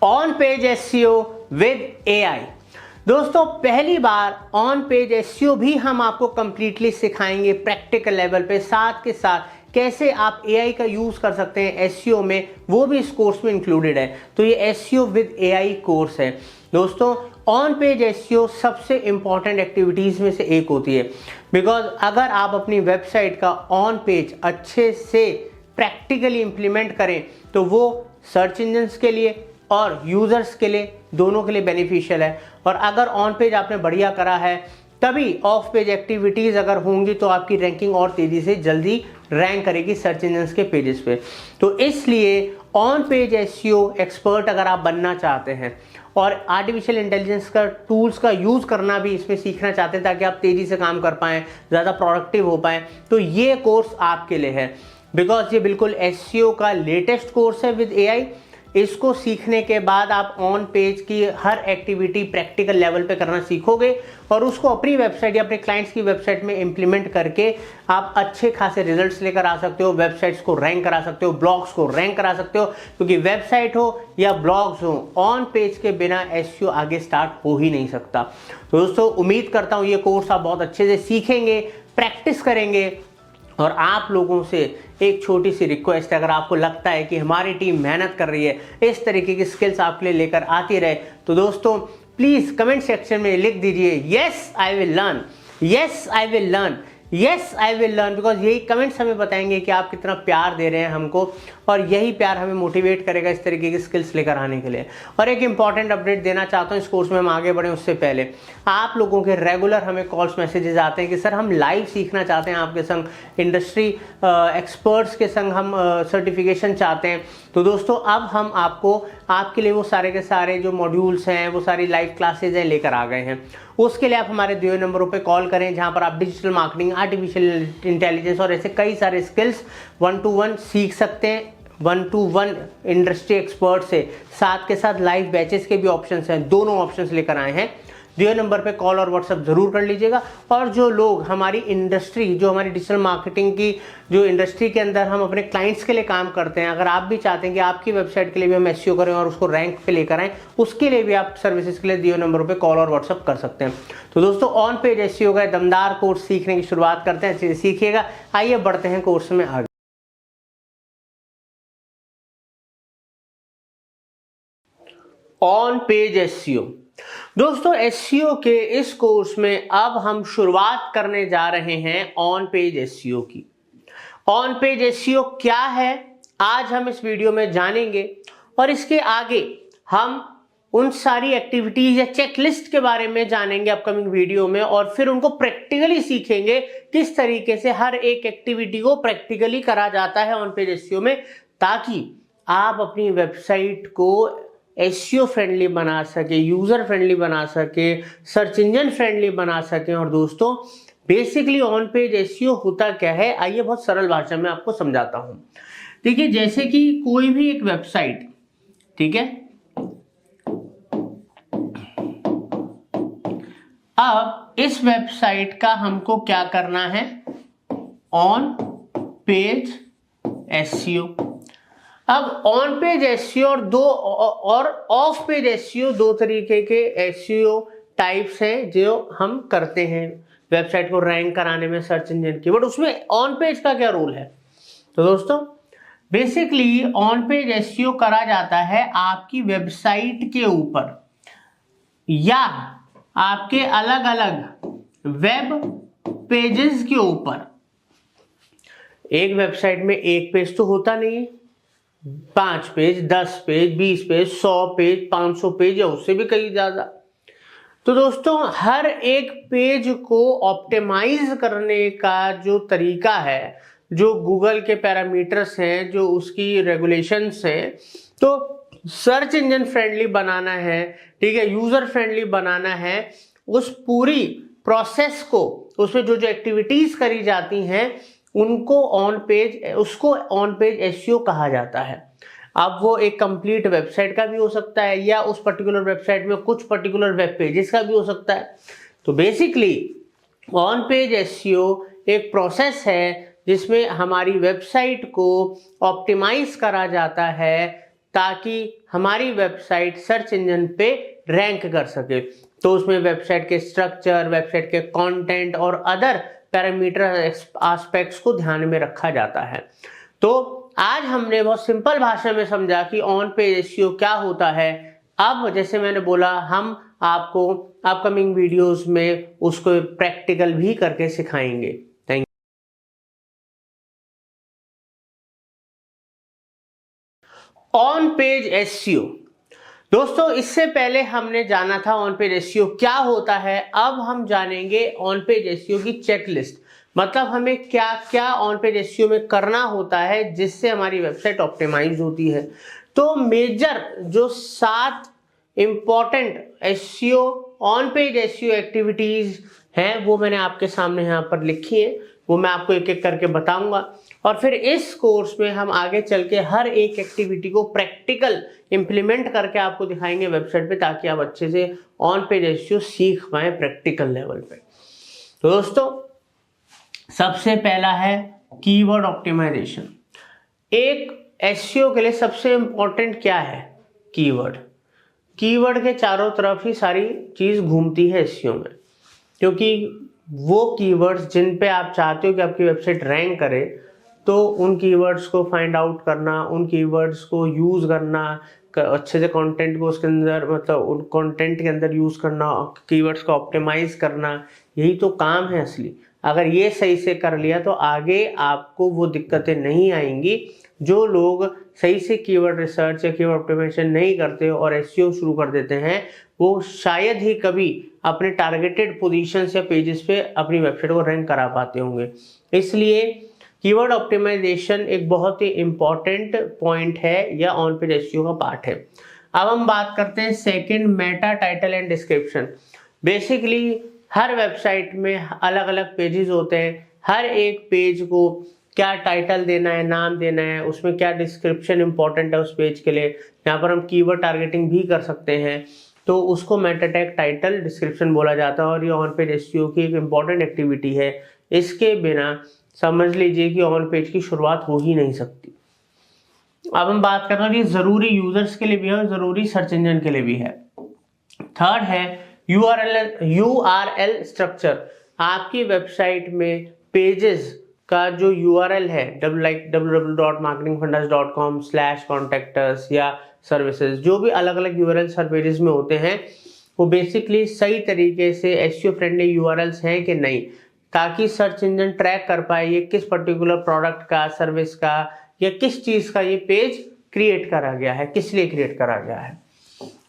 On page SEO with AI. दोस्तों पहली बार on page SEO भी हम आपको कंप्लीटली सिखाएंगे प्रैक्टिकल लेवल पे, साथ के साथ कैसे आप एआई का यूज कर सकते हैं एसईओ में, वो भी इस कोर्स में इंक्लूडेड है। तो ये एसईओ विद एआई कोर्स है। दोस्तों ऑन पेज एसईओ सबसे इंपॉर्टेंट एक्टिविटीज में से एक होती है, बिकॉज अगर आप अपनी वेबसाइट का ऑन पेज अच्छे से प्रैक्टिकली इंप्लीमेंट करें तो वो सर्च इंजन्स के लिए और यूजर्स के लिए, दोनों के लिए बेनिफिशियल है। और अगर ऑन पेज आपने बढ़िया करा है तभी ऑफ पेज एक्टिविटीज अगर होंगी तो आपकी रैंकिंग और तेजी से जल्दी रैंक करेगी सर्च इंजन्स के पेजेस पे। तो इसलिए ऑन पेज एसईओ एक्सपर्ट अगर आप बनना चाहते हैं और आर्टिफिशियल इंटेलिजेंस का टूल्स का यूज करना भी इसमें सीखना चाहते हैं ताकि आप तेजी से काम कर पाएं, ज़्यादा प्रोडक्टिव हो पाएं, तो ये कोर्स आपके लिए है। बिकॉज ये बिल्कुल एसईओ का लेटेस्ट कोर्स है विद एआई। इसको सीखने के बाद आप ऑन पेज की हर एक्टिविटी प्रैक्टिकल लेवल पे करना सीखोगे और उसको अपनी वेबसाइट या अपने क्लाइंट्स की वेबसाइट में इंप्लीमेंट करके आप अच्छे खासे रिजल्ट्स लेकर आ सकते हो। वेबसाइट्स को रैंक करा सकते हो, ब्लॉग्स को रैंक करा सकते हो, क्योंकि वेबसाइट हो या ब्लॉग्स हो, ऑन पेज के बिना एसईओ आगे स्टार्ट हो ही नहीं सकता। तो दोस्तों उम्मीद करता हूँ ये कोर्स आप बहुत अच्छे से सीखेंगे, प्रैक्टिस करेंगे। और आप लोगों से एक छोटी सी रिक्वेस्ट है, अगर आपको लगता है कि हमारी टीम मेहनत कर रही है, इस तरीके की स्किल्स आपके लिए लेकर आती रहे, तो दोस्तों प्लीज कमेंट सेक्शन में लिख दीजिए yes I will learn, yes I will learn, yes I will learn. Because यही कमेंट्स हमें बताएंगे कि आप कितना प्यार दे रहे हैं हमको, और यही प्यार हमें मोटिवेट करेगा इस तरीके की स्किल्स लेकर आने के लिए। और एक इंपॉर्टेंट अपडेट देना चाहता हूँ, इस कोर्स में हम आगे बढ़े उससे पहले आप लोगों के रेगुलर हमें कॉल्स मैसेजेस आते हैं कि सर हम लाइव सीखना चाहते हैं आपके संग, इंडस्ट्री एक्सपर्ट्स के संग हम सर्टिफिकेशन चाहते हैं। तो दोस्तों अब हम आपके लिए वो सारे के सारे जो मॉड्यूल्स हैं, वो सारी लाइव क्लासेज हैं लेकर आ गए हैं। उसके लिए आप हमारे दिए नंबरों पे कॉल करें, जहां पर आप डिजिटल मार्केटिंग, आर्टिफिशियल इंटेलिजेंस और ऐसे कई सारे स्किल्स 1-to-1 सीख सकते हैं, 1-to-1 इंडस्ट्री एक्सपर्ट से। साथ के साथ लाइव बैचेस के भी ऑप्शंस हैं, दोनों ऑप्शंस लेकर आए हैं। दिए नंबर पे कॉल और व्हाट्सएप जरूर कर लीजिएगा। और जो लोग हमारी इंडस्ट्री, जो हमारी डिजिटल मार्केटिंग की जो इंडस्ट्री के अंदर हम अपने क्लाइंट्स के लिए काम करते हैं, अगर आप भी चाहते हैं कि आपकी वेबसाइट के लिए भी हम एसईओ करें और उसको रैंक पे लेकर आएं, उसके लिए भी आप सर्विसेज के लिए दिए नंबरों पे कॉल और व्हाट्सएप कर सकते हैं। तो दोस्तों ऑन पेज एसईओ का दमदार कोर्स सीखने की शुरुआत करते हैं, अच्छे से सीखिएगा। आइए बढ़ते हैं कोर्स में आगे। On page SEO. दोस्तों एसईओ के इस कोर्स में अब हम शुरुआत करने जा रहे हैं ऑन पेज एसईओ की। ऑन पेज एसईओ क्या है आज हम इस वीडियो में जानेंगे, और इसके आगे हम उन सारी एक्टिविटीज या चेकलिस्ट के बारे में जानेंगे अपकमिंग वीडियो में, और फिर उनको प्रैक्टिकली सीखेंगे किस तरीके से हर एक एक्टिविटी को प्रैक्टिकली करा जाता है ऑन पेज एसईओ में, ताकि आप अपनी वेबसाइट को एसईओ फ्रेंडली बना सके, यूजर फ्रेंडली बना सके, सर्च इंजन फ्रेंडली बना सके। और दोस्तों बेसिकली ऑन पेज एसईओ होता क्या है, आइए बहुत सरल भाषा में आपको समझाता हूं। देखिए जैसे कि कोई भी एक वेबसाइट, ठीक है, अब इस वेबसाइट का हमको क्या करना है, ऑन पेज एसईओ। अब ऑन पेज एसईओ और ऑफ पेज एसईओ, दो तरीके के एसईओ टाइप्स हैं जो हम करते हैं वेबसाइट को रैंक कराने में सर्च इंजन की। बट उसमें ऑन पेज का क्या रोल है? तो दोस्तों बेसिकली ऑन पेज एसईओ करा जाता है आपकी वेबसाइट के ऊपर या आपके अलग अलग वेब पेजेस के ऊपर। एक वेबसाइट में एक पेज तो होता नहीं है, 5 page, 10 page, 20 page, 100 page, 500 page या उससे भी कहीं ज्यादा। तो दोस्तों हर एक पेज को ऑप्टिमाइज करने का जो तरीका है, जो गूगल के पैरामीटर्स हैं, जो उसकी रेगुलेशंस हैं, तो सर्च इंजन फ्रेंडली बनाना है, ठीक है, यूजर फ्रेंडली बनाना है, उस पूरी प्रोसेस को, उसमें जो जो एक्टिविटीज करी जाती हैं उसको ऑन पेज एसईओ कहा जाता है। अब वो एक कंप्लीट वेबसाइट का भी हो सकता है या उस पर्टिकुलर वेबसाइट में कुछ पर्टिकुलर वेब पेजेस का भी हो सकता है। तो बेसिकली ऑन पेज एसईओ एक प्रोसेस है जिसमें हमारी वेबसाइट को ऑप्टिमाइज करा जाता है ताकि हमारी वेबसाइट सर्च इंजन पे रैंक कर सके। तो उसमें वेबसाइट के स्ट्रक्चर, वेबसाइट के कंटेंट और अदर पैरामीटर एस्पेक्ट्स को ध्यान में रखा जाता है। तो आज हमने बहुत सिंपल भाषा में समझा कि ऑन पेज एसईओ क्या होता है। अब जैसे मैंने बोला, हम आपको अपकमिंग वीडियोस में उसको प्रैक्टिकल भी करके सिखाएंगे। Thank you. On page SEO दोस्तों, इससे पहले हमने जाना था ऑन पेज एसईओ क्या होता है। अब हम जानेंगे ऑन पेज एसईओ की चेकलिस्ट, मतलब हमें क्या क्या ऑन पेज एसईओ में करना होता है जिससे हमारी वेबसाइट ऑप्टिमाइज होती है। तो मेजर जो 7 important SEO on page SEO activities हैं वो मैंने आपके सामने यहाँ पर लिखी है, वो मैं आपको एक एक करके बताऊंगा। और फिर इस कोर्स में हम आगे चल के हर एक एक्टिविटी को प्रैक्टिकल इंप्लीमेंट करके आपको दिखाएंगे वेबसाइट पे, ताकि आप अच्छे से ऑन पेज एसईओ सीख पाए प्रैक्टिकल लेवल पे। तो दोस्तों, सबसे पहला है कीवर्ड ऑप्टिमाइजेशन। एक एसईओ के लिए सबसे इंपॉर्टेंट क्या है? कीवर्ड। कीवर्ड के चारों तरफ ही सारी चीज घूमती है एसईओ में, क्योंकि वो कीवर्ड्स जिन पे आप चाहते हो कि आपकी वेबसाइट रैंक करे, तो उन कीवर्ड्स को फाइंड आउट करना, उन कीवर्ड्स को यूज करना, अच्छे से कंटेंट को उसके अंदर, मतलब उन कंटेंट के अंदर यूज करना, कीवर्ड्स को ऑप्टिमाइज करना, यही तो काम है असली। अगर ये सही से कर लिया तो आगे आपको वो दिक्कतें नहीं आएंगी। जो लोग सही से कीवर्ड रिसर्च या कीवर्ड ऑप्टिमाइजेशन नहीं करते और एसईओ शुरू कर देते हैं, वो शायद ही कभी अपने टारगेटेड पोजीशंस या पेजेस पे अपनी वेबसाइट को रैंक करा पाते होंगे। इसलिए कीवर्ड ऑप्टिमाइजेशन एक बहुत ही इंपॉर्टेंट पॉइंट है या ऑन पेज एसईओ का पार्ट है। अब हम बात करते हैं second, Meta title and description. Basically her website में अलग अलग पेजेस होते हैं, हर एक पेज को क्या टाइटल देना है, नाम देना है, उसमें क्या डिस्क्रिप्शन इंपॉर्टेंट है उस पेज के लिए। यहाँ पर हम कीवर्ड टारगेटिंग भी कर सकते हैं, तो उसको मेटा टैग टाइटल डिस्क्रिप्शन बोला जाता है और ये ऑन पेज एसईओ की एक इंपॉर्टेंट एक्टिविटी है। इसके बिना समझ लीजिए कि ऑन पेज की शुरुआत हो ही नहीं सकती। अब हम बात कर रहे हैं कि जरूरी यूजर्स के लिए भी है और जरूरी सर्च इंजन के लिए भी है। थर्ड है यूआरएल स्ट्रक्चर। आपकी वेबसाइट में पेजेस का जो यूआरएल है, www.marketingfundas.com/contactus या सर्विसेज, जो भी अलग अलग यूआरएल हर पेजेस में होते हैं, वो बेसिकली सही तरीके से एसईओ फ्रेंडली यूआरएल्स हैं कि नहीं, ताकि सर्च इंजन ट्रैक कर पाए ये किस पर्टिकुलर प्रोडक्ट का, सर्विस का या किस चीज का ये पेज क्रिएट करा गया है, किस लिए क्रिएट करा गया है।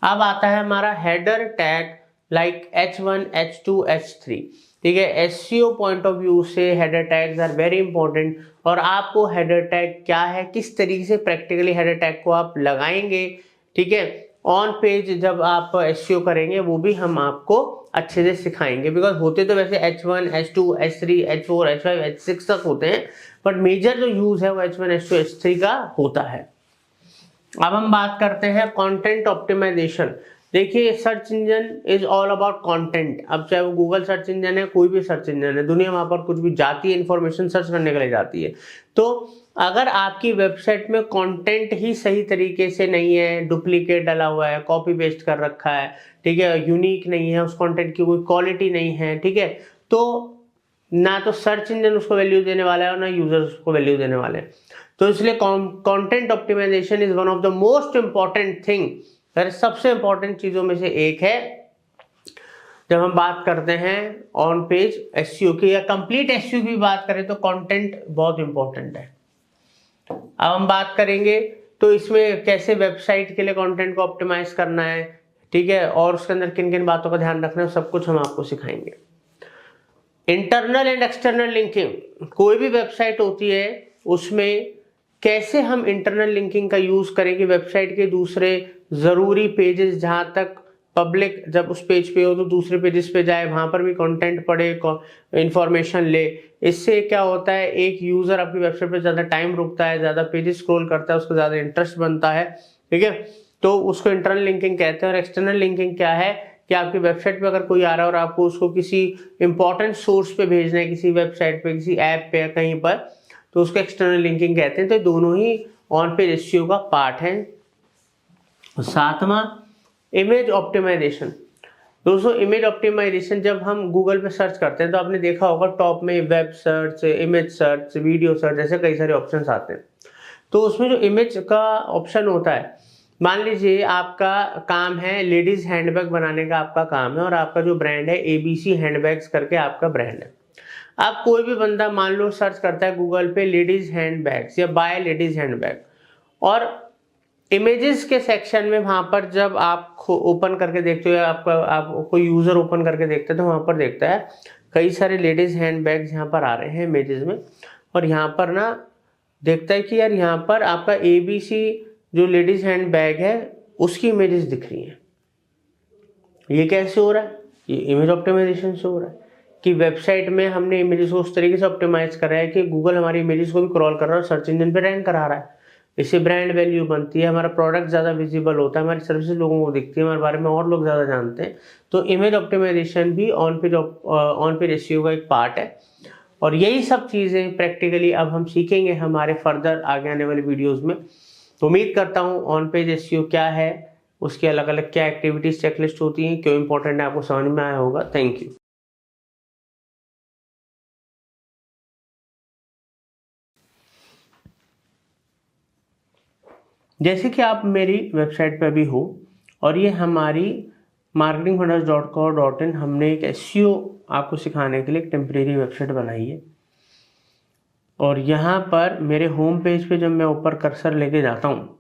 अब आता है हमारा header tag like H1, H2, H3। ठीक है, एसईओ पॉइंट ऑफ व्यू से header tags are very important. और आपको हेडर टैग क्या है, किस तरीके से प्रैक्टिकली हेडर टैग को आप लगाएंगे, ठीक है, ऑन पेज जब आप एसईओ करेंगे, वो भी हम आपको अच्छे से सिखाएंगे। बिकॉज होते तो वैसे H1, H2, H3, H4, H5, H6 तक होते हैं, बट मेजर जो यूज है वो H1, H2, H3 का होता है। अब हम बात करते हैं कंटेंट ऑप्टिमाइजेशन। देखिए, search engine is all about content. अब चाहे वो गूगल सर्च इंजन है, कोई भी सर्च इंजन है, दुनिया वहां पर कुछ भी जाती है, इंफॉर्मेशन सर्च करने के लिए जाती है। तो अगर आपकी वेबसाइट में कंटेंट ही सही तरीके से नहीं है, डुप्लीकेट डला हुआ है, कॉपी पेस्ट कर रखा है, ठीक है, यूनिक नहीं है, उस कंटेंट की कोई क्वालिटी नहीं है, ठीक है, तो ना तो सर्च इंजन उसको वैल्यू देने वाला है और ना यूजर उसको वैल्यू देने वाले हैं। तो इसलिए content optimization is one of the most important thing, सबसे इंपॉर्टेंट चीजों में से एक है जब हम बात करते हैं ऑन पेज एसईओ की या कंप्लीट एसईओ की बात करें तो कंटेंट बहुत इंपॉर्टेंट है। अब हम बात करेंगे तो इसमें कैसे वेबसाइट के लिए कंटेंट को ऑप्टिमाइज करना है, ठीक है, और उसके अंदर किन किन बातों का ध्यान रखना है, सब कुछ हम आपको सिखाएंगे। इंटरनल एंड एक्सटर्नल लिंकिंग, कोई भी वेबसाइट होती है उसमें कैसे हम इंटरनल लिंकिंग का यूज करें कि वेबसाइट के दूसरे जरूरी पेजेस, जहां तक पब्लिक जब उस पेज पे हो तो दूसरे पेजेस पे जाए, वहां पर भी कंटेंट पढ़े, इंफॉर्मेशन ले। इससे क्या होता है, एक यूजर आपकी वेबसाइट पे ज्यादा टाइम रुकता है, ज्यादा पेजेस स्क्रॉल करता है, उसको ज्यादा इंटरेस्ट बनता है, ठीक है, तो उसको इंटरनल लिंकिंग कहते हैं। और एक्सटर्नल लिंकिंग क्या है कि आपकी वेबसाइट पे अगर कोई आ रहा है और आपको उसको किसी इंपॉर्टेंट सोर्स पे भेजना है, किसी वेबसाइट पे, किसी ऐप पे या कहीं पर, तो उसको एक्सटर्नल लिंकिंग कहते हैं। तो दोनों ही ऑन पेज एसईओ का पार्ट है। सातवां इमेज ऑप्टिमाइजेशन। दोस्तों इमेज ऑप्टिमाइजेशन जब हम गूगल पे सर्च करते हैं तो आपने देखा होगा टॉप में web search, image search, video search, ऐसे कई सारे ऑप्शंस आते हैं। तो उसमें जो इमेज का ऑप्शन होता है, मान लीजिए आपका काम है लेडीज हैंडबैग बनाने का, आपका काम है और आपका जो ब्रांड है ABC हैंडबैग्स करके आपका ब्रांड है। अब कोई भी बंदा मान लो सर्च करता है गूगल पे लेडीज हैंडबैग्स या बाय लेडीज हैंडबैग, और इमेजेस के सेक्शन में वहां पर जब आप ओपन करके देखते हो या आप कोई यूजर ओपन करके देखते हैं तो वहां पर देखता है कई सारे लेडीज हैंडबैग्स यहाँ पर आ रहे हैं इमेजेस में, और यहाँ पर ना देखता है कि यार यहाँ पर आपका ABC जो लेडीज हैंडबैग है उसकी इमेजेस दिख रही हैं। ये कैसे हो रहा है? ये इमेज ऑप्टिमाइजेशन से हो रहा है कि वेबसाइट में हमने इमेजेस को उस तरीके से ऑप्टिमाइज करा है कि गूगल हमारी इमेजेस को भी क्रॉल कर रहा है और सर्च इंजन पे रैंक करा रहा है। इससे ब्रांड वैल्यू बनती है, हमारा प्रोडक्ट ज़्यादा विजिबल होता है, हमारी सर्विसेज लोगों को दिखती है, हमारे बारे में और लोग ज़्यादा जानते हैं। तो इमेज ऑप्टिमाइजेशन भी ऑन पेज एसईओ का एक पार्ट है। और यही सब चीज़ें प्रैक्टिकली अब हम सीखेंगे हमारे फर्दर आगे आने वाले वीडियोज़ में। तो उम्मीद करता हूँ ऑन पेज एसईओ क्या है, उसके अलग अलग क्या एक्टिविटीज चेकलिस्ट होती हैं, क्यों इंपॉर्टेंट है, आपको समझ में आया होगा। Thank you. जैसे कि आप मेरी वेबसाइट पे भी हो और ये हमारी marketingfunnels.co.in हमने एक एसईओ आपको सिखाने के लिए एक टेम्परेरी वेबसाइट बनाई है। और यहाँ पर मेरे होम पेज पे जब मैं ऊपर कर्सर लेके जाता हूँ,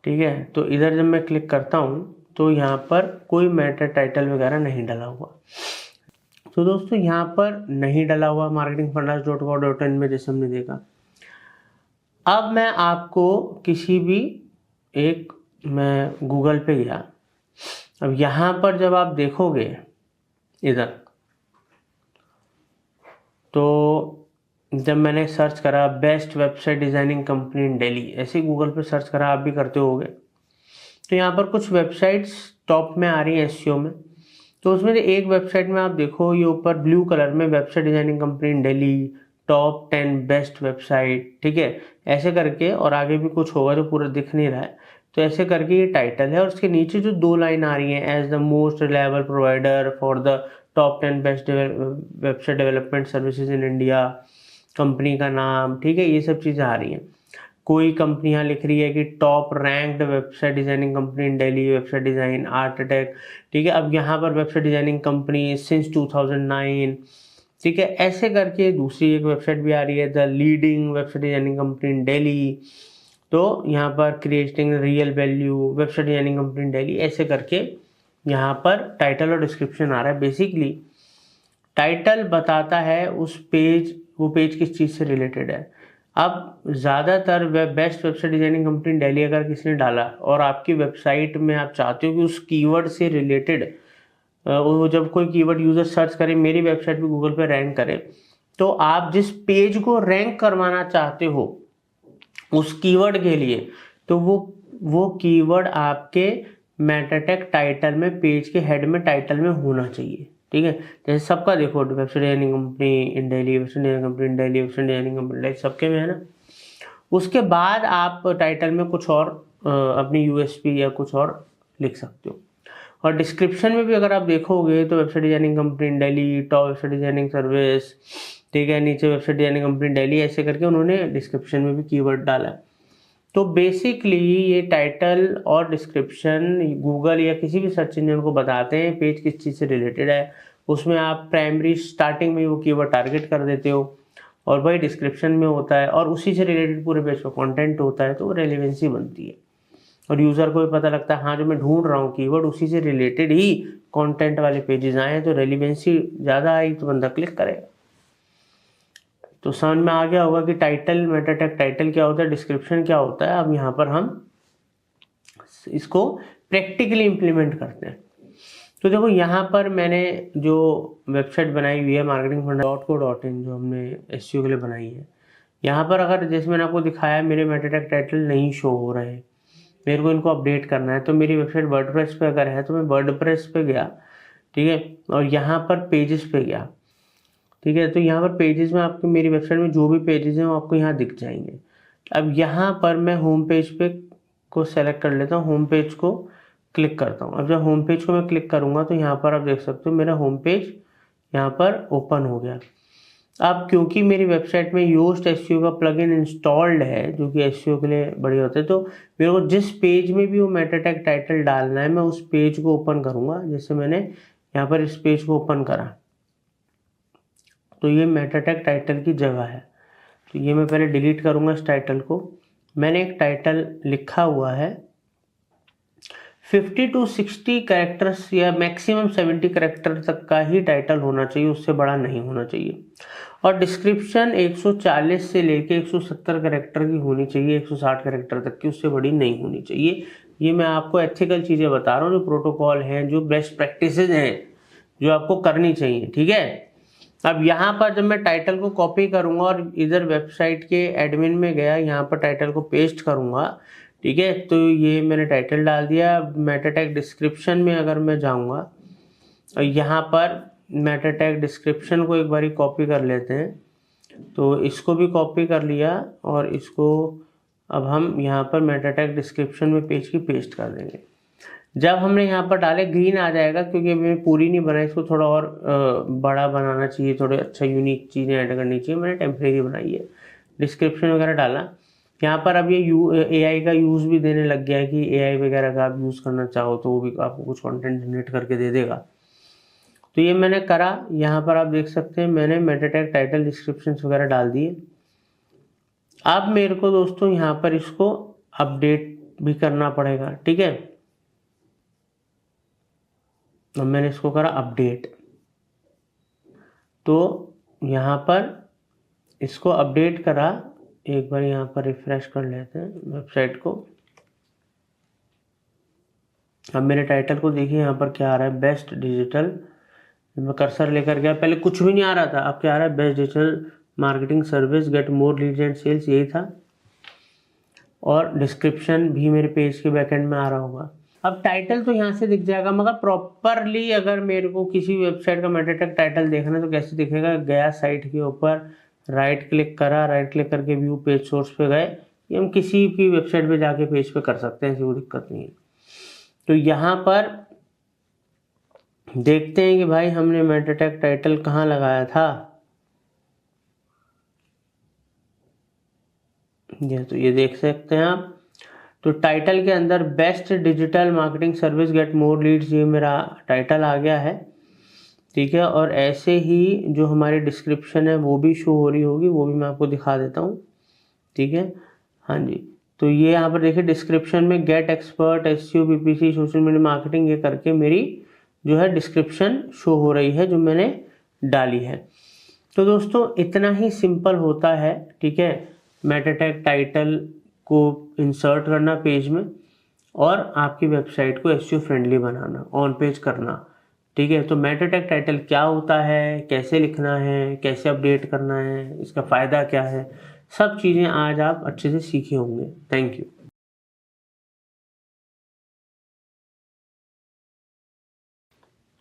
ठीक है, तो इधर जब मैं क्लिक करता हूँ तो यहाँ पर कोई मेटा टाइटल वगैरह नहीं डला हुआ। तो दोस्तों यहाँ पर नहीं डला हुआ marketingfunnels.co.in में, जैसे हमने देखा। अब मैं आपको किसी भी एक, मैं गूगल पे गया, अब यहाँ पर जब आप देखोगे इधर, तो जब मैंने सर्च करा बेस्ट वेबसाइट डिज़ाइनिंग कंपनी इन दिल्ली, ऐसे गूगल पे सर्च करा, आप भी करते होगे, तो यहाँ पर कुछ वेबसाइट्स टॉप में आ रही हैं एसईओ में। तो उसमें से एक वेबसाइट में आप देखो ये ऊपर ब्लू कलर में वेबसाइट डिज़ाइनिंग कंपनी इन दिल्ली टॉप 10 बेस्ट वेबसाइट, ठीक है, ऐसे करके, और आगे भी कुछ होगा जो पूरा दिख नहीं रहा है, तो ऐसे करके ये टाइटल है। और उसके नीचे जो दो लाइन आ रही हैं, as the most reliable provider for the top 10 best website development services in India, company का नाम, ठीक है, ये सब चीज़ें आ रही हैं। कोई कंपनी यहाँ लिख रही है कि top ranked website designing company इन दिल्ली, वेबसाइट डिजाइन आर्किटेक्ट, ठीक है। अब यहाँ पर वेबसाइट डिजाइनिंग कंपनी सिंस 2009, ठीक है, ऐसे करके दूसरी एक वेबसाइट भी आ रही है, the leading website designing company इन दिल्ली। तो यहाँ पर creating real value website designing company इन दिल्ली, ऐसे करके यहाँ पर टाइटल और डिस्क्रिप्शन आ रहा है। बेसिकली टाइटल बताता है उस पेज, वो पेज किस चीज़ से रिलेटेड है। अब ज़्यादातर बेस्ट वेबसाइट डिजाइनिंग कंपनी इन दिल्ली अगर किसी ने डाला और आपकी वेबसाइट में आप चाहते हो कि उस कीवर्ड से रिलेटेड वो जब कोई कीवर्ड यूज़र सर्च करे, मेरी वेबसाइट पे गूगल पे रैंक करे, तो आप जिस पेज को रैंक करवाना चाहते हो उस कीवर्ड के लिए, तो वो कीवर्ड आपके मेटा टैग टाइटल में, पेज के हेड में, टाइटल में होना चाहिए, ठीक है। जैसे सबका देखो, वेबसाइट डिजाइनिंग कंपनी इन दिल्ली, वेबसाइट डिजाइनिंग कंपनी इन दिल्ली, वेबसाइट डिजाइनिंग कंपनी सबके में है ना। उसके बाद आप टाइटल में कुछ और अपनी यूएसपी या कुछ और लिख सकते हो। और डिस्क्रिप्शन में भी अगर आप देखोगे तो वेबसाइट डिजाइनिंग कंपनी इन Delhi, top website designing service, ठीक है, नीचे वेबसाइट डिजाइनिंग कंपनी इन दिल्ली, ऐसे करके उन्होंने डिस्क्रिप्शन में भी कीवर्ड डाला है। तो बेसिकली ये टाइटल और डिस्क्रिप्शन गूगल या किसी भी सर्च इंजन को बताते हैं पेज किस चीज़ से रिलेटेड है। उसमें आप प्राइमरी स्टार्टिंग में वो कीवर्ड टारगेट कर देते हो और वही डिस्क्रिप्शन में होता है और उसी से रिलेटेड पूरे पेज पर कंटेंट होता है, तो रेलिवेंसी बनती है और यूज़र को भी पता लगता है हाँ जो मैं ढूंढ रहा हूँ कीवर्ड उसी से रिलेटेड ही कंटेंट वाले पेजेस आए हैं, तो रेलिवेंसी ज़्यादा आई तो बंदा क्लिक करेगा। तो समझ में आ गया होगा कि टाइटल, मेटा टैग टाइटल क्या होता है, डिस्क्रिप्शन क्या होता है। अब यहाँ पर हम इसको प्रैक्टिकली इम्प्लीमेंट करते हैं। तो देखो यहाँ पर मैंने जो वेबसाइट बनाई हुई है marketingfunnels.co.in, जो हमने एसईओ के लिए बनाई है, यहाँ पर अगर जैसे मैंने आपको दिखाया मेरे मेटा टैग टाइटल नहीं शो हो रहे, मेरे को इनको अपडेट करना है, तो मेरी वेबसाइट वर्डप्रेस पे अगर है तो मैं वर्डप्रेस पे गया, ठीक है, और यहाँ पर पेजेस पे गया, ठीक है, तो यहाँ पर पेजेस में आपको मेरी वेबसाइट में जो भी पेजेस हैं वो आपको यहाँ दिख जाएंगे। अब यहाँ पर मैं होम पेज पे को सेलेक्ट कर लेता हूँ, होम पेज को क्लिक करता हूँ। अब जब होम पेज को मैं क्लिक करूँगा तो यहाँ पर आप देख सकते हो मेरा होम पेज यहाँ पर ओपन हो गया। अब क्योंकि मेरी वेबसाइट में योस्ट एसईओ का प्लगइन इंस्टॉल्ड है जो कि एसईओ के लिए बढ़िया होता है, तो मेरे को जिस पेज में भी वो मेटा टैग टाइटल डालना है मैं उस पेज को ओपन करूँगा। जैसे मैंने यहाँ पर इस पेज को ओपन करा तो ये मेटा टैग टाइटल की जगह है, तो ये मैं पहले डिलीट करूँगा इस टाइटल को। मैंने एक टाइटल लिखा हुआ है 50 to 60 कैरेक्टर्स या मैक्सिमम 70 कैरेक्टर तक का ही टाइटल होना चाहिए, उससे बड़ा नहीं होना चाहिए। और डिस्क्रिप्शन 140 से लेके 170 कैरेक्टर की होनी चाहिए, 160 कैरेक्टर तक की, उससे बड़ी नहीं होनी चाहिए। ये मैं आपको एथिकल चीज़ें बता रहा हूँ, जो प्रोटोकॉल हैं, जो बेस्ट प्रैक्टिसेस हैं, जो आपको करनी चाहिए, ठीक है। अब यहाँ पर जब मैं टाइटल को कॉपी करूँगा और इधर वेबसाइट के एडमिन में गया, यहाँ पर टाइटल को पेस्ट करूँगा, ठीक है। तो ये मैंने टाइटल डाल दिया। मेटा टैग डिस्क्रिप्शन में अगर मैं जाऊँगा और यहाँ पर मेटा टैग डिस्क्रिप्शन को एक बारी कॉपी कर लेते हैं, तो इसको भी कॉपी कर लिया और इसको अब हम यहाँ पर मेटा टैग डिस्क्रिप्शन में पेज की पेस्ट कर देंगे। जब हमने यहाँ पर डाले ग्रीन आ जाएगा, क्योंकि अभी मैं पूरी नहीं बनाई, इसको थोड़ा और बड़ा बनाना चाहिए, थोड़े अच्छा यूनिक चीज़ें ऐड करनी चाहिए, मैंने टेम्परेरी बनाई है। डिस्क्रिप्शन वगैरह डाला। यहाँ पर अब ये एआई का यूज़ भी देने लग गया है कि एआई वगैरह का आप यूज़ करना चाहो तो वो भी आपको कुछ कंटेंट जनरेट करके दे देगा। तो ये मैंने करा। यहाँ पर आप देख सकते हैं मैंने मेटा टैग टाइटल डिस्क्रिप्शन वगैरह डाल दिए। अब मेरे को दोस्तों यहाँ पर इसको अपडेट भी करना पड़ेगा, ठीक है। अब मैंने इसको करा अपडेट, तो यहाँ पर इसको अपडेट करा। एक बार यहाँ पर रिफ्रेश कर लेते हैं वेबसाइट को। अब मेरे टाइटल को देखिए यहाँ पर क्या आ रहा है, बेस्ट डिजिटल। मैं कर्सर लेकर गया, पहले कुछ भी नहीं आ रहा था, अब क्या आ रहा है, best digital marketing service, get more leads and sales, यही था। और डिस्क्रिप्शन भी मेरे पेज के बैकएंड में आ रहा होगा। अब टाइटल तो यहाँ से दिख जाएगा, मगर प्रॉपरली अगर मेरे को किसी वेबसाइट का मेटा टैग टाइटल देखना है तो कैसे दिखेगा, गया साइट के ऊपर, राइट क्लिक करा, राइट क्लिक करके व्यू पेज सोर्स पे गए, ये हम किसी भी वेबसाइट पे जाके पेज पे कर सकते हैं, ऐसी कोई दिक्कत नहीं है। तो यहाँ पर देखते हैं कि भाई हमने मेटा टैग टाइटल कहाँ लगाया था। ये देख सकते हैं आप। तो टाइटल के अंदर best digital marketing service get more Leeds, ये मेरा टाइटल आ गया है, ठीक है। और ऐसे ही जो हमारी डिस्क्रिप्शन है वो भी शो हो रही होगी, वो भी मैं आपको दिखा देता हूँ, ठीक है। हाँ जी, तो ये यहाँ पर देखिए डिस्क्रिप्शन में get expert, SEO, PPC, social media marketing, ये करके मेरी जो है डिस्क्रिप्शन शो हो रही है जो मैंने डाली है। तो दोस्तों इतना ही सिंपल होता है, ठीक है, मेटा टैग टाइटल को इंसर्ट करना पेज में और आपकी वेबसाइट को SEO friendly banana, on page करना, ठीक है। तो मेटा टैग टाइटल क्या होता है, कैसे लिखना है, कैसे अपडेट करना है, इसका फ़ायदा क्या है, सब चीज़ें आज आप अच्छे से सीखे होंगे। Thank you.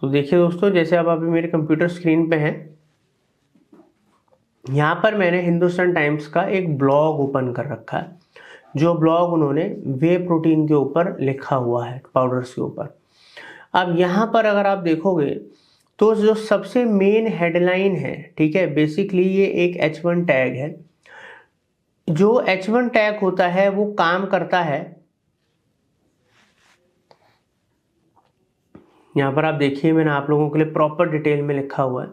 तो देखिए दोस्तों, जैसे आप अभी मेरे कंप्यूटर स्क्रीन पे हैं, यहाँ पर मैंने हिंदुस्तान टाइम्स का एक ब्लॉग ओपन कर रखा है, जो ब्लॉग उन्होंने वे प्रोटीन के ऊपर लिखा हुआ है, पाउडर्स के ऊपर। अब यहाँ पर अगर आप देखोगे तो जो सबसे मेन हेडलाइन है, ठीक है, बेसिकली ये एक H1 टैग है। जो H1 टैग होता है वो काम करता है, यहाँ पर आप देखिए मैंने आप लोगों के लिए प्रॉपर डिटेल में लिखा हुआ है।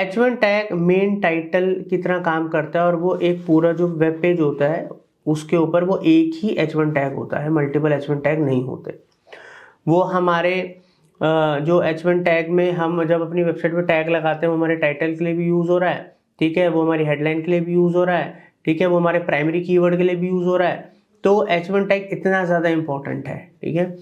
H1 टैग मेन टाइटल की तरह काम करता है और वो एक पूरा जो वेब पेज होता है उसके ऊपर वो एक ही H1 टैग होता है, मल्टीपल H1 टैग नहीं होते। वो हमारे जो H1 टैग में हम जब अपनी वेबसाइट पे टैग लगाते हैं वो हमारे टाइटल के लिए भी यूज़ हो रहा है, ठीक है, वो हमारी हेडलाइन के लिए भी यूज़ हो रहा है, ठीक है, वो हमारे प्राइमरी कीवर्ड के लिए भी यूज़ हो रहा है। तो H1 टैग इतना ज़्यादा इम्पोर्टेंट है, ठीक है,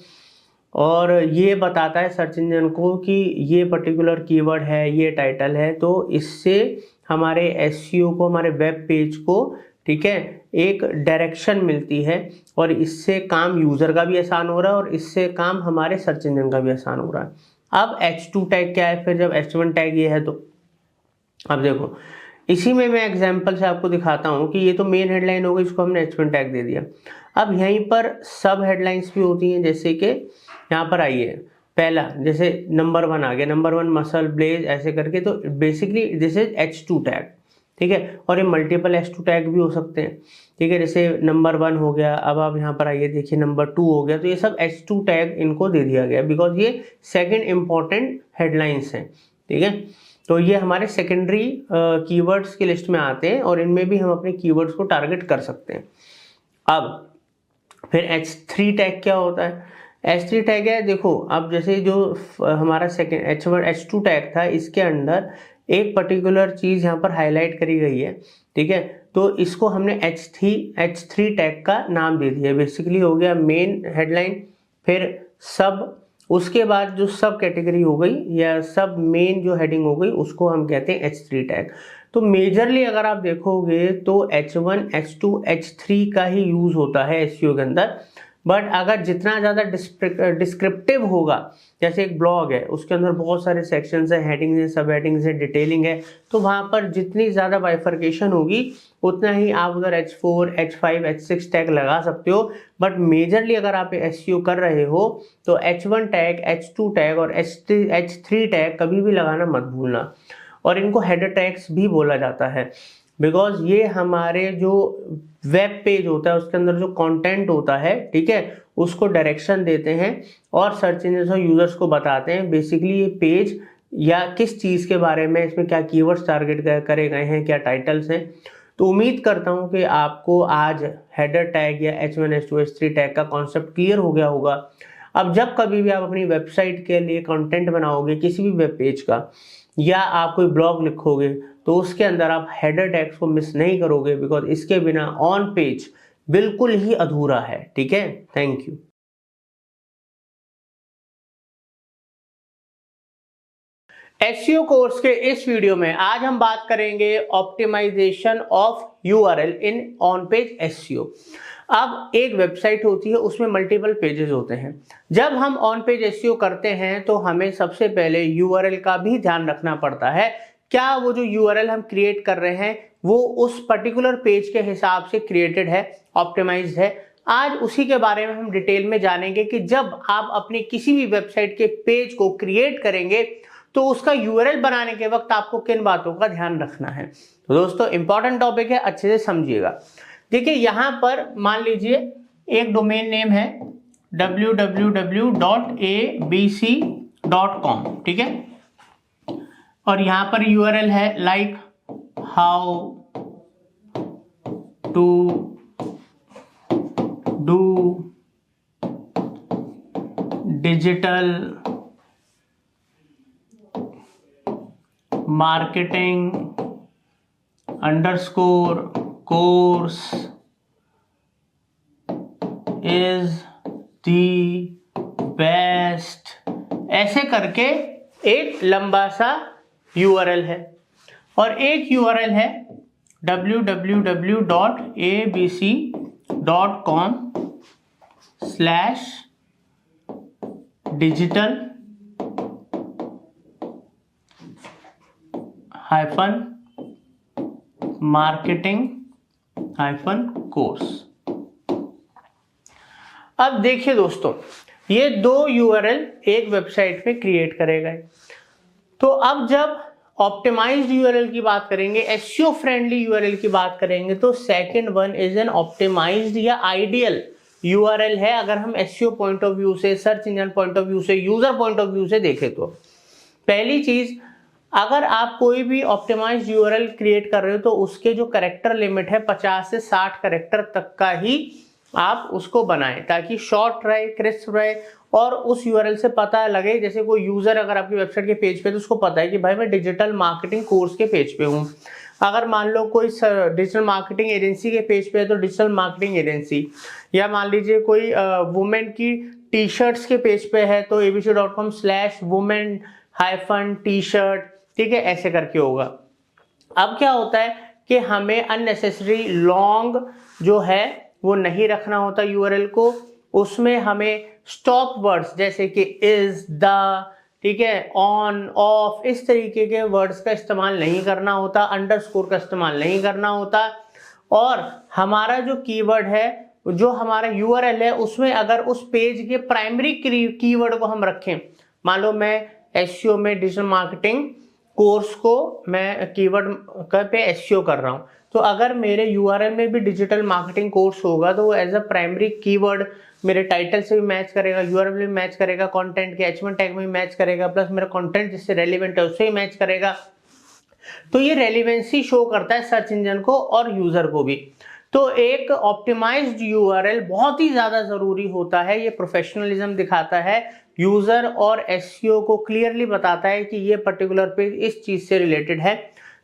और ये बताता है सर्च इंजन को कि ये पर्टिकुलर कीवर्ड है, ये टाइटल है। तो इससे हमारे एसईओ को, हमारे वेब पेज को, ठीक है, एक डायरेक्शन मिलती है और इससे काम यूज़र का भी आसान हो रहा है और इससे काम हमारे सर्च इंजन का भी आसान हो रहा है। अब H2 टैग क्या है फिर, जब H1 टैग ये है तो अब देखो इसी में मैं एग्जांपल से आपको दिखाता हूँ कि ये तो मेन हेडलाइन हो गई, इसको हमने H1 टैग दे दिया। अब यहीं पर सब हेडलाइंस भी होती हैं, जैसे कि यहाँ पर आइए, पहला जैसे नंबर 1 आ गया, नंबर 1 मसल ब्लेज ऐसे करके, तो basically this is H2 tag, ठीक है। और ये मल्टीपल H2 टैग भी हो सकते हैं, ठीक है। जैसे नंबर 1 हो गया, अब आप यहाँ पर आइए देखिए नंबर 2 हो गया, तो ये सब H2 टैग इनको दे दिया गया बिकॉज ये सेकेंड इंपॉर्टेंट हेडलाइंस हैं, ठीक है। तो ये हमारे सेकेंडरी कीवर्ड्स की लिस्ट में आते हैं और इनमें भी हम अपने कीवर्ड्स को टारगेट कर सकते हैं। अब फिर H3 टैग क्या होता है? H3 टैग है, देखो अब जैसे जो हमारा सेकेंड H2 टैग था, इसके अंदर एक पर्टिकुलर चीज यहाँ पर हाईलाइट करी गई है, ठीक है। तो इसको हमने H3 टैग का नाम दे दिया। बेसिकली हो गया मेन हेडलाइन, फिर सब, उसके बाद जो सब कैटेगरी हो गई या सब मेन जो हेडिंग हो गई उसको हम कहते हैं H3 टैग। तो मेजरली अगर आप देखोगे तो H1, H2, H3 का ही यूज होता है एसईओ के अंदर। बट अगर जितना ज़्यादा डिस्क्रिप्टिव होगा, जैसे एक ब्लॉग है उसके अंदर बहुत सारे सेक्शंस है, हेडिंग्स है, सब हेडिंग्स है, डिटेलिंग है, तो वहाँ पर जितनी ज़्यादा बाइफर्केशन होगी उतना ही आप उधर H4, H5, H6 टैग लगा सकते हो। बट मेजरली अगर आप एसईओ कर रहे हो तो H1 टैग, H2 टैग और H3 टैग कभी भी लगाना मत भूलना। और इनको हेडर टैग्स भी बोला जाता है बिकॉज ये हमारे जो वेब पेज होता है उसके अंदर जो कंटेंट होता है, ठीक है, उसको डायरेक्शन देते हैं और सर्च इंजन और यूजर्स को बताते हैं बेसिकली ये पेज या किस चीज़ के बारे में, इसमें क्या कीवर्ड्स टारगेट करे गए हैं, क्या टाइटल्स हैं। तो उम्मीद करता हूं कि आपको आज हेडर टैग या H1, H2, H3 टैग का कॉन्सेप्ट क्लियर हो गया होगा। अब जब कभी भी आप अपनी वेबसाइट के लिए कंटेंट बनाओगे, किसी भी वेब पेज का, या आप कोई ब्लॉग लिखोगे, तो उसके अंदर आप हेडर टैग्स को मिस नहीं करोगे बिकॉज इसके बिना ऑन पेज बिल्कुल ही अधूरा है, ठीक है। Thank you. एसईओ कोर्स के इस वीडियो में आज हम बात करेंगे optimization of URL in on page SEO. अब एक वेबसाइट होती है, उसमें मल्टीपल पेजेस होते हैं। जब हम ऑन पेज एसईओ करते हैं तो हमें सबसे पहले यूआरएल का भी ध्यान रखना पड़ता है। क्या वो जो यूआरएल हम क्रिएट कर रहे हैं वो उस पर्टिकुलर पेज के हिसाब से क्रिएटेड है, ऑप्टिमाइज्ड है। आज उसी के बारे में हम डिटेल में जानेंगे कि जब आप अपनी किसी भी वेबसाइट के पेज को क्रिएट करेंगे तो उसका यूआरएल बनाने के वक्त आपको किन बातों का ध्यान रखना है। तो दोस्तों इंपॉर्टेंट टॉपिक है, अच्छे से समझिएगा। देखिए यहां पर मान लीजिए एक डोमेन नेम है www.abc.com, ठीक है, और यहां पर यूआरएल है like how to do digital marketing underscore course is the best, ऐसे करके एक लंबा सा यूआरएल है। और एक यूआरएल है www.abc.com/digital मार्केटिंग कोर्स। अब देखिए दोस्तों, ये दो यूआरएल एक वेबसाइट पे क्रिएट करे गए। तो अब जब ऑप्टिमाइज्ड यूआरएल की बात करेंगे, एसईओ फ्रेंडली यूआरएल की बात करेंगे, तो second one is an optimized या आइडियल यूआरएल है। अगर हम एसईओ पॉइंट ऑफ व्यू से, search engine point of view से, यूजर पॉइंट ऑफ व्यू से देखें तो पहली चीज, अगर आप कोई भी ऑप्टिमाइज्ड यूआरएल क्रिएट कर रहे हो तो उसके जो कैरेक्टर लिमिट है 50 से 60 कैरेक्टर तक का ही आप उसको बनाएं ताकि शॉर्ट रहे, क्रिस्प रहे और उस यूआरएल से पता लगे। जैसे कोई यूजर अगर आपकी वेबसाइट के पेज पे तो उसको पता है कि भाई मैं डिजिटल मार्केटिंग कोर्स के पेज पे हूँ। अगर मान लो कोई डिजिटल मार्केटिंग एजेंसी के पेज पे है तो डिजिटल मार्केटिंग एजेंसी, या मान लीजिए कोई वुमेन की टी शर्ट्स के पेज पे है तो abc.com/women-t-shirt, ठीक है, ऐसे करके होगा। अब क्या होता है कि हमें अननेसेसरी लॉन्ग जो है वो नहीं रखना होता यूआरएल को, उसमें हमें स्टॉप वर्ड्स जैसे कि इज, द, ठीक है, ऑन ऑफ इस तरीके के वर्ड्स का इस्तेमाल नहीं करना होता, अंडरस्कोर का इस्तेमाल नहीं करना होता। और हमारा जो कीवर्ड है, जो हमारा यूआरएल है, उसमें अगर उस पेज के प्राइमरी कीवर्ड को हम रखें, मान लो मैं एसईओ में डिजिटल मार्केटिंग कोर्स को मैं कीवर्ड पे एसईओ कर रहा हूं, तो अगर मेरे यूआरएल में भी डिजिटल मार्केटिंग कोर्स होगा तो वो एज अ प्राइमरी कीवर्ड मेरे टाइटल से भी मैच करेगा, यूआरएल में भी मैच करेगा, कंटेंट के H1 टैग में भी मैच करेगा, प्लस मेरा कंटेंट जिससे रेलिवेंट है उससे भी मैच करेगा। तो ये रेलिवेंसी शो करता है सर्च इंजन को और यूजर को भी। तो एक ऑप्टिमाइज्ड यूआरएल बहुत ही ज्यादा जरूरी होता है, ये प्रोफेशनलिज्म दिखाता है, यूजर और एसईओ को क्लियरली बताता है कि ये पर्टिकुलर पेज इस चीज से रिलेटेड है।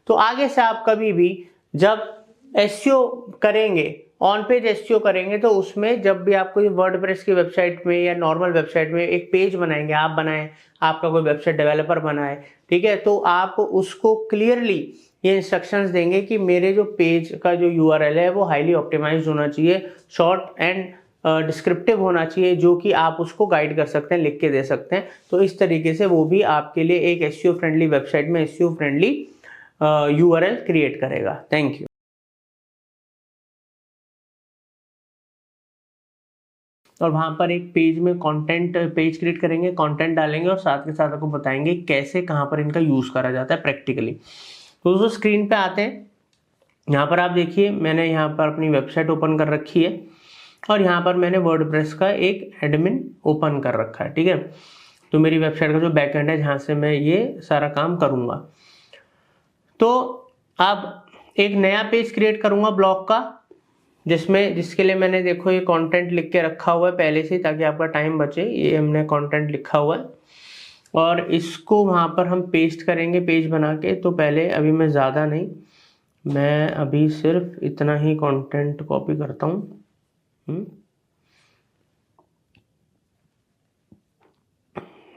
तो आगे से आप कभी भी जब एसईओ करेंगे, ऑन पेज एसईओ करेंगे, तो उसमें जब भी आप कोई वर्डप्रेस की वेबसाइट में या नॉर्मल वेबसाइट में एक पेज बनाएंगे, आप बनाएं, आपका कोई वेबसाइट डेवलपर बनाए, ठीक है, तो आप उसको क्लियरली ये इंस्ट्रक्शंस देंगे कि मेरे जो पेज का जो यूआरएल है वो हाईली ऑप्टिमाइज्ड होना चाहिए, शॉर्ट एंड डिस्क्रिप्टिव होना चाहिए, जो कि आप उसको गाइड कर सकते हैं, लिख के दे सकते हैं। तो इस तरीके से वो भी आपके लिए एक एसईओ फ्रेंडली वेबसाइट में एसईओ फ्रेंडली यूआरएल क्रिएट करेगा। Thank you. और वहां पर एक पेज में कंटेंट पेज क्रिएट करेंगे, कंटेंट डालेंगे और साथ के साथ आपको बताएंगे कैसे कहां पर इनका यूज करा जाता है प्रैक्टिकली। तो दोस्तों स्क्रीन पे आते हैं, यहाँ पर आप देखिए मैंने यहाँ पर अपनी वेबसाइट ओपन कर रखी है और यहाँ पर मैंने वर्डप्रेस का एक एडमिन ओपन कर रखा है, ठीक है। तो मेरी वेबसाइट का जो बैकएंड है जहाँ से मैं ये सारा काम करूँगा। तो अब एक नया पेज क्रिएट करूँगा ब्लॉग का, जिसके लिए मैंने देखो ये कंटेंट लिख के रखा हुआ है पहले से, ताकि आपका टाइम बचे। ये हमने कंटेंट लिखा हुआ है और इसको वहाँ पर हम पेस्ट करेंगे पेज बना के। तो पहले अभी मैं ज़्यादा नहीं, मैं अभी सिर्फ इतना ही कंटेंट कॉपी करता हूँ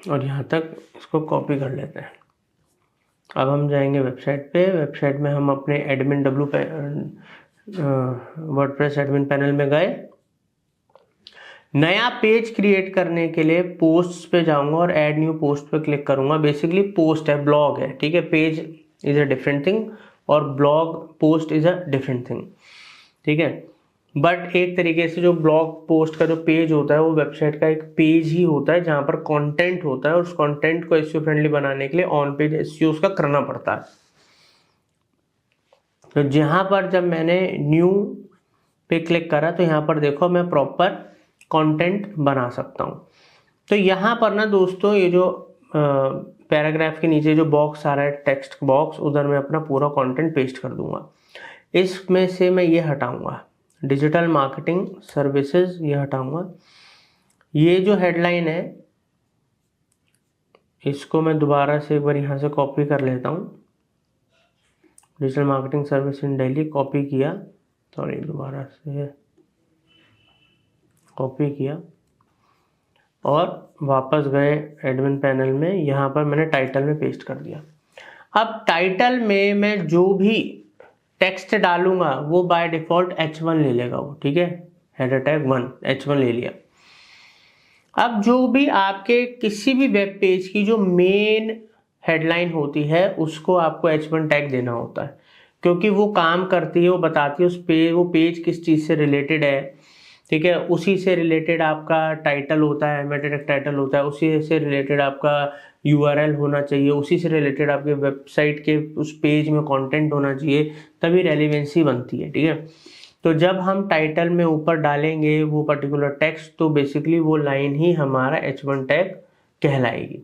और यहाँ तक इसको कॉपी कर लेते हैं। अब हम जाएंगे वेबसाइट पे, वेबसाइट में हम अपने एडमिन वर्डप्रेस एडमिन पैनल में गए। नया पेज क्रिएट करने के लिए पोस्ट्स पे जाऊंगा और ऐड न्यू पोस्ट पे क्लिक करूंगा। बेसिकली पोस्ट है, ब्लॉग है, ठीक है। Page is a different thing और blog post is a different thing, ठीक है। बट एक तरीके से जो ब्लॉग पोस्ट का जो पेज होता है वो वेबसाइट का एक पेज ही होता है जहां पर कंटेंट होता है और उस कंटेंट को एसईओ फ्रेंडली बनाने के लिए ऑन पेज एसईओ उसका करना पड़ता है। तो जहां पर जब मैंने न्यू पे क्लिक करा तो यहाँ पर देखो मैं प्रॉपर कंटेंट बना सकता हूँ। तो यहाँ पर ना दोस्तों ये जो पैराग्राफ के नीचे जो बॉक्स आ रहा है, टेक्स्ट बॉक्स, उधर मैं अपना पूरा कंटेंट पेस्ट कर दूंगा। इसमें से मैं ये हटाऊंगा, डिजिटल मार्केटिंग सर्विसेज, ये हटाऊंगा। ये जो हेडलाइन है इसको मैं दोबारा से एक बार यहाँ से कॉपी कर लेता हूँ। Digital marketing service in Delhi copy किया, सॉरी दोबारा से कॉपी किया और वापस गए एडमिन पैनल में। यहाँ पर मैंने टाइटल में पेस्ट कर दिया। अब टाइटल में मैं जो भी टेक्स्ट डालूंगा वो बाय डिफॉल्ट H1 ले लेगा वो, ठीक है। हेडर टैग 1 H1 ले लिया। अब जो भी आपके किसी भी वेब पेज की जो मेन हेडलाइन होती है उसको आपको H1 टैग देना होता है, क्योंकि वो काम करती है, वो बताती है उस पेज, वो पेज किस चीज़ से रिलेटेड है, ठीक है। उसी से रिलेटेड आपका टाइटल होता है, मेटा टाइटल होता है, उसी से रिलेटेड आपका यूआरएल होना चाहिए, उसी से रिलेटेड आपके वेबसाइट के उस पेज में कंटेंट होना चाहिए, तभी रेलिवेंसी बनती है, ठीक है। तो जब हम टाइटल में ऊपर डालेंगे वो पर्टिकुलर टेक्स्ट, तो बेसिकली वो लाइन ही हमारा H1 टैग कहलाएगी।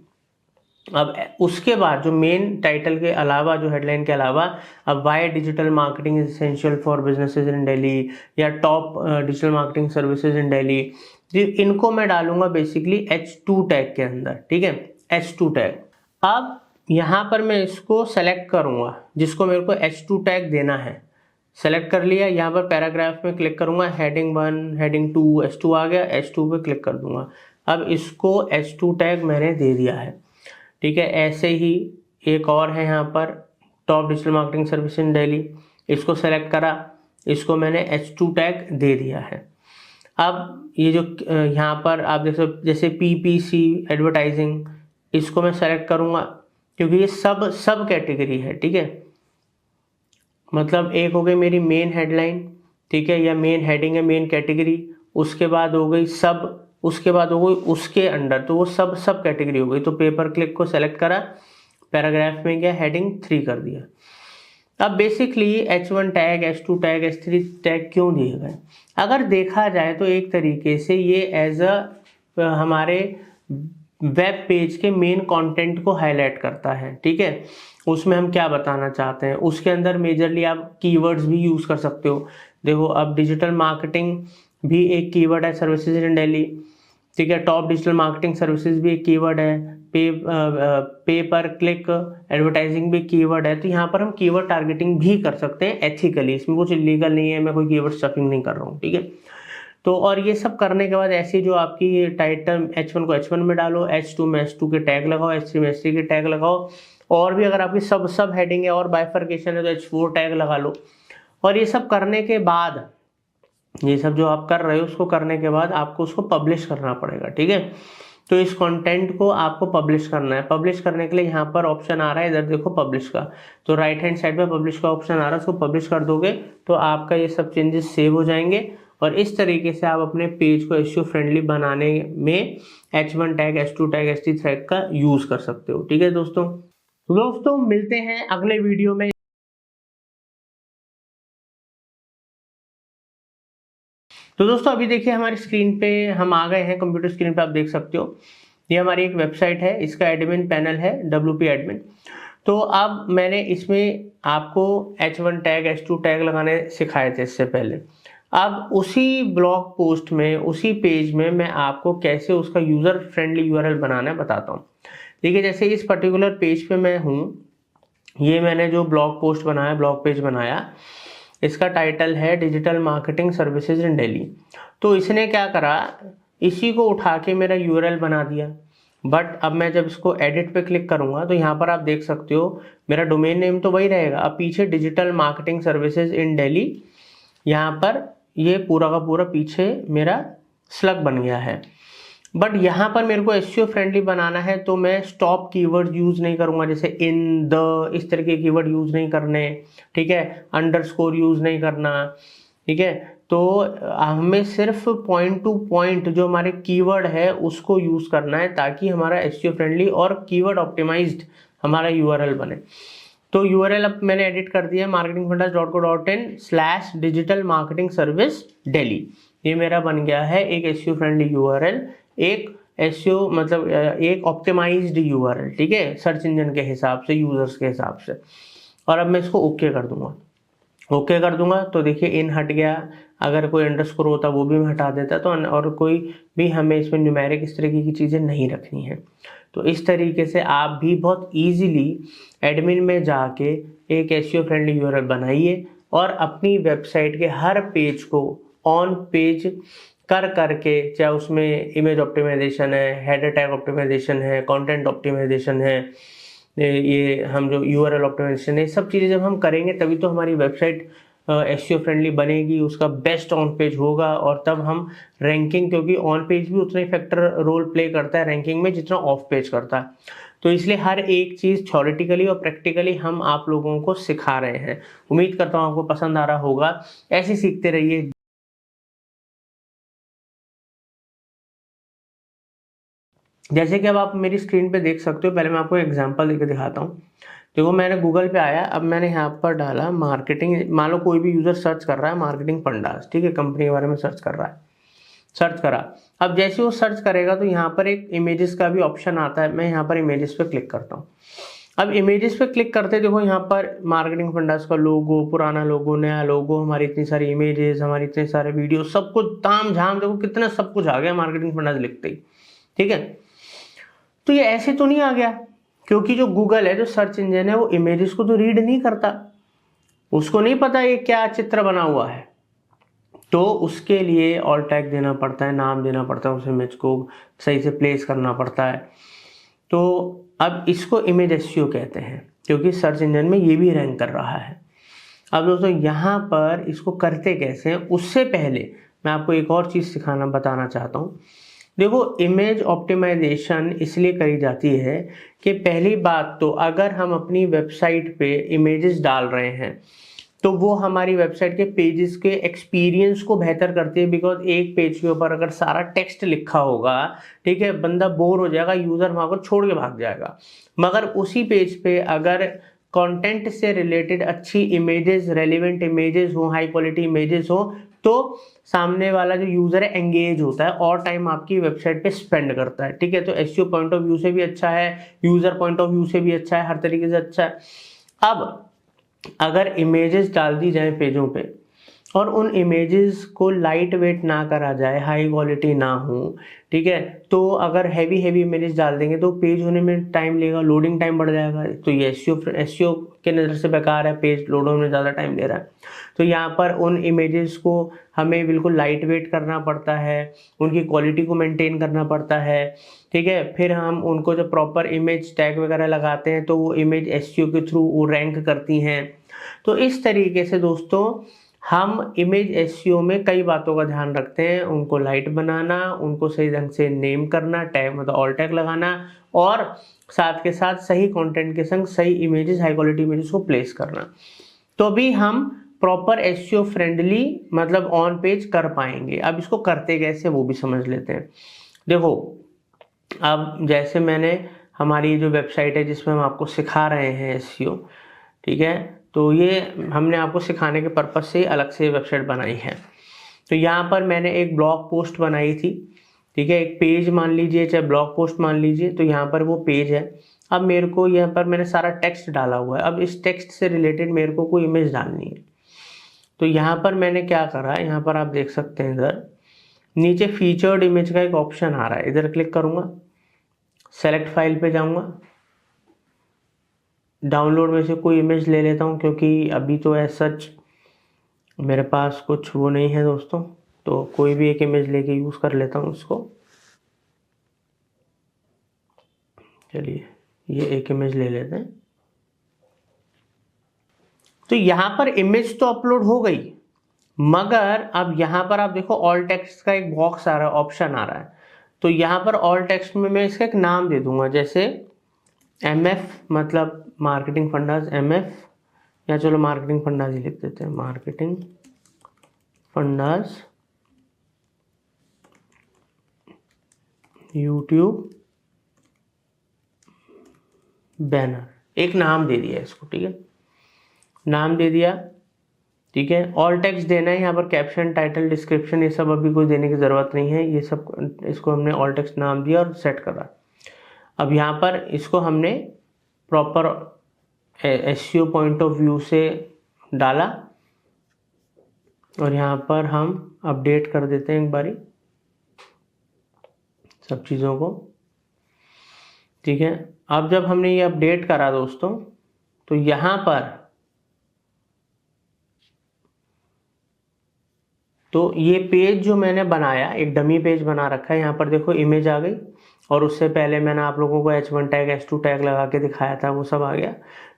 अब उसके बाद जो मेन टाइटल के अलावा, जो हेडलाइन के अलावा, अब why digital marketing is essential for businesses in Delhi या top digital marketing services in Delhi, इनको मैं डालूंगा बेसिकली H2 टैग के अंदर, ठीक है, H2 टैग। अब यहाँ पर मैं इसको सेलेक्ट करूँगा जिसको मेरे को H2 टैग देना है। सेलेक्ट कर लिया, यहाँ पर पैराग्राफ में क्लिक करूँगा, हेडिंग 1 हेडिंग 2 H2 आ गया, H2 पे क्लिक कर दूंगा। अब इसको H2 टैग मैंने दे दिया है, ठीक है। ऐसे ही एक और है यहाँ पर top digital marketing service in Delhi, इसको सेलेक्ट करा, इसको मैंने H2 टैग दे दिया है। अब ये जो यहाँ पर आप देख सकते जैसे PPC एडवर्टाइजिंग, इसको मैं सेलेक्ट करूँगा क्योंकि ये सब कैटेगरी है, ठीक है। मतलब एक हो गई मेरी मेन हेडलाइन, ठीक है, या मेन हेडिंग है, मेन कैटेगरी, उसके बाद हो गई सब, उसके बाद हो गई उसके अंडर, तो वो सब कैटेगरी हो गई। तो पेपर क्लिक को सेलेक्ट करा, पैराग्राफ में गया, हेडिंग 3 कर दिया। अब basically H1 tag, H2 tag, H3 tag क्यों दिए गए? अगर देखा जाए तो एक तरीके से ये एज अ हमारे वेब पेज के मेन कंटेंट को हाईलाइट करता है, ठीक है। उसमें हम क्या बताना चाहते हैं, उसके अंदर मेजरली आप कीवर्ड्स भी यूज़ कर सकते हो। देखो अब डिजिटल मार्केटिंग भी एक कीवर्ड है, सर्विसेज इन दिल्ली, ठीक है। टॉप डिजिटल मार्केटिंग सर्विसेज भी एक कीवर्ड है, पे पर क्लिक एडवर्टाइजिंग भी कीवर्ड है। तो यहाँ पर हम कीवर्ड टारगेटिंग भी कर सकते हैं एथिकली, इसमें कुछ इलीगल नहीं है, मैं कोई कीवर्ड स्टफिंग नहीं कर रहा हूँ, ठीक है। तो और ये सब करने के बाद ऐसी जो आपकी टाइटल H1 को H1 में डालो, H2 में H2 के टैग लगाओ, H3 में H3 के टैग लगाओ, और भी अगर आपकी सब हेडिंग है और बाइफर्केशन है तो H4 टैग लगा लो। और ये सब करने के बाद, ये सब जो आप कर रहे हो उसको करने के बाद आपको उसको पब्लिश करना पड़ेगा, ठीक है। तो इस कंटेंट को आपको पब्लिश करना है। पब्लिश करने के लिए यहाँ पर ऑप्शन आ रहा है, इधर देखो पब्लिश का, तो राइट हैंड साइड पे पब्लिश का ऑप्शन आ रहा है, उसको पब्लिश कर दोगे तो आपका ये सब चेंजेस सेव हो जाएंगे। और इस तरीके से आप अपने पेज को एसईओ फ्रेंडली बनाने में H1 tag, H2 tag, H3 tag का यूज कर सकते हो, ठीक है दोस्तों मिलते हैं अगले वीडियो में। तो दोस्तों अभी देखिए हमारी स्क्रीन पे हम आ गए हैं, कंप्यूटर स्क्रीन पे आप देख सकते हो, ये हमारी एक वेबसाइट है, इसका एडमिन पैनल है WP एडमिन। तो अब मैंने इसमें आपको H1 टैग, H2 टैग लगाने सिखाए थे इससे पहले। अब उसी ब्लॉग पोस्ट में, उसी पेज में मैं आपको कैसे उसका यूजर फ्रेंडली URL बनाना है बताता हूँ। देखिए जैसे इस पर्टिकुलर पेज पे मैं हूँ, ये मैंने जो ब्लॉग पोस्ट बनाया, ब्लॉग पेज बनाया, इसका टाइटल है digital marketing services in Delhi. तो इसने क्या करा, इसी को उठा के मेरा URL बना दिया। बट अब मैं जब इसको एडिट पे क्लिक करूंगा तो यहाँ पर आप देख सकते हो मेरा डोमेन नेम तो वही रहेगा, अब पीछे digital marketing services in Delhi, यहाँ पर ये पूरा का पूरा पीछे मेरा स्लग बन गया है। बट यहाँ पर मेरे को एसईओ फ्रेंडली बनाना है तो मैं स्टॉप कीवर्ड यूज नहीं करूंगा, जैसे इन, द, इस तरह के कीवर्ड यूज नहीं करने, ठीक है, अंडरस्कोर यूज नहीं करना, ठीक है। तो हमें सिर्फ पॉइंट टू पॉइंट जो हमारे कीवर्ड है उसको यूज करना है ताकि हमारा एसईओ फ्रेंडली और कीवर्ड ऑप्टिमाइज्ड हमारा URL बने। तो URL अब मैंने एडिट कर दिया marketingfundas.co.in/digital marketing service delhi, ये मेरा बन गया है एक एसईओ फ्रेंडली URL, एक एसईओ मतलब एक ऑप्टिमाइज्ड URL, ठीक है, सर्च इंजन के हिसाब से, यूजर्स के हिसाब से। और अब मैं इसको ओके कर दूंगा, ओके कर दूंगा तो देखिए इन हट गया, अगर कोई अंडरस्कोर होता वो भी मैं हटा देता, तो और कोई भी हमें इसमें न्यूमेरिक इस तरीके की चीज़ें नहीं रखनी है। तो इस तरीके से आप भी बहुत इजीली एडमिन में जाके एक एसईओ फ्रेंडली URL बनाइए और अपनी वेबसाइट के हर पेज को ऑन पेज कर करके, चाहे उसमें इमेज ऑप्टिमाइजेशन है, हेडर टैग ऑप्टिमाइजेशन है, कंटेंट ऑप्टिमाइजेशन है, ये हम जो URL ऑप्टिमाइजेशन है, सब चीज़ें जब हम करेंगे तभी तो हमारी वेबसाइट एसईओ फ्रेंडली बनेगी, उसका बेस्ट ऑन पेज होगा। और तब हम रैंकिंग, क्योंकि ऑन पेज भी उतना ही फैक्टर रोल प्ले करता है रैंकिंग में जितना ऑफ पेज करता है, तो इसलिए हर एक चीज़ थ्योरेटिकली और प्रैक्टिकली हम आप लोगों को सिखा रहे हैं। उम्मीद करता हूँ आपको पसंद आ रहा होगा, ऐसे सीखते रहिए। जैसे कि अब आप मेरी स्क्रीन पे देख सकते हो, पहले मैं आपको एग्जांपल देकर दिखाता हूँ। देखो मैंने गूगल पे आया, अब मैंने यहाँ पर डाला मार्केटिंग, मान लो कोई भी यूजर सर्च कर रहा है मार्केटिंग फंडास, ठीक है, कंपनी के बारे में सर्च कर रहा है, सर्च करा। अब जैसे वो सर्च करेगा तो यहाँ पर एक इमेजेस का भी ऑप्शन आता है, मैं यहाँ पर इमेजेस पे क्लिक करता हूँ। अब इमेजेस पे क्लिक करते देखो यहाँ पर मार्केटिंग फंडास का लोगो, पुराना लोगो, नया लोगो, हमारी इतनी सारी इमेजेस, हमारी इतने सारे वीडियो, सब कुछ ताम झाम, देखो कितना सब कुछ आ गया मार्केटिंग फंडास लिखते ही, ठीक है। तो ये ऐसे तो नहीं आ गया, क्योंकि जो गूगल है, जो सर्च इंजन है, वो इमेजेस को तो रीड नहीं करता, उसको नहीं पता ये क्या चित्र बना हुआ है, तो उसके लिए ऑल टैग देना पड़ता है, नाम देना पड़ता है, उस इमेज को सही से प्लेस करना पड़ता है। तो अब इसको इमेज एसईओ कहते हैं, क्योंकि सर्च इंजन में ये भी रैंक कर रहा है। अब दोस्तों यहाँ पर इसको करते कैसे हैं, उससे पहले मैं आपको एक और चीज़ बताना चाहता हूँ। देखो, इमेज ऑप्टिमाइजेशन इसलिए करी जाती है कि पहली बात तो अगर हम अपनी वेबसाइट पे इमेजेस डाल रहे हैं तो वो हमारी वेबसाइट के पेजेस के एक्सपीरियंस को बेहतर करती है। बिकॉज एक पेज के ऊपर अगर सारा टेक्स्ट लिखा होगा, ठीक है, बंदा बोर हो जाएगा, यूजर वहां पर छोड़ के भाग जाएगा। मगर उसी पेज पे अगर कंटेंट से रिलेटेड अच्छी इमेजेस, रेलिवेंट इमेजेस हो, हाई क्वालिटी इमेजेस हो, तो सामने वाला जो यूजर है एंगेज होता है और टाइम आपकी वेबसाइट पे स्पेंड करता है। ठीक है, तो एसईओ पॉइंट ऑफ व्यू से भी अच्छा है, यूजर पॉइंट ऑफ व्यू से भी अच्छा है, हर तरीके से अच्छा है। अब अगर इमेजेस डाल दी जाए पेजों पे और उन इमेजेस को लाइट वेट ना करा जाए, हाई क्वालिटी ना हो, ठीक है, तो अगर हैवी इमेजेस डाल देंगे तो पेज होने में टाइम लेगा, लोडिंग टाइम बढ़ जाएगा। तो ये एसईओ के नज़र से बेकार है, पेज लोड होने में ज़्यादा टाइम ले रहा है। तो यहाँ पर उन इमेजेस को हमें बिल्कुल लाइट वेट करना पड़ता है, उनकी क्वालिटी को मेंटेन करना पड़ता है। ठीक है, फिर हम उनको जब प्रॉपर इमेज टैग वगैरह लगाते हैं तो वो इमेज एसईओ के थ्रू वो रैंक करती हैं। तो इस तरीके से दोस्तों हम इमेज एसईओ में कई बातों का ध्यान रखते हैं। उनको लाइट बनाना, उनको सही ढंग से नेम करना, टैग मतलब ऑल टैग लगाना, और साथ के साथ सही कंटेंट के संग सही इमेजेस, हाई क्वालिटी इमेजेस को प्लेस करना। तो अभी हम प्रॉपर एसईओ फ्रेंडली मतलब ऑन पेज कर पाएंगे। अब इसको करते कैसे वो भी समझ लेते हैं। देखो, अब जैसे मैंने हमारी जो वेबसाइट है जिसमें हम आपको सिखा रहे हैं एसईओ, ठीक है, तो ये हमने आपको सिखाने के पर्पज से अलग से वेबसाइट बनाई है। तो यहाँ पर मैंने एक ब्लॉग पोस्ट बनाई थी, ठीक है, एक पेज मान लीजिए, चाहे ब्लॉग पोस्ट मान लीजिए। तो यहाँ पर वो पेज है। अब मेरे को यहाँ पर मैंने सारा टेक्स्ट डाला हुआ है। अब इस टेक्स्ट से रिलेटेड मेरे को कोई इमेज डालनी है। तो यहाँ पर मैंने क्या करा, यहाँ पर आप देख सकते हैं, इधर नीचे फीचर्ड इमेज का एक ऑप्शन आ रहा है, इधर क्लिक करूँगा, सेलेक्ट फाइल पे जाऊँगा, डाउनलोड में से कोई इमेज ले लेता हूँ क्योंकि अभी तो एज सच मेरे पास कुछ वो नहीं है दोस्तों। तो कोई भी एक इमेज लेके यूज़ कर लेता हूँ इसको। चलिए, ये एक इमेज ले लेते हैं। तो यहाँ पर इमेज तो अपलोड हो गई, मगर अब यहाँ पर आप देखो ऑल टेक्स्ट का एक बॉक्स आ रहा है, ऑप्शन आ रहा है। तो यहाँ पर ऑल टेक्स्ट में मैं इसका एक नाम दे दूंगा, जैसे MF मतलब मार्केटिंग फंडास MF, या चलो मार्केटिंग फंडास ही लिख देते हैं, मार्केटिंग फंडास यूट्यूब बैनर। एक नाम दे दिया इसको, ठीक है, नाम दे दिया, ठीक है। ऑल टेक्स्ट देना है यहाँ पर, कैप्शन, टाइटल, डिस्क्रिप्शन, ये सब अभी कोई देने की ज़रूरत नहीं है, ये सब इसको हमने ऑल टेक्स्ट नाम दिया और सेट करा। अब यहाँ पर इसको हमने proper SEO point of view से डाला और यहाँ पर हम अपडेट कर देते हैं एक बारी सब चीज़ों को, ठीक है। अब जब हमने ये अपडेट करा दोस्तों, तो यहाँ पर तो ये पेज जो मैंने बनाया, एक डमी पेज बना रखा है, यहाँ पर देखो इमेज आ गई, और उससे पहले मैंने आप लोगों को H1 टैग, H2 टैग लगा के दिखाया था, वो सब आ गया।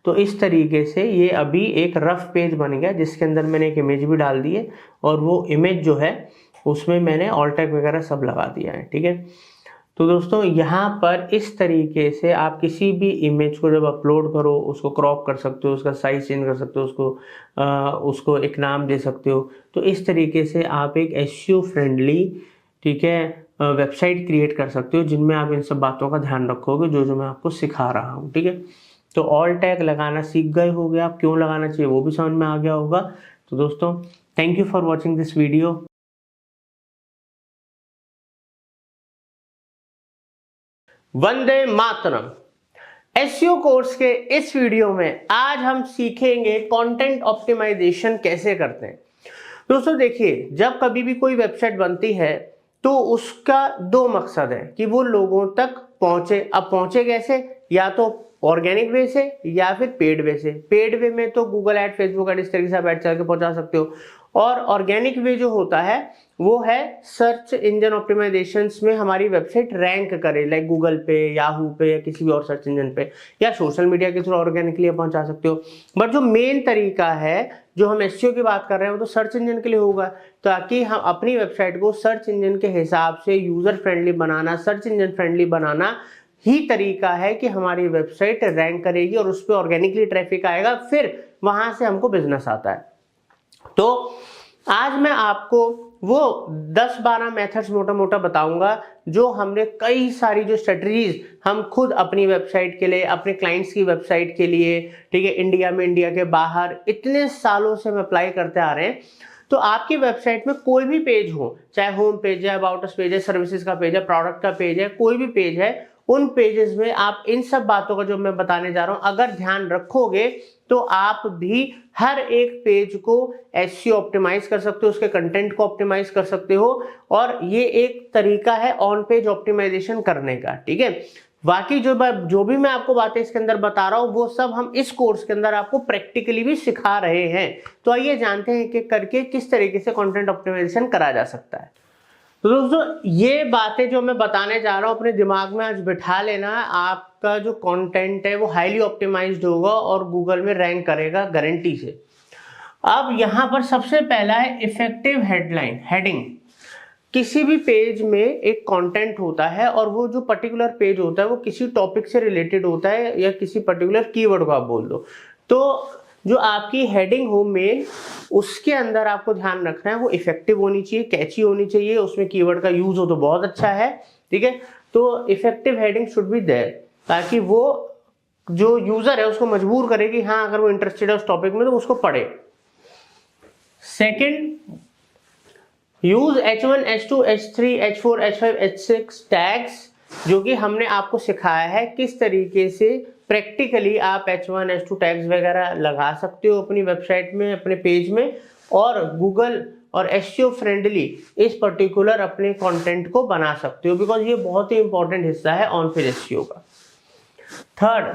तो इस तरीके से ये अभी एक रफ पेज बन गया जिसके अंदर मैंने एक इमेज भी डाल दी है, और वो इमेज जो है उसमें मैंने ऑल टैग वगैरह सब लगा दिया है, ठीक है। तो दोस्तों यहाँ पर इस तरीके से आप किसी भी इमेज को जब अपलोड करो, उसको क्रॉप कर सकते हो, उसका साइज चेंज कर सकते हो, उसको एक नाम दे सकते हो। तो इस तरीके से आप एक एसईओ फ्रेंडली, ठीक है, वेबसाइट क्रिएट कर सकते हो, जिनमें आप इन सब बातों का ध्यान रखोगे जो मैं आपको सिखा रहा हूँ, ठीक है। तो ऑल टैग लगाना सीख गए होगे आप, क्यों लगाना चाहिए वो भी समझ में आ गया होगा। तो दोस्तों, thank you for watching this video. Vande Mataram. SEO course के इस वीडियो में आज हम सीखेंगे कंटेंट ऑप्टिमाइजेशन कैसे करते हैं। दोस्तों देखिए, जब कभी भी कोई वेबसाइट बनती है तो उसका दो मकसद है कि वो लोगों तक पहुंचे। अब पहुंचे कैसे, या तो ऑर्गेनिक वे से या फिर पेड वे से। पेड वे में तो गूगल ऐड, फेसबुक ऐड, इस तरीके से आप ऐड चला के पहुंचा सकते हो। और ऑर्गेनिक वे जो होता है वो है सर्च इंजन ऑप्टिमाइजेशन में हमारी वेबसाइट रैंक करे, लाइक गूगल पे, याहू पे, या किसी भी और सर्च इंजन पे, या सोशल मीडिया के थ्रू ऑर्गेनिकली पहुंचा सकते हो। बट जो मेन तरीका है जो हम एसईओ की बात कर रहे हैं वो तो सर्च इंजन के लिए होगा, ताकि हम अपनी वेबसाइट को सर्च इंजन के हिसाब से यूजर फ्रेंडली बनाना, सर्च इंजन फ्रेंडली बनाना ही तरीका है कि हमारी वेबसाइट रैंक करेगी और उस पर ऑर्गेनिकली ट्रैफिक आएगा, फिर वहां से हमको बिजनेस आता है। तो आज मैं आपको वो 10-12 मेथड्स मोटा मोटा बताऊंगा जो हमने कई सारी जो स्ट्रेटजीज हम खुद अपनी वेबसाइट के लिए, अपने क्लाइंट्स की वेबसाइट के लिए, ठीक है, इंडिया में, इंडिया के बाहर इतने सालों से हम अप्लाई करते आ रहे हैं। तो आपकी वेबसाइट में कोई भी पेज हो, चाहे होम पेज है, अबाउट अस पेज है, सर्विसेज का पेज है, प्रोडक्ट का पेज है, कोई भी पेज है, उन पेजेस में आप इन सब बातों का जो मैं बताने जा रहा हूं अगर ध्यान रखोगे तो आप भी हर एक पेज को एसईओ ऑप्टिमाइज कर सकते हो, उसके कंटेंट को ऑप्टिमाइज कर सकते हो, और ये एक तरीका है ऑन पेज ऑप्टिमाइजेशन करने का, ठीक है। बाकी जो भी मैं आपको बातें इसके अंदर बता रहा हूं वो सब हम इस कोर्स के अंदर आपको प्रैक्टिकली भी सिखा रहे हैं। तो आइए जानते हैं कि करके किस तरीके से कंटेंट ऑप्टिमाइजेशन करा जा सकता है। तो दोस्तों ये बातें जो मैं बताने जा रहा हूं अपने दिमाग में आज बिठा लेना। आपका जो कंटेंट है वो हाईली ऑप्टिमाइज्ड होगा और गूगल में रैंक करेगा गारंटी से। अब यहां पर सबसे पहला है इफेक्टिव हेडलाइन, हेडिंग। किसी भी पेज में एक कंटेंट होता है और वो जो पर्टिकुलर पेज होता है वो किसी टॉपिक से रिलेटेड होता है या किसी पर्टिकुलर कीवर्ड को आप बोल दो। तो जो आपकी हेडिंग हो मेन, उसके अंदर आपको ध्यान रखना है वो इफेक्टिव होनी चाहिए, कैची होनी चाहिए, उसमें कीवर्ड का यूज हो तो बहुत अच्छा है, ठीक है। तो effective heading should be there, ताकि वो जो यूजर है उसको मजबूर करे कि हाँ अगर वो इंटरेस्टेड है उस टॉपिक में तो उसको पढ़े। Second, use H1, H2, H3, H4, H5, H6 tags, जो कि हमने आपको सिखाया है किस तरीके से प्रैक्टिकली आप H1, H2 टैग्स वगैरह लगा सकते हो अपनी वेबसाइट में, अपने पेज में, और गूगल और एसईओ फ्रेंडली इस पर्टिकुलर अपने कंटेंट को बना सकते हो, बिकॉज ये बहुत ही इंपॉर्टेंट हिस्सा है ऑन पेज एसईओ का। Third,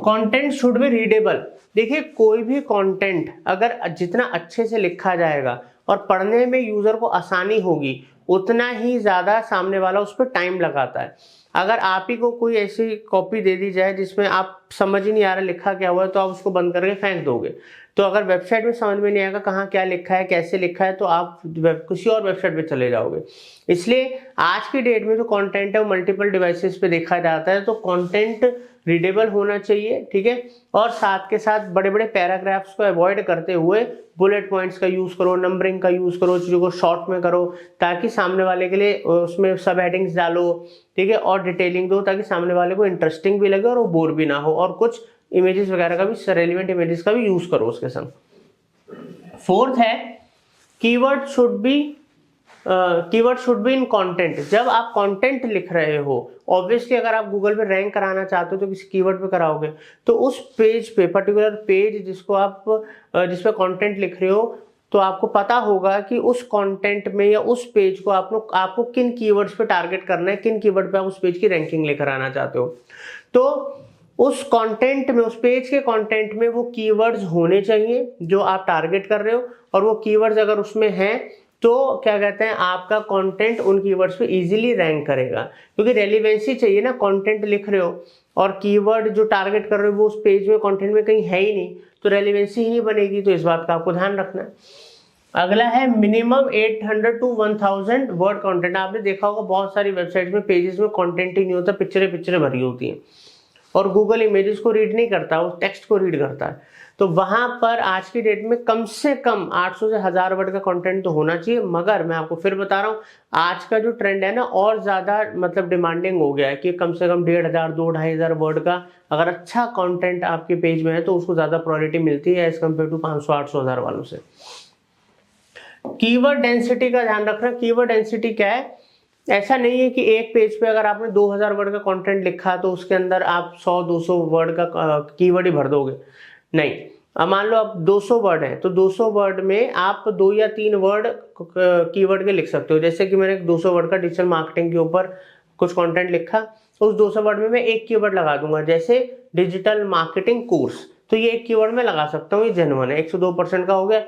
content should be readable. देखिए कोई भी कंटेंट अगर जितना अच्छे से लिखा जाएगा और पढ़ने में यूजर को आसानी होगी उतना ही ज्यादा सामने वाला उस पर टाइम लगाता है। अगर आप ही को कोई ऐसी कॉपी दे दी जाए जिसमें आप समझ ही नहीं आ रहा लिखा क्या हुआ है तो आप उसको बंद करके फेंक दोगे। तो अगर वेबसाइट में समझ में नहीं आएगा कहाँ क्या लिखा है, कैसे लिखा है, तो आप किसी और वेबसाइट पे चले जाओगे। इसलिए आज की डेट में जो कंटेंट है वो मल्टीपल डिवाइसेस पे देखा जाता है, तो कंटेंट रीडेबल होना चाहिए, ठीक है। और साथ के साथ बड़े बड़े पैराग्राफ्स को अवॉइड करते हुए बुलेट पॉइंट्स का यूज करो, नंबरिंग का यूज करो, चीजों को शॉर्ट में करो, ताकि सामने वाले के लिए उसमें सब हेडिंग्स डालो, ठीक है, और डिटेलिंग दो ताकि सामने वाले को इंटरेस्टिंग भी लगे और वो बोर भी ना हो, और कुछ इमेजेस वगैरह का भी, रेलिवेंट इमेजेस का भी यूज करो उसके संग। फोर्थ है keyword should be in content. जब आप कंटेंट लिख रहे हो, ऑब्वियसली अगर आप गूगल पे रैंक कराना चाहते हो तो किसी कीवर्ड पे कराओगे, तो उस पेज पे, पर्टिकुलर पेज जिस पे कंटेंट लिख रहे हो, तो आपको पता होगा कि उस कंटेंट में या उस पेज को आपको किन कीवर्ड्स पे टारगेट करना है, किन कीवर्ड पे आप उस पेज की रैंकिंग लेकर आना चाहते हो। तो उस कंटेंट में, उस पेज के कंटेंट में वो कीवर्ड्स होने चाहिए जो आप टारगेट कर रहे हो, और वो कीवर्ड्स अगर उसमें हैं तो क्या कहते हैं, आपका कंटेंट उन कीवर्ड्स पे इजीली रैंक करेगा, क्योंकि रेलिवेंसी चाहिए ना। कंटेंट लिख रहे हो और कीवर्ड जो टारगेट कर रहे हो वो उस पेज में, कंटेंट में कहीं है ही नहीं, तो रेलिवेंसी ही नहीं बनेगी। तो इस बात का आपको ध्यान रखना है। अगला है मिनिमम 800 to 1000 वर्ड कंटेंट। आपने देखा होगा बहुत सारी वेबसाइट में पेजेस में कंटेंट ही नहीं होता, पिक्चरें भरी होती हैं, और गूगल इमेजेस को रीड नहीं करता, वो टेक्स्ट को रीड करता है। तो वहां पर आज की डेट में कम से कम 800 से 1000 वर्ड का कंटेंट तो होना चाहिए। मगर मैं आपको फिर बता रहा हूँ, आज का जो ट्रेंड है ना, और ज्यादा मतलब डिमांडिंग हो गया है कि कम से कम 1500, 2500 वर्ड का अगर अच्छा कंटेंट आपके पेज में है तो उसको ज्यादा प्रायोरिटी मिलती है एज कम्पेयर टू 500, 800, 1000 वालों से। कीवर्ड डेंसिटी का ध्यान रखना। कीवर्ड डेंसिटी क्या है? ऐसा नहीं है कि एक पेज पे अगर आपने 2000 वर्ड का कंटेंट लिखा तो उसके अंदर आप 100-200 वर्ड का कीवर्ड ही भर दोगे, नहीं। अब मान लो आप 200 वर्ड है तो 200 वर्ड में आप 2 या 3 वर्ड कीवर्ड के लिख सकते हो। जैसे कि मैंने 200 वर्ड का डिजिटल मार्केटिंग के ऊपर कुछ कंटेंट लिखा, उस 200 वर्ड में मैं एक कीवर्ड लगा दूंगा, जैसे डिजिटल मार्केटिंग कोर्स, तो ये एक कीवर्ड में लगा सकता हूँ, ये जेन्युइन है, 102% का हो गया।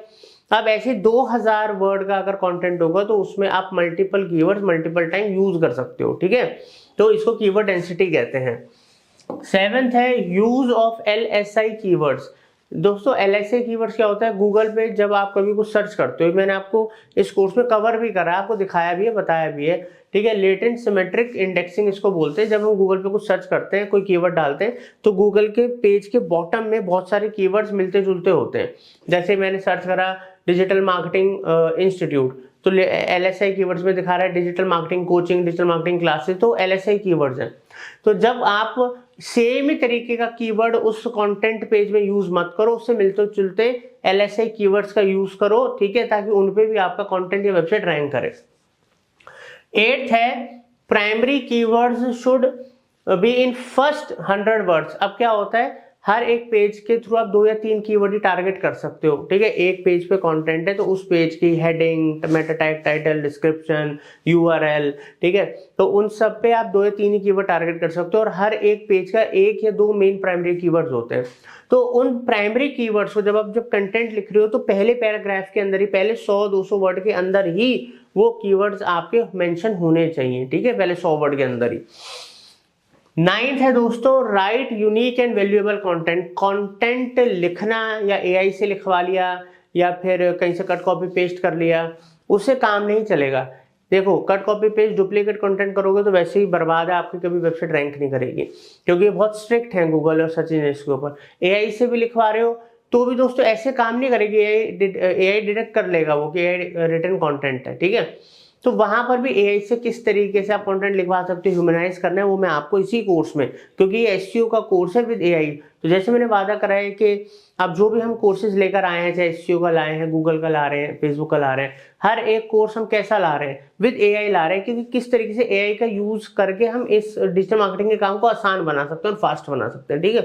अब ऐसे 2000 वर्ड का अगर कंटेंट होगा तो उसमें आप multiple keywords multiple time use कर सकते हो, ठीक है। तो इसको कीवर्ड डेंसिटी कहते हैं। 7th है यूज ऑफ LSI कीवर्ड्स। दोस्तों LSA कीवर्ड्स क्या होता है, गूगल पे जब आप कभी कुछ सर्च करते हो, मैंने आपको इस कोर्स में कवर भी करा है, आपको दिखाया भी है, बताया भी है, ठीक है। लेटेंट सिमेट्रिक इंडेक्सिंग इसको बोलते हैं। जब हम गूगल पे कुछ सर्च करते हैं, कोई कीवर्ड डालते हैं, तो गूगल के पेज के बॉटम में बहुत सारे कीवर्ड्स मिलते जुलते होते हैं। जैसे मैंने सर्च करा डिजिटल मार्केटिंग इंस्टीट्यूट, तो LSI कीवर्ड्स में दिखा रहा है digital marketing coaching, digital marketing classes, तो LSI कीवर्ड्स हैं। तो जब आप सेम ही तरीके का कीवर्ड उस कंटेंट पेज में यूज मत करो, उससे मिलते जुलते LSI कीवर्ड्स का यूज करो, ठीक है, ताकि उन पे भी आपका कंटेंट या वेबसाइट रैंक करे। 8th है primary keywords should be in first 100 words. अब क्या होता है, हर एक पेज के थ्रू आप 2 या 3 कीवर्ड ही टारगेट कर सकते हो, ठीक है। एक पेज पे कंटेंट है तो उस पेज की heading, Meta tag, title, description, URL, ठीक है, तो उन सब पे आप 2 या 3 ही कीवर्ड टारगेट कर सकते हो, और हर एक पेज का 1 या 2 मेन प्राइमरी कीवर्ड्स होते हैं। तो उन प्राइमरी कीवर्ड्स को जब कंटेंट लिख रहे हो, तो पहले पैराग्राफ के अंदर ही, पहले 100-200 वर्ड के अंदर ही वो कीवर्ड्स आपके मेंशन होने चाहिए, ठीक है, पहले 100 वर्ड के अंदर ही। 9th है दोस्तों, right unique and valuable content. Content लिखना या AI से लिखवा लिया या फिर कहीं से कट कॉपी पेस्ट कर लिया, उससे काम नहीं चलेगा। देखो, cut copy paste duplicate content करोगे तो वैसे ही बर्बाद है, आपकी कभी वेबसाइट रैंक नहीं करेगी, क्योंकि ये बहुत स्ट्रिक्ट है गूगल और सर्च इंजन के ऊपर। AI से भी लिखवा रहे हो तो भी दोस्तों ऐसे काम नहीं करेगी, AI डिटेक्ट कर लेगा वो कि AI रिटन कंटेंट है, ठीक है। तो वहां पर भी AI से किस तरीके से आप कंटेंट लिखवा सकते हो, ह्यूमनाइज करना है, वो मैं आपको इसी कोर्स में, क्योंकि ये SEO का कोर्स है विद AI। तो जैसे मैंने वादा करा है कि अब जो भी हम कोर्सेज लेकर आए हैं, चाहे SEO का लाए हैं, गूगल का ला रहे हैं, फेसबुक का ला रहे हैं, हर एक कोर्स हम कैसा ला रहे हैं, विद AI ला रहे हैं, क्योंकि किस तरीके से AI का यूज करके हम इस डिजिटल मार्केटिंग के काम को आसान बना सकते हैं और फास्ट बना सकते हैं, ठीक है।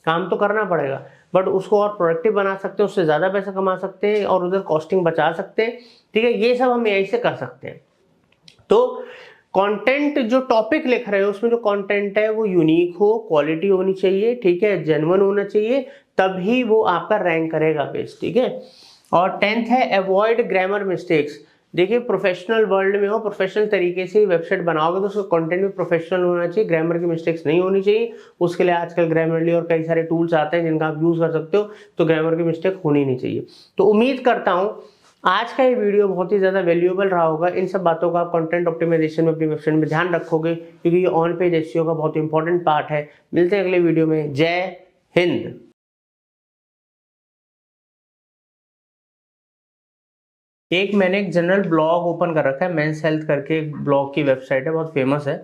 काम तो करना पड़ेगा, बट उसको और प्रोडक्टिव बना सकते हैं, उससे ज्यादा पैसा कमा सकते हैं और उधर कॉस्टिंग बचा सकते हैं, ठीक है। ये सब हम AI से कर सकते हैं। तो कंटेंट जो टॉपिक लिख रहे हो उसमें जो कंटेंट है वो यूनिक हो, क्वालिटी होनी चाहिए, ठीक है, जेन्युइन होना चाहिए, तभी वो आपका रैंक करेगा पेज, ठीक है। और 10th है अवॉइड ग्रामर मिस्टेक्स। देखिए, प्रोफेशनल वर्ल्ड में हो, प्रोफेशनल तरीके से वेबसाइट बनाओगे तो उसका कंटेंट भी प्रोफेशनल होना चाहिए, ग्रामर की मिस्टेक्स नहीं होनी चाहिए। उसके लिए आजकल ग्रामरली और कई सारे टूल्स आते हैं जिनका आप यूज कर सकते हो, तो ग्रामर की मिस्टेक होनी नहीं चाहिए। तो उम्मीद करता हूँ आज का ये वीडियो बहुत ही ज़्यादा वैल्यूएबल रहा होगा। इन सब बातों का आप कंटेंट ऑप्टिमाइजेशन में अपनी वेबसाइट में ध्यान रखोगे, क्योंकि ये ऑन पेज SEO का बहुत इंपॉर्टेंट पार्ट है। मिलते हैं अगले वीडियो में। जय हिंद। मैंने एक जनरल ब्लॉग ओपन कर रखा है, मेंस हेल्थ करके एक ब्लॉग की वेबसाइट है, बहुत फेमस है।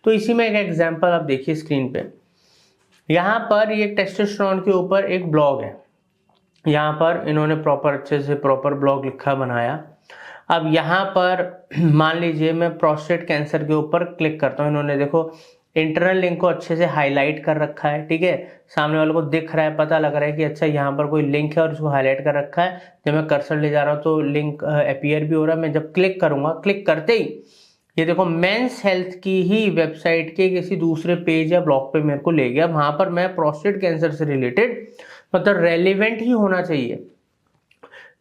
तो इसी में एक एग्जाम्पल आप देखिए स्क्रीन पे। यहाँ पर ये टेस्टोस्टेरोन के ऊपर एक ब्लॉग है। यहाँ पर इन्होंने प्रॉपर अच्छे से प्रॉपर ब्लॉग लिखा बनाया। अब यहाँ पर मान लीजिए मैं प्रोस्टेट कैंसर के ऊपर क्लिक करता हूँ, इन्होंने देखो इंटरनल लिंक को अच्छे से हाईलाइट कर रखा है, ठीक है, सामने वाले को दिख रहा है, पता लग रहा है कि अच्छा यहाँ पर कोई लिंक है और इसको हाईलाइट कर रखा है। जब मैं कर्सर ले जा रहा हूँ तो लिंक अपीयर भी हो रहा है। मैं जब क्लिक करूंगा, क्लिक करते ही ये देखो मेंस हेल्थ की ही वेबसाइट के किसी दूसरे पेज या ब्लॉग पे मेरे को ले गया। वहां पर मैं प्रोस्टेट कैंसर से रिलेटेड, मतलब रेलिवेंट ही होना चाहिए,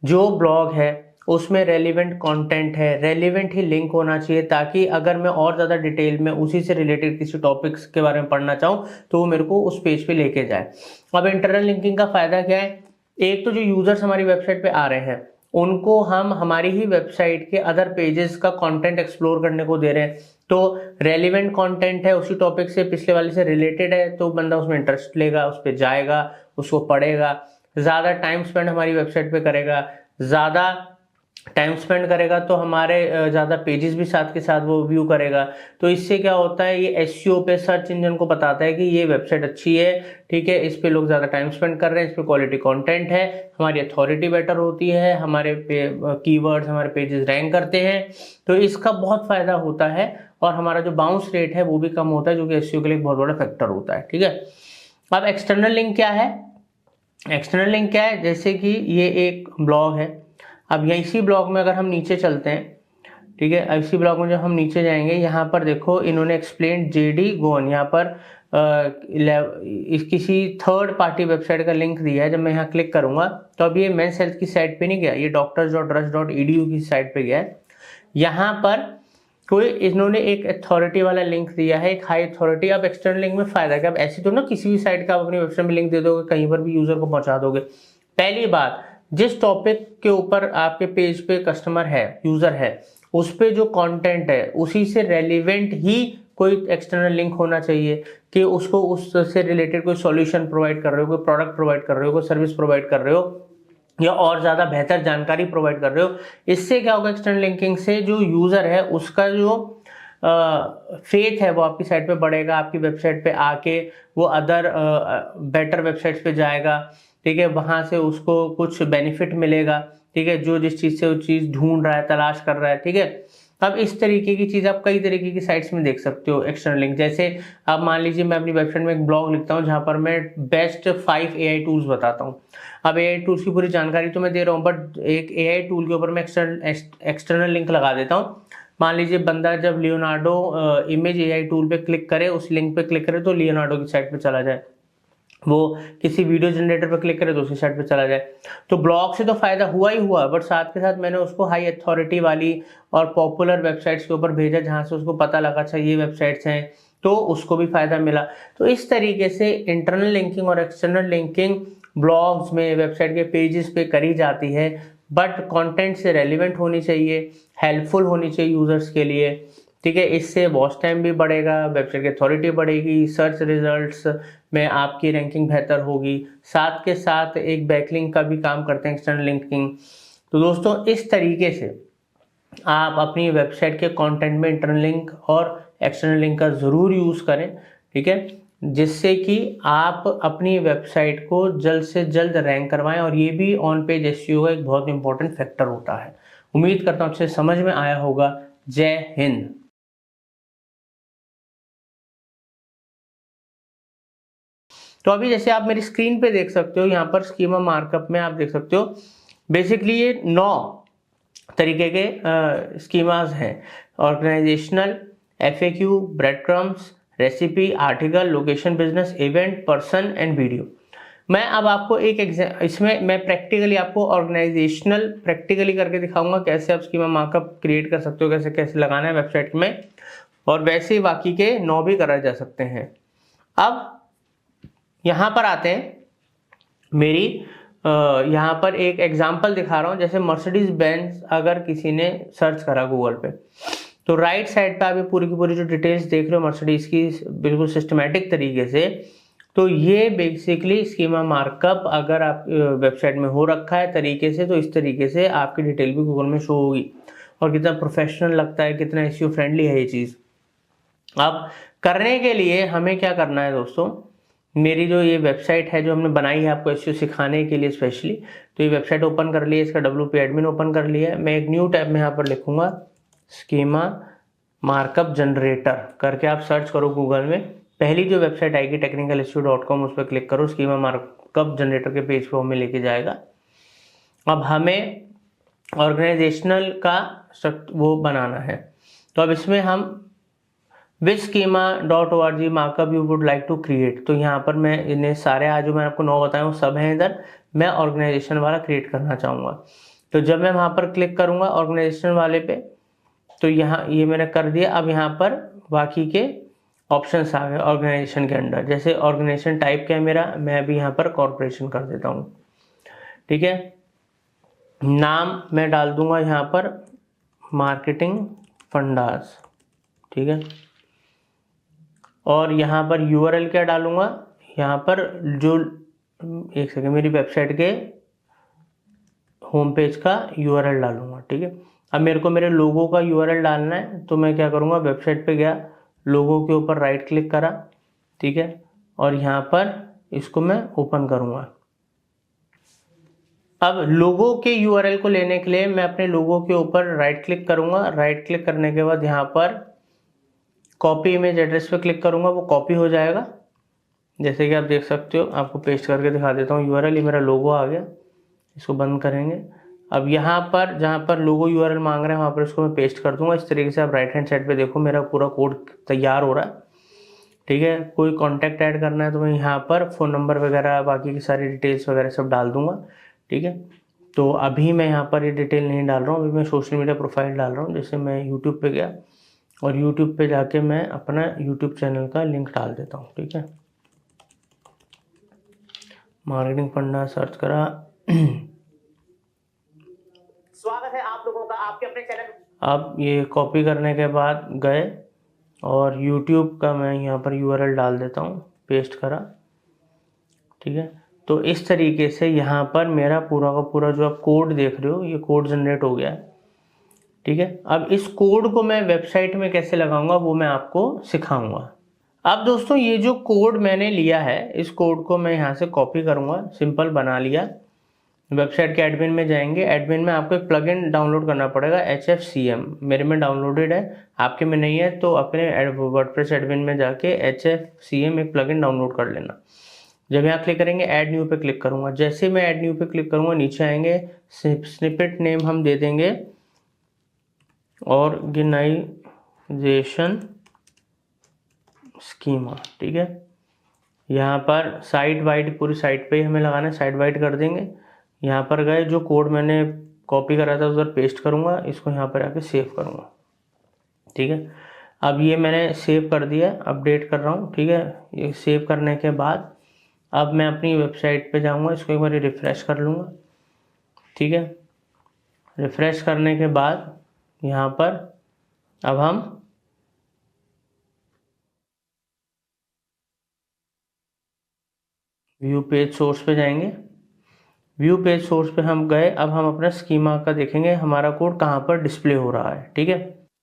जो ब्लॉग है उसमें रेलिवेंट कंटेंट है, रेलिवेंट ही लिंक होना चाहिए, ताकि अगर मैं और ज़्यादा डिटेल में उसी से रिलेटेड किसी टॉपिक्स के बारे में पढ़ना चाहूँ तो वो मेरे को उस पेज पे लेके जाए। अब इंटरनल लिंकिंग का फ़ायदा क्या है, एक तो जो यूजर्स हमारी वेबसाइट पे आ रहे हैं उनको हम हमारी ही वेबसाइट के अदर पेजेस का कंटेंट एक्सप्लोर करने को दे रहे हैं, तो रेलिवेंट कंटेंट है, उसी टॉपिक से पिछले वाले से रिलेटेड है, तो बंदा उसमें इंटरेस्ट लेगा, उस पर जाएगा, उसको पढ़ेगा, ज़्यादा टाइम स्पेंड हमारी वेबसाइट पे करेगा। ज़्यादा टाइम स्पेंड करेगा तो हमारे ज़्यादा पेजेस भी साथ के साथ वो व्यू करेगा। तो इससे क्या होता है, ये SEO पे सर्च इंजन को बताता है कि ये वेबसाइट अच्छी है, ठीक है, इस पे लोग ज़्यादा टाइम स्पेंड कर रहे हैं, इस पे क्वालिटी कंटेंट है, हमारी अथॉरिटी बेटर होती है, हमारे पे कीवर्ड्स, हमारे पेजेस रैंक करते हैं, तो इसका बहुत फ़ायदा होता है। और हमारा जो बाउंस रेट है वो भी कम होता है, जो कि SEO के लिए एक बहुत बड़ा फैक्टर होता है, ठीक है। अब एक्सटर्नल लिंक क्या है, एक्सटर्नल लिंक क्या है, जैसे कि ये एक ब्लॉग है। अब इसी ब्लॉग में अगर हम नीचे चलते हैं, ठीक है, इसी ब्लॉग में जब हम नीचे जाएंगे, यहाँ पर देखो इन्होंने एक्सप्लेन JD Gone, यहाँ पर किसी थर्ड पार्टी वेबसाइट का लिंक दिया है। जब मैं यहाँ क्लिक करूंगा तो अब ये मेंस हेल्थ की साइट पे नहीं गया, ये doctors.rush.edu की साइट पे गया है। यहाँ पर कोई इन्होंने एक अथॉरिटी वाला लिंक दिया है, एक हाई अथॉरिटी। अब एक्सटर्नल लिंक में फायदा क्या, अब ऐसी तो ना किसी भी साइट का आप अपनी वेबसाइट में लिंक दे दोगे, कहीं पर भी यूजर को पहुंचा दोगे। पहली बात, जिस टॉपिक के ऊपर आपके पेज पे कस्टमर है, यूजर है, उस पे जो कंटेंट है उसी से रेलिवेंट ही कोई एक्सटर्नल लिंक होना चाहिए, कि उसको उससे रिलेटेड कोई सॉल्यूशन प्रोवाइड कर रहे हो, कोई प्रोडक्ट प्रोवाइड कर रहे हो, कोई सर्विस प्रोवाइड कर रहे हो, या और ज़्यादा बेहतर जानकारी प्रोवाइड कर रहे हो। इससे क्या होगा, एक्सटर्नल लिंकिंग से जो यूज़र है उसका जो फेथ है वो आपकी साइट पे बढ़ेगा, आपकी वेबसाइट पे आके वो अदर बेटर वेबसाइट्स पे जाएगा, ठीक है, वहाँ से उसको कुछ बेनिफिट मिलेगा, ठीक है, जो जिस चीज़ से वो चीज़ ढूंढ रहा है, तलाश कर रहा है, ठीक है। अब इस तरीके की चीज़ आप कई तरीके की साइट्स में देख सकते हो एक्सटर्नल लिंक। जैसे आप मान लीजिए मैं अपनी वेबसाइट में एक ब्लॉग लिखता हूँ जहाँ पर मैं बेस्ट 5 AI टूल्स बताता हूँ। अब AI टूल्स की पूरी जानकारी तो मैं दे रहा हूँ, बट एक AI टूल के ऊपर मैं एक्सटर्नल लिंक लगा देता हूँ। मान लीजिए बंदा जब लियोनार्डो इमेज AI टूल पे क्लिक करे, उस लिंक पे क्लिक करे तो लियोनार्डो की साइट पे चला जाए, वो किसी वीडियो जनरेटर पर क्लिक करे दूसरी साइट पे चला जाए। तो ब्लॉग से तो फायदा हुआ ही हुआ, बट साथ के साथ मैंने उसको हाई अथॉरिटी वाली और पॉपुलर वेबसाइट्स के ऊपर भेजा जहां से उसको पता लगा अच्छा ये वेबसाइट्स हैं, तो उसको भी फायदा मिला। तो इस तरीके से इंटरनल लिंकिंग और एक्सटर्नल लिंकिंग ब्लॉग्स में, वेबसाइट के पेजेस पे करी जाती है, बट कंटेंट से रेलिवेंट होनी चाहिए, हेल्पफुल होनी चाहिए यूजर्स के लिए, ठीक है। इससे वॉच टाइम भी बढ़ेगा, वेबसाइट की अथॉरिटी बढ़ेगी, सर्च रिजल्ट्स में आपकी रैंकिंग बेहतर होगी, साथ के साथ एक बैकलिंक का भी काम करते हैं एक्सटर्नल लिंकिंग। तो दोस्तों इस तरीके से आप अपनी वेबसाइट के कंटेंट में इंटरनल लिंक और एक्सटर्नल लिंक का ज़रूर यूज़ करें, ठीक है, जिससे कि आप अपनी वेबसाइट को जल्द से जल्द रैंक करवाएं। और ये भी ऑन पेज एसईओ का एक बहुत इंपॉर्टेंट फैक्टर होता है। उम्मीद करता हूँ आपसे समझ में आया होगा। जय हिंद। तो अभी जैसे आप मेरी स्क्रीन पे देख सकते हो, यहाँ पर स्कीमा मार्कअप में आप देख सकते हो बेसिकली ये 9 तरीके के स्कीमाज हैं। Organizational, FAQ, breadcrumbs, recipe, article, location, business, event, person and video. मैं अब आपको एक इसमें मैं प्रैक्टिकली आपको ऑर्गेनाइजेशनल प्रैक्टिकली करके दिखाऊंगा, कैसे आप स्कीमा मार्कअप क्रिएट कर सकते हो, कैसे कैसे लगाना है वेबसाइट में, और वैसे ही बाकी के 9 भी कराए जा सकते हैं। अब यहाँ पर आते हैं, मेरी यहाँ पर एक एग्जांपल दिखा रहा हूँ। जैसे मर्सिडीज बेंज अगर किसी ने सर्च करा गूगल पे, तो राइट साइड पे आप पूरी की पूरी जो डिटेल्स देख रहे हो मर्सिडीज की बिल्कुल सिस्टमेटिक तरीके से, तो ये बेसिकली स्कीमा मार्कअप अगर आप वेबसाइट में हो रखा है तरीके से, तो इस तरीके से आपकी डिटेल भी गूगल में शो होगी। और कितना प्रोफेशनल लगता है, कितना एसईओ फ्रेंडली है ये चीज़। अब करने के लिए हमें क्या करना है दोस्तों, मेरी जो ये वेबसाइट है जो हमने बनाई है आपको एसईओ सिखाने के लिए स्पेशली, तो ये वेबसाइट ओपन कर लिया, इसका WP एडमिन ओपन कर लिया है। मैं एक न्यू टैब में यहाँ पर लिखूंगा स्कीमा मार्कअप जनरेटर करके, आप सर्च करो गूगल में, पहली जो वेबसाइट आएगी technicalissue.com, उस पर क्लिक करो, स्कीमा मार्कअप जनरेटर के पेज पर हमें लेके जाएगा। अब हमें ऑर्गेनाइजेशनल का वो बनाना है, तो अब इसमें हम which schema.org markup you would like to create, तो यहाँ पर मैं इन्हें सारे आज जो मैंने आपको 9 बताए वो सब हैं इधर, मैं ऑर्गेनाइजेशन वाला क्रिएट करना चाहूँगा। तो जब मैं वहाँ पर क्लिक करूँगा ऑर्गेनाइजेशन वाले पे, तो यहाँ ये मैंने कर दिया। अब यहाँ पर बाकी के ऑप्शंस आ गए ऑर्गेनाइजेशन के अंडर। जैसे ऑर्गेनाइजेशन टाइप क्या है मेरा, मैं अभी यहाँ पर कॉर्पोरेशन कर देता हूँ, ठीक है। नाम मैं डाल दूंगा यहाँ पर मार्केटिंग फंडास, ठीक है। और यहाँ पर URL क्या डालूंगा, यहाँ पर जो एक सेकंड मेरी वेबसाइट के होम पेज का URL डालूंगा, ठीक है। अब मेरे को मेरे लोगो का URL डालना है, तो मैं क्या करूँगा, वेबसाइट पे गया, लोगो के ऊपर राइट क्लिक करा, ठीक है, और यहाँ पर इसको मैं ओपन करूँगा। अब लोगो के URL को लेने के लिए मैं अपने लोगो के ऊपर राइट क्लिक करूँगा, राइट क्लिक करने के बाद यहाँ पर कॉपी इमेज एड्रेस पे क्लिक करूँगा, वो कॉपी हो जाएगा। जैसे कि आप देख सकते हो, आपको पेस्ट करके दिखा देता हूँ URL, ये मेरा लोगो आ गया, इसको बंद करेंगे। अब यहाँ पर जहाँ पर लोगो URL मांग रहे हैं वहाँ पर इसको मैं पेस्ट कर दूंगा। इस तरीके से आप राइट हैंड साइड पे देखो मेरा पूरा कोड तैयार हो रहा है, ठीक है। कोई कॉन्टैक्ट ऐड करना है तो मैं यहाँ पर फ़ोन नंबर वगैरह बाकी की सारी डिटेल्स वगैरह सब डाल दूंगा, ठीक है। तो अभी मैं यहाँ पर ये डिटेल नहीं डाल रहा हूँ, अभी मैं सोशल मीडिया प्रोफाइल डाल रहा हूँ। जैसे मैं यूट्यूब पे गया, और YouTube पे जाके मैं अपना YouTube चैनल का लिंक डाल देता हूँ। ठीक है, मार्केटिंग फंडा सर्च करा। स्वागत है आप लोगों का आपके अपने चैनल। अब ये कॉपी करने के बाद गए और YouTube का मैं यहाँ पर URL डाल देता हूँ, पेस्ट करा। ठीक है, तो इस तरीके से यहाँ पर मेरा पूरा का पूरा जो आप कोड देख रहे हो ये कोड जनरेट हो गया है। ठीक है, अब इस कोड को मैं वेबसाइट में कैसे लगाऊंगा वो मैं आपको सिखाऊंगा। अब दोस्तों ये जो कोड मैंने लिया है इस कोड को मैं यहाँ से कॉपी करूँगा, सिंपल बना लिया। वेबसाइट के एडमिन में जाएंगे, एडमिन में आपको एक प्लगइन डाउनलोड करना पड़ेगा HFCM, मेरे में डाउनलोडेड है, आपके में नहीं है तो अपने वर्डप्रेस एडमिन में जाके HFCM एक प्लगइन डाउनलोड कर लेना। जब यहाँ क्लिक करेंगे ऐड न्यू पे क्लिक करूँगा, जैसे मैं ऐड न्यू पे क्लिक करूँगा नीचे आएंगे, स्निपेट नेम हम दे देंगे ऑर्गेनाइजेशन स्कीमा। ठीक है, यहाँ पर साइट वाइड पूरी साइट पे ही हमें लगाना है, साइट वाइड कर देंगे। यहाँ पर गए जो कोड मैंने कॉपी करा था उधर पेस्ट करूँगा, इसको यहाँ पर आके सेव करूँगा। ठीक है, अब ये मैंने सेव कर दिया, अपडेट कर रहा हूँ। ठीक है, ये सेव करने के बाद अब मैं अपनी वेबसाइट पे जाऊँगा, इसको एक बार रिफ़्रेश कर लूँगा। ठीक है, रिफ़्रेश करने के बाद यहाँ पर अब हम व्यू पेज सोर्स पे जाएंगे। व्यू पेज सोर्स पे हम गए, अब हम अपना स्कीमा का देखेंगे हमारा कोड कहाँ पर डिस्प्ले हो रहा है। ठीक है,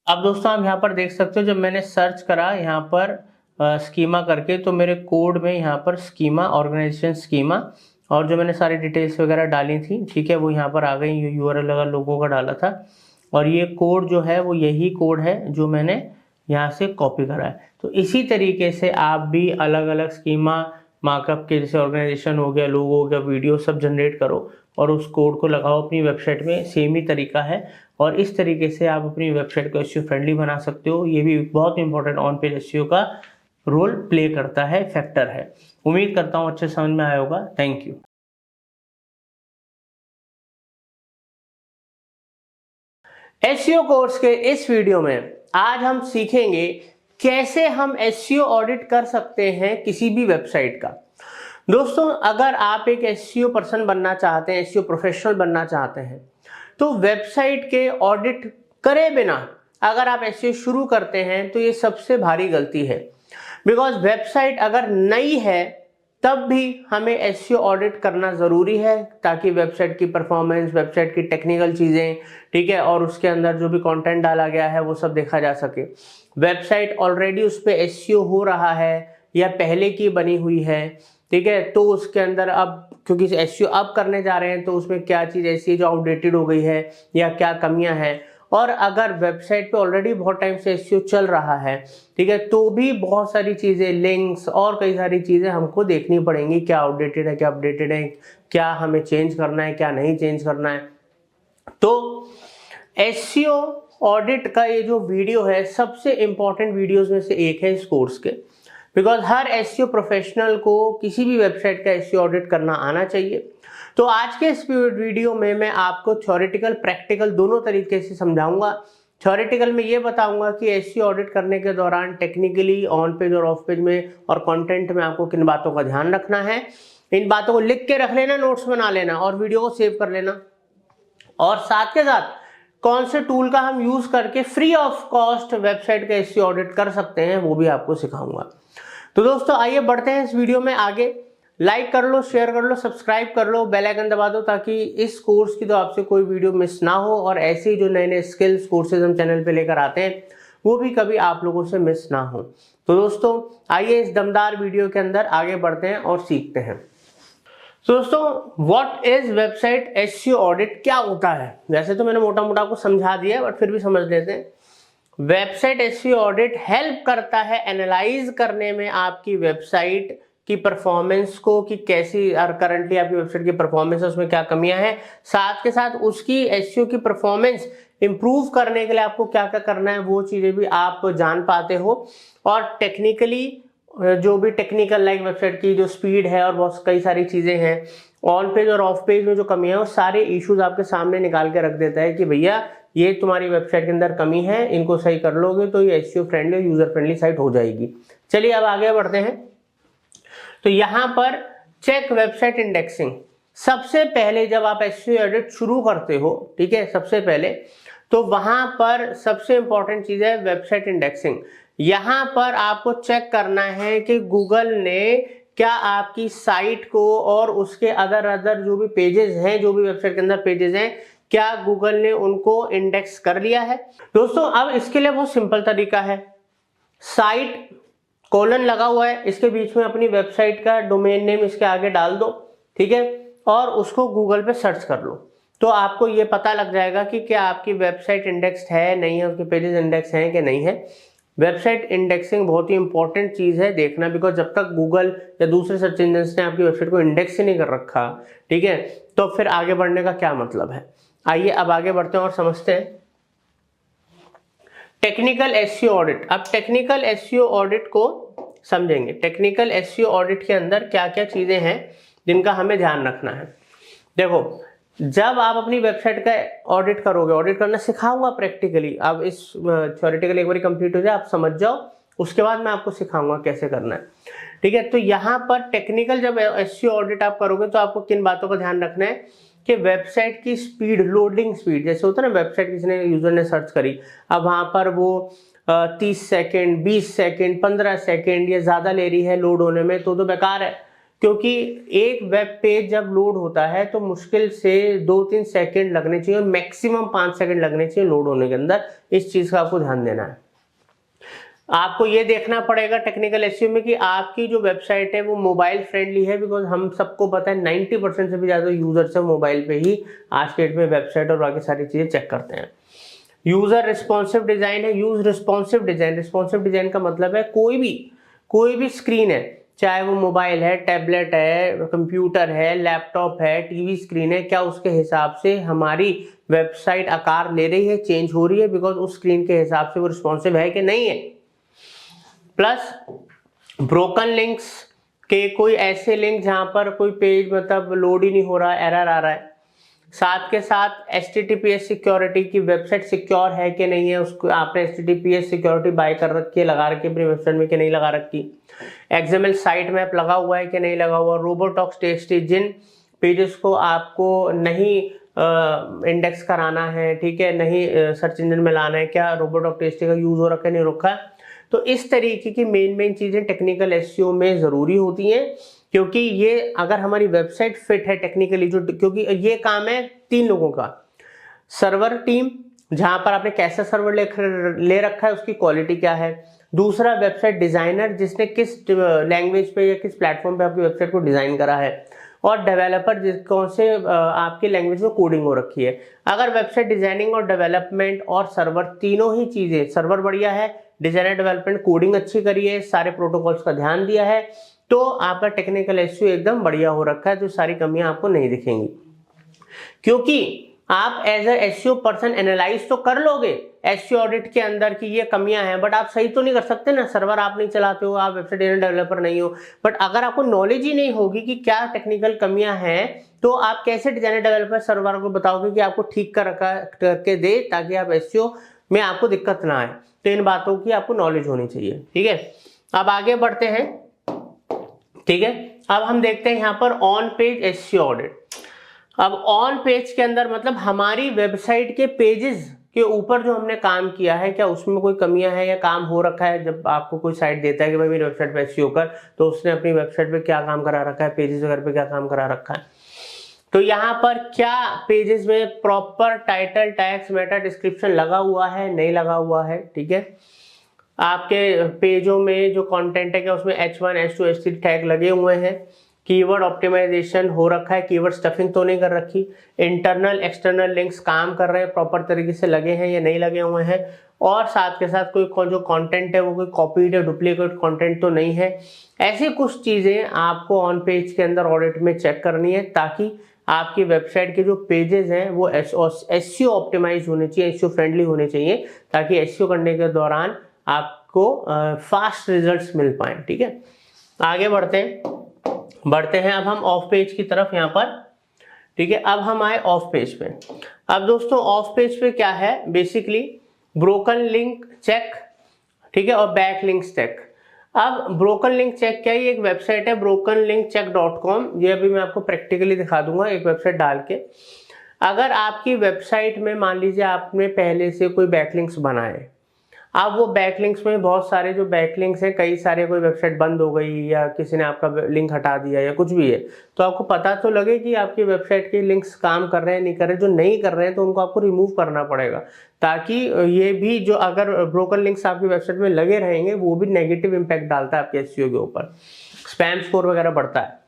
अब दोस्तों आप यहाँ पर देख सकते हो जब मैंने सर्च करा यहाँ पर स्कीमा करके तो मेरे कोड में यहाँ पर स्कीमा, ऑर्गेनाइजेशन स्कीमा और जो मैंने सारी डिटेल्स वगैरह डाली थी, ठीक है, वो यहाँ पर आ गई। URL लगा लोगों का डाला था और ये कोड जो है वो यही कोड है जो मैंने यहाँ से कॉपी करा है। तो इसी तरीके से आप भी अलग अलग स्कीमा मार्कअप के, जैसे ऑर्गेनाइजेशन हो गया, लोगो हो गया, वीडियो सब जनरेट करो और उस कोड को लगाओ अपनी वेबसाइट में। सेम ही तरीका है और इस तरीके से आप अपनी वेबसाइट को SEO फ्रेंडली बना सकते हो। ये भी बहुत इंपॉर्टेंट ऑन पेज SEO का रोल प्ले करता है, फैक्टर है। उम्मीद करता हूँ अच्छे समझ में आया होगा। Thank you. SEO कोर्स के इस वीडियो में आज हम सीखेंगे कैसे हम SEO ऑडिट कर सकते हैं किसी भी वेबसाइट का। दोस्तों अगर आप एक SEO पर्सन बनना चाहते हैं, SEO प्रोफेशनल बनना चाहते हैं, तो वेबसाइट के ऑडिट करे बिना अगर आप SEO शुरू करते हैं तो ये सबसे भारी गलती है। बिकॉज वेबसाइट अगर नई है तब भी हमें SEO ऑडिट करना ज़रूरी है ताकि वेबसाइट की परफॉर्मेंस, वेबसाइट की टेक्निकल चीज़ें, ठीक है, और उसके अंदर जो भी कंटेंट डाला गया है वो सब देखा जा सके। वेबसाइट ऑलरेडी उस पर SEO हो रहा है या पहले की बनी हुई है, ठीक है, तो उसके अंदर अब क्योंकि SEO अब करने जा रहे हैं तो उसमें क्या चीज़ ऐसी है जो आउटडेटेड हो गई है या क्या कमियां हैं। और अगर वेबसाइट पे ऑलरेडी बहुत टाइम से SEO चल रहा है, ठीक है, तो भी बहुत सारी चीज़ें, लिंक्स और कई सारी चीज़ें हमको देखनी पड़ेंगी, क्या आउटडेटेड है, क्या अपडेटेड है, क्या हमें चेंज करना है, क्या नहीं चेंज करना है। तो SEO ऑडिट का ये जो वीडियो है सबसे इंपॉर्टेंट वीडियोस में से एक है इस कोर्स के। बिकॉज हर SEO प्रोफेशनल को किसी भी वेबसाइट का SEO ऑडिट करना आना चाहिए। तो आज के इस वीडियो में मैं आपको थ्योरेटिकल, प्रैक्टिकल दोनों तरीके से समझाऊंगा। थ्योरेटिकल में ये बताऊंगा कि SEO ऑडिट करने के दौरान टेक्निकली ऑन पेज और ऑफ पेज में और कंटेंट में आपको किन बातों का ध्यान रखना है। इन बातों को लिख के रख लेना, नोट्स बना लेना और वीडियो को सेव कर लेना। और साथ के साथ कौन से टूल का हम यूज करके फ्री ऑफ कॉस्ट वेबसाइट का SEO ऑडिट कर सकते हैं वो भी आपको सिखाऊंगा। तो दोस्तों आइए बढ़ते हैं इस वीडियो में आगे। लाइक कर लो, शेयर कर लो, सब्सक्राइब कर लो, बेल आइकन दबा दो ताकि इस कोर्स की तो आपसे कोई वीडियो मिस ना हो और ऐसे ही जो नए नए स्किल्स कोर्सेज हम चैनल पे लेकर आते हैं वो भी कभी आप लोगों से मिस ना हो। तो दोस्तों आइए इस दमदार वीडियो के अंदर आगे बढ़ते हैं और सीखते हैं। तो दोस्तों what is website SEO audit, क्या होता है? वैसे तो मैंने मोटा मोटा आपको समझा दिया बट फिर भी समझ लेते हैं। वेबसाइट SEO ऑडिट हेल्प करता है एनालाइज करने में आपकी वेबसाइट की परफॉर्मेंस को कि कैसी करंटली आपकी वेबसाइट की परफॉर्मेंस है, उसमें क्या कमियां हैं, साथ के साथ उसकी SEO की परफॉर्मेंस इंप्रूव करने के लिए आपको क्या क्या करना है वो चीजें भी आप जान पाते हो। और टेक्निकली जो भी टेक्निकल लाइक वेबसाइट की जो स्पीड है और बहुत कई सारी चीजें हैं, ऑन पेज और ऑफ पेज में जो कमियां हैं वो सारे इश्यूज आपके सामने निकाल के रख देता है कि भैया ये तुम्हारी वेबसाइट के अंदर कमी है, इनको सही कर लोगे तो ये एसईओ फ्रेंडली और यूजर फ्रेंडली साइट हो जाएगी। चलिए अब आगे बढ़ते हैं। तो यहाँ पर चेक वेबसाइट इंडेक्सिंग। सबसे पहले जब आप एसईओ ऑडिट शुरू करते हो, ठीक है, सबसे पहले तो वहां पर सबसे इंपॉर्टेंट चीज है वेबसाइट इंडेक्सिंग। यहां पर आपको चेक करना है कि गूगल ने क्या आपकी साइट को और उसके अदर जो भी पेजेस हैं, जो भी वेबसाइट के अंदर पेजेस हैं, क्या गूगल ने उनको इंडेक्स कर लिया है। दोस्तों अब इसके लिए बहुत सिंपल तरीका है, साइट कोलन लगा हुआ है, इसके बीच में अपनी वेबसाइट का डोमेन नेम इसके आगे डाल दो, ठीक है, और उसको गूगल पे सर्च कर लो, तो आपको ये पता लग जाएगा कि क्या आपकी वेबसाइट इंडेक्स्ड है नहीं है, उसके पेजेस इंडेक्स हैं कि नहीं है। वेबसाइट इंडेक्सिंग बहुत ही इंपॉर्टेंट चीज है देखना, बिकॉज जब तक गूगल या दूसरे सर्च इंजन ने आपकी वेबसाइट को इंडेक्स ही नहीं कर रखा, ठीक है, तो फिर आगे बढ़ने का क्या मतलब है। आइए अब आगे बढ़ते हैं और समझते हैं टेक्निकल एसईओ ऑडिट। अब टेक्निकल एसईओ ऑडिट को समझेंगे। टेक्निकल एसईओ ऑडिट के अंदर क्या क्या चीजें हैं जिनका हमें ध्यान रखना है। देखो, जब आप अपनी वेबसाइट का ऑडिट करोगे, ऑडिट करना सिखाऊंगा प्रैक्टिकली, अब इस थ्योरेटिकल एक बार कंप्लीट हो जाए, आप समझ जाओ, उसके बाद मैं आपको सिखाऊंगा कैसे करना है, ठीक है। तो यहाँ पर टेक्निकल जब एसईओ ऑडिट आप करोगे तो आपको किन बातों का ध्यान रखना है कि वेबसाइट की स्पीड, लोडिंग स्पीड, जैसे होता है ना, वेबसाइट किसी यूजर ने सर्च करी, अब वहां पर वो 30 सेकेंड, 20 सेकेंड, 15 सेकेंड या ज्यादा ले रही है लोड होने में, तो बेकार है, क्योंकि एक वेब पेज जब लोड होता है तो मुश्किल से 2-3 सेकेंड लगने चाहिए और मैक्सिमम 5 सेकेंड लगने चाहिए लोड होने के अंदर। इस चीज का आपको ध्यान देना है। आपको ये देखना पड़ेगा टेक्निकल एसईओ में कि आपकी जो वेबसाइट है वो मोबाइल फ्रेंडली है, बिकॉज हम सबको पता है 90% से भी ज्यादा यूजर्स है मोबाइल पे ही आज के डेट में वेबसाइट और बाकी सारी चीजें चेक करते हैं। यूजर रिस्पॉन्सिव डिजाइन है। Use responsive design, responsive design का मतलब है कोई भी स्क्रीन है, चाहे वो मोबाइल है, टैबलेट है, कंप्यूटर है, लैपटॉप है, टीवी स्क्रीन है, क्या उसके हिसाब से हमारी वेबसाइट आकार ले रही है, चेंज हो रही है, बिकॉज उस स्क्रीन के हिसाब से वो रिस्पॉन्सिव है कि नहीं है। प्लस ब्रोकन लिंक्स के, कोई ऐसे लिंक जहां पर कोई पेज मतलब लोड ही नहीं हो रहा, एरर आ रहा है। साथ के साथ HTTPS सिक्योरिटी की, वेबसाइट सिक्योर है कि नहीं है, उसको आपने HTTPS सिक्योरिटी बाय कर रखी है, लगा रखी है अपनी वेबसाइट में कि नहीं लगा रखी। XML साइट मैप लगा हुआ है कि नहीं लगा हुआ। robotalks.txt, जिन पेजेस को आपको नहीं इंडेक्स कराना है, ठीक है, नहीं सर्च इंजन में लाना है, क्या robotalks.txt का यूज हो रखा है नहीं रखा। तो इस तरीके की मेन चीजें टेक्निकल एसईओ में जरूरी होती हैं, क्योंकि ये अगर हमारी वेबसाइट फिट है टेक्निकली, जो क्योंकि ये काम है 3 लोगों का। सर्वर टीम, जहां पर आपने कैसा सर्वर ले रखा है, उसकी क्वालिटी क्या है। दूसरा वेबसाइट डिजाइनर, जिसने किस लैंग्वेज पे या किस प्लेटफॉर्म पे आपकी वेबसाइट को डिजाइन करा है। और डेवलपर, कौन से आपकी लैंग्वेज में कोडिंग हो रखी है। अगर वेबसाइट डिजाइनिंग और डेवलपमेंट और सर्वर तीनों ही चीजें, सर्वर बढ़िया है, डिजाइनर डेवलपमेंट कोडिंग अच्छी करी है, सारे प्रोटोकॉल्स का ध्यान दिया है, तो आपका टेक्निकल एसईओ एकदम बढ़िया हो रखा है, तो सारी कमियां आपको नहीं दिखेंगी। क्योंकि आप as a SEO person analyse तो कर लोगे एसईओ ऑडिट के अंदर कि ये कमियां हैं, बट आप सही तो नहीं कर सकते ना, सर्वर आप नहीं चलाते हो, आप वेबसाइट डेवलपर नहीं हो। बट अगर आपको नॉलेज ही नहीं होगी कि क्या टेक्निकल कमियां हैं, तो आप कैसे डिजाइनर डेवलपर सर्वर को बताओगे कि आपको ठीक करके दे, ताकि आप एसईओ में आपको दिक्कत ना आए। तो इन बातों की आपको नॉलेज होनी चाहिए, ठीक है। अब आगे बढ़ते हैं, ठीक है। अब हम देखते हैं यहाँ पर ऑन पेज एसईओ ऑडिट। अब ऑन पेज के अंदर मतलब हमारी वेबसाइट के पेजेस के ऊपर जो हमने काम किया है, क्या उसमें कोई कमियां है या काम हो रखा है। जब आपको कोई साइट देता है कि भाई मेरी वेबसाइट पे एसईओ कर, तो उसने अपनी वेबसाइट पे क्या काम करा रखा है, पेजेस वगैरह पे क्या काम करा रखा है। तो यहाँ पर क्या पेजेस में proper title, tags, Meta description लगा हुआ है, नहीं लगा हुआ है, ठीक है। आपके पेजों में जो कंटेंट है, क्या उसमें H1, H2, H3 टैग लगे हुए हैं। कीवर्ड ऑप्टिमाइजेशन हो रखा है, कीवर्ड स्टफिंग तो नहीं कर रखी। इंटरनल एक्सटर्नल लिंक्स काम कर रहे हैं, प्रॉपर तरीके से लगे हैं या नहीं लगे हुए हैं। और साथ के साथ कोई जो कंटेंट है वो कोई कॉपीड या डुप्लीकेट कंटेंट तो नहीं है। ऐसी कुछ चीजें आपको ऑन पेज के अंदर ऑडिट में चेक करनी है, ताकि आपकी वेबसाइट के जो पेजेस हैं वो एसईओ ऑप्टिमाइज होने चाहिए, एसईओ फ्रेंडली होने चाहिए, ताकि एसईओ करने के दौरान आपको फास्ट रिजल्ट्स मिल पाए, ठीक है। आगे बढ़ते हैं अब हम ऑफ पेज की तरफ। यहाँ पर ठीक है, अब हम आए ऑफ पेज पे। अब दोस्तों ऑफ पेज पे क्या है, बेसिकली ब्रोकन लिंक चेक, ठीक है, और बैक लिंक्स चेक। अब ब्रोकन लिंक चेक क्या है, ये एक वेबसाइट है brokenlinkcheck.com। ये अभी मैं आपको प्रैक्टिकली दिखा दूंगा एक वेबसाइट डाल के। अगर आपकी वेबसाइट में मान लीजिए आपने पहले से कोई बैकलिंक्स बनाए, अब वो बैकलिंक्स में बहुत सारे जो बैकलिंक्स हैं, कई सारे, कोई वेबसाइट बंद हो गई या किसी ने आपका लिंक हटा दिया या कुछ भी है, तो आपको पता तो लगे कि आपकी वेबसाइट के लिंक्स काम कर रहे हैं नहीं कर रहे। जो नहीं कर रहे हैं तो उनको आपको रिमूव करना पड़ेगा, ताकि ये भी जो अगर ब्रोकन लिंक्स आपकी वेबसाइट में लगे रहेंगे वो भी नेगेटिव इंपैक्ट डालता है आपके एसईओ के ऊपर, स्पैम स्कोर वगैरह बढ़ता है।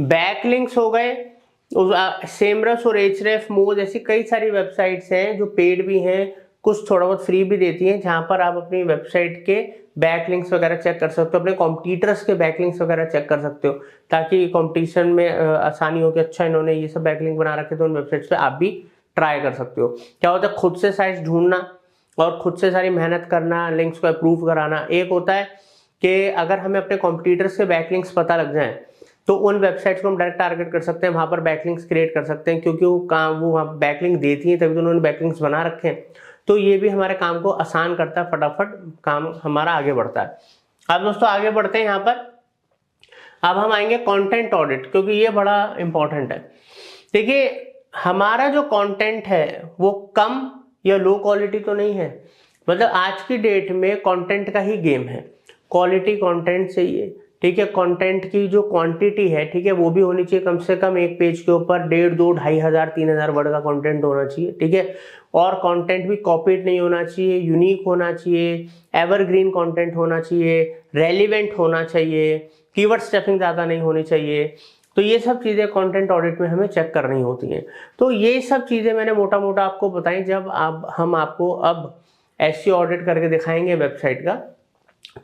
बैकलिंक्स हो गए, सेमरस और एचरेफ मोज ऐसी कई सारी वेबसाइट्स हैं जो पेड भी हैं, कुछ थोड़ा बहुत फ्री भी देती हैं, जहां पर आप अपनी वेबसाइट के बैकलिंक्स वगैरह चेक कर सकते हो, अपने कॉम्पिटिटर्स के बैकलिंक्स वगैरह चेक कर सकते हो, ताकि कंपटीशन में आसानी हो कि अच्छा इन्होंने ये सब बैकलिंक बना रखे तो उन वेबसाइट्स पे आप भी ट्राई कर सकते हो। क्या होता है, खुद से साइट्स ढूंढना और खुद से सारी मेहनत करना, लिंक्स को अप्रूव कराना। एक होता है कि अगर हमें अपने कॉम्पिटिटर्स के बैकलिंक्स पता लग जाए तो उन वेबसाइट्स को हम डायरेक्ट टारगेट कर सकते हैं, वहां पर बैकलिंक्स क्रिएट कर सकते हैं, क्योंकि वो बैकलिंक देती हैं तभी तो उन्होंने बैकलिंक्स बना रखे हैं। तो ये भी हमारे काम को आसान करता है, फटाफट काम हमारा आगे बढ़ता है। अब दोस्तों आगे बढ़ते हैं यहाँ पर। अब हम आएंगे कंटेंट ऑडिट, क्योंकि ये बड़ा इंपॉर्टेंट है। देखिए हमारा जो कंटेंट है वो कम या लो क्वालिटी तो नहीं है, मतलब आज की डेट में कंटेंट का ही गेम है। क्वालिटी कंटेंट चाहिए, ठीक है, कंटेंट की जो क्वांटिटी है, ठीक है, वो भी होनी चाहिए, कम से कम एक पेज के ऊपर 1,500, 2,500, 3,000 वर्ड का कंटेंट होना चाहिए, ठीक है। और कंटेंट भी कॉपीड नहीं होना चाहिए, यूनिक होना चाहिए, एवरग्रीन कंटेंट होना चाहिए, रेलिवेंट होना चाहिए, कीवर्ड स्टफिंग ज़्यादा नहीं होनी चाहिए। तो ये सब चीज़ें कंटेंट ऑडिट में हमें चेक करनी होती हैं। तो ये सब चीज़ें मैंने मोटा मोटा आपको बताई। जब हम आपको अब एसईओ ऑडिट करके दिखाएंगे वेबसाइट का,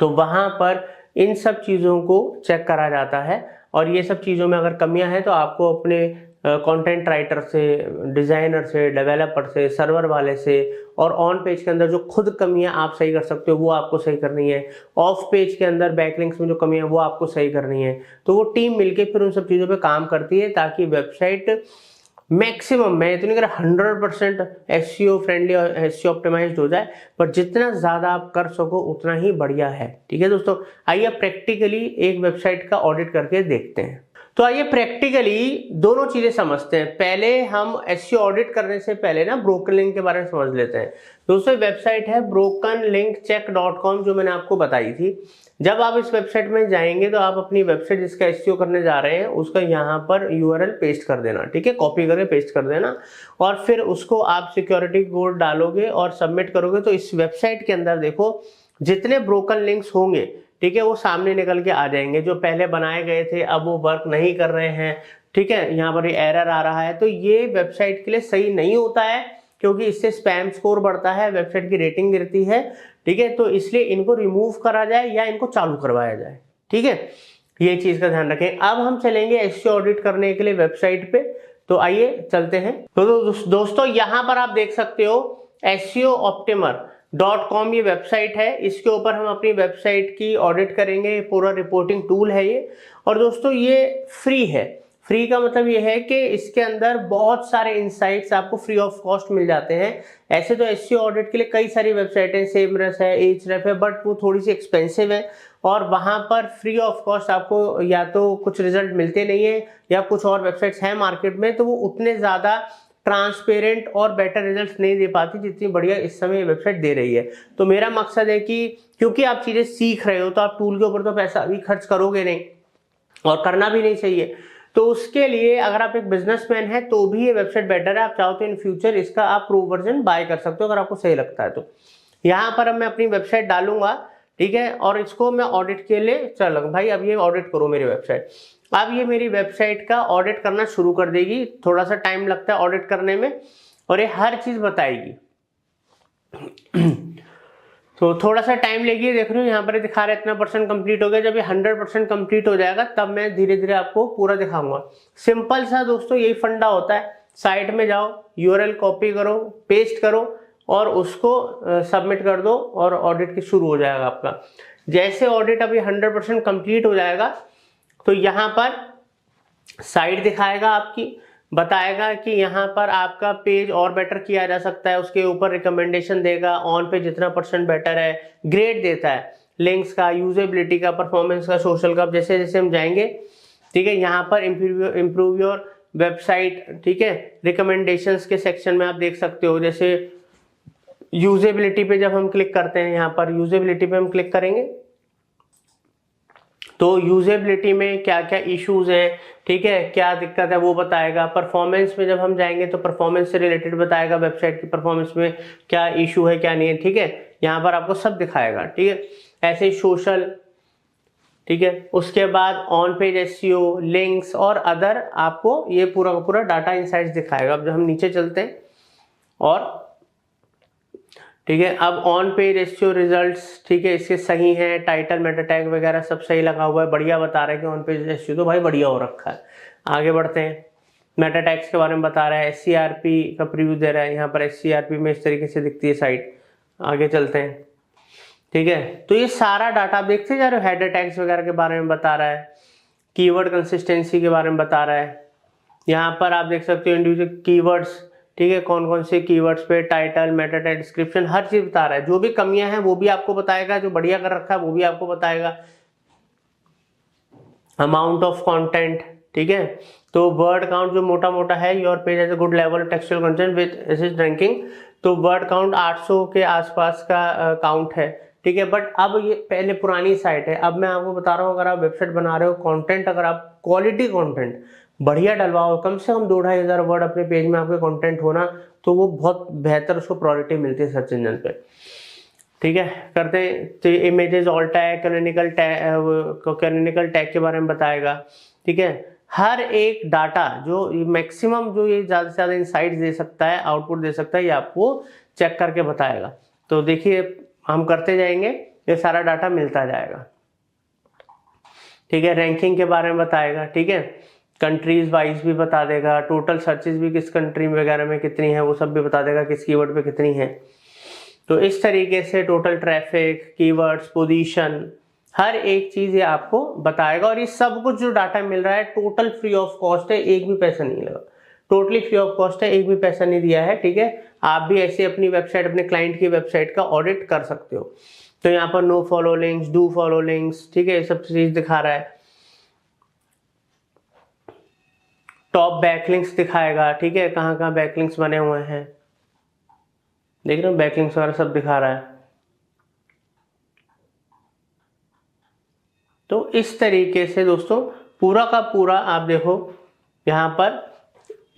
तो वहाँ पर इन सब चीज़ों को चेक करा जाता है, और ये सब चीज़ों में अगर कमियां हैं तो आपको अपने कंटेंट राइटर से, डिज़ाइनर से, डेवलपर से, सर्वर वाले से, और ऑन पेज के अंदर जो खुद कमियां आप सही कर सकते हो वो आपको सही करनी है, ऑफ पेज के अंदर बैकलिंक्स में जो कमियां वो आपको सही करनी है। तो वो टीम मिलके फिर उन सब चीज़ों पे काम करती है, ताकि वेबसाइट मैक्सिमम, मैं तो नहीं कह रहा 100% एसईओ फ्रेंडली और एसईओ ऑप्टिमाइज्ड हो जाए, पर जितना ज़्यादा आप कर सको उतना ही बढ़िया है, ठीक है दोस्तों। आइए प्रैक्टिकली एक वेबसाइट का ऑडिट करके देखते हैं। तो आइए प्रैक्टिकली दोनों चीजें समझते हैं। पहले हम एसईओ ऑडिट करने से पहले ना ब्रोकन लिंक के बारे में समझ लेते हैं। दोस्तों वेबसाइट है brokenlinkcheck.com, जो मैंने आपको बताई थी। जब आप इस वेबसाइट में जाएंगे तो आप अपनी वेबसाइट जिसका एसईओ करने जा रहे हैं उसका यहाँ पर यूआरएल पेस्ट कर देना, ठीक है, कॉपी करके पेस्ट कर देना, और फिर उसको आप सिक्योरिटी कोड डालोगे और सबमिट करोगे। तो इस वेबसाइट के अंदर देखो जितने ब्रोकन लिंक्स होंगे, ठीक है, वो सामने निकल के आ जाएंगे। जो पहले बनाए गए थे अब वो वर्क नहीं कर रहे हैं, ठीक है, यहाँ पर एरर आ रहा है। तो ये वेबसाइट के लिए सही नहीं होता है, क्योंकि इससे स्पैम स्कोर बढ़ता है, वेबसाइट की रेटिंग गिरती है, ठीक है। तो इसलिए इनको रिमूव करा जाए या इनको चालू करवाया जाए, ठीक है, ये चीज का ध्यान रखें। अब हम चलेंगे एसईओ ऑडिट करने के लिए वेबसाइट पे, तो आइए चलते हैं। तो दोस्तों यहाँ पर आप देख सकते हो SEOoptimer.com ये वेबसाइट है। इसके ऊपर हम अपनी वेबसाइट की ऑडिट करेंगे, पूरा रिपोर्टिंग टूल है ये। और दोस्तों ये फ्री है। फ्री का मतलब ये है कि इसके अंदर बहुत सारे इंसाइट्स आपको फ्री ऑफ कॉस्ट मिल जाते हैं। ऐसे तो एसईओ ऑडिट के लिए कई सारी वेबसाइटें, सेमरस है, एचरेफ है, बट वो थोड़ी सी एक्सपेंसिव है, और वहां पर फ्री ऑफ कॉस्ट आपको या तो कुछ रिजल्ट मिलते नहीं है, या कुछ और वेबसाइट्स हैं मार्केट में तो वो उतने ज्यादा ट्रांसपेरेंट और बेटर रिजल्ट्स नहीं दे पाती जितनी बढ़िया इस समय ये वेबसाइट दे रही है। तो मेरा मकसद है कि क्योंकि आप चीजें सीख रहे हो तो आप टूल के ऊपर तो पैसा अभी खर्च करोगे नहीं, और करना भी नहीं चाहिए। तो उसके लिए अगर आप एक बिजनेसमैन है तो भी ये वेबसाइट बेटर है। आप चाहो तो इन फ्यूचर इसका आप प्रो वर्जन बाय कर सकते हो अगर आपको सही लगता है तो। यहाँ पर अब मैं अपनी वेबसाइट डालूंगा, ठीक है, और इसको मैं ऑडिट के लिए चल भाई अब ये ऑडिट करो मेरी वेबसाइट। अब ये मेरी वेबसाइट का ऑडिट करना शुरू कर देगी। थोड़ा सा टाइम लगता है ऑडिट करने में, और ये हर चीज बताएगी। तो थोड़ा सा टाइम लेगी। देख रहे हो यहाँ पर दिखा रहा है इतना % कंप्लीट हो गया। जब ये 100% कंप्लीट हो जाएगा तब मैं धीरे धीरे आपको पूरा दिखाऊंगा। सिंपल सा दोस्तों यही फंडा होता है। साइट में जाओ, यूआरएल कॉपी करो, पेस्ट करो और उसको सबमिट कर दो, और ऑडिट शुरू हो जाएगा आपका। जैसे ऑडिट अभी 100% कंप्लीट हो जाएगा तो यहाँ पर साइट दिखाएगा आपकी, बताएगा कि यहाँ पर आपका पेज और बेटर किया जा सकता है, उसके ऊपर रिकमेंडेशन देगा, ऑन पे जितना % बेटर है, ग्रेड देता है लिंक्स का, यूजेबिलिटी का, परफॉर्मेंस का, सोशल का। जैसे जैसे हम जाएंगे, ठीक है, यहाँ पर इम्प्रूव योर वेबसाइट, ठीक है, रिकमेंडेशंस के सेक्शन में आप देख सकते हो। जैसे यूजेबिलिटी पे जब हम क्लिक करते हैं, यहाँ पर यूजेबिलिटी पे हम क्लिक करेंगे तो यूजेबिलिटी में क्या क्या इश्यूज हैं, ठीक है, क्या दिक्कत है वो बताएगा। परफॉर्मेंस में जब हम जाएंगे तो परफॉर्मेंस से रिलेटेड बताएगा, वेबसाइट की परफॉर्मेंस में क्या इशू है क्या नहीं है, ठीक है, यहाँ पर आपको सब दिखाएगा, ठीक है। ऐसे सोशल, ठीक है, उसके बाद ऑन पेज एसईओ, लिंक्स और अदर, आपको ये पूरा का पूरा डाटा इनसाइट्स दिखाएगा। अब जब हम नीचे चलते हैं और, ठीक है, अब ऑन पेज एसईओ रिजल्ट्स, ठीक है, इसके सही हैं, टाइटल मेटा टैग वगैरह सब सही लगा हुआ है, बढ़िया बता रहे हैं कि ऑन पेज एसईओ तो भाई बढ़िया हो रखा है। आगे बढ़ते हैं, मेटा टैग्स के बारे में बता रहा है, एससीआरपी का प्रीव्यू दे रहा है, यहाँ पर एससीआरपी में इस तरीके से दिखती है साइट। आगे चलते हैं, ठीक है, तो ये सारा डाटा आप देखते जा रहे हो, हेडर टैग्स वगैरह के बारे में बता रहा है, कीवर्ड कंसिस्टेंसी के बारे में बता रहा है। यहाँ पर आप देख सकते हो इंडिविजुअल कीवर्ड्स, ठीक है, कौन कौन से कीवर्ड्स पे, टाइटल, मेटा टैग, डिस्क्रिप्शन, हर चीज बता रहा है। जो भी कमियां हैं वो भी आपको बताएगा, जो बढ़िया कर रखा है वो भी आपको बताएगा। अमाउंट ऑफ कंटेंट, ठीक है, तो वर्ड काउंट जो मोटा मोटा है, your page has a good level textual content with acid ranking, तो वर्ड काउंट 800 के आसपास का काउंट है, ठीक है। बट अब ये पहले पुरानी साइट है, अब मैं आपको बता रहा हूँ, अगर आप वेबसाइट बना रहे हो, कंटेंट अगर आप क्वालिटी कंटेंट बढ़िया डलवाओ, कम से कम 2-2.5 हज़ार वर्ड अपने पेज में आपके कंटेंट होना, तो वो बहुत बेहतर उसको प्रायोरिटी मिलती है सर्च इंजन पे, ठीक है। करते हैं, तो images, all tag, canonical tag के बारे में बताएगा, ठीक है। हर एक डाटा जो मैक्सिमम जो ये ज़्यादा से ज़्यादा इंसाइट्स दे सकता है, आउटपुट दे सकता है, ये आपको चेक करके बताएगा। तो देखिए हम करते जाएंगे, ये सारा डाटा मिलता जाएगा, ठीक है। रैंकिंग के बारे में बताएगा, ठीक है, कंट्रीज वाइज भी बता देगा, टोटल सर्चेज भी किस कंट्री वगैरह में कितनी है वो सब भी बता देगा, किस कीवर्ड पे कितनी है। तो इस तरीके से टोटल ट्रैफिक, कीवर्ड्स, पोजीशन, हर एक चीज ये आपको बताएगा। और ये सब कुछ जो डाटा मिल रहा है टोटल फ्री ऑफ कॉस्ट है, एक भी पैसा नहीं लगा, टोटली फ्री ऑफ कॉस्ट है, एक भी पैसा नहीं दिया है, ठीक है। आप भी ऐसे अपनी वेबसाइट, अपने क्लाइंट की वेबसाइट का ऑडिट कर सकते हो। तो यहाँ पर no follow links, do follow links, ठीक है, ये सब चीज दिखा रहा है। टॉप बैकलिंक्स दिखाएगा, ठीक है, कहाँ कहाँ बैकलिंक्स बने हुए हैं, देख रहे हो, बैकलिंक्स वगैरह सब दिखा रहा है। तो इस तरीके से दोस्तों पूरा का पूरा आप देखो यहाँ पर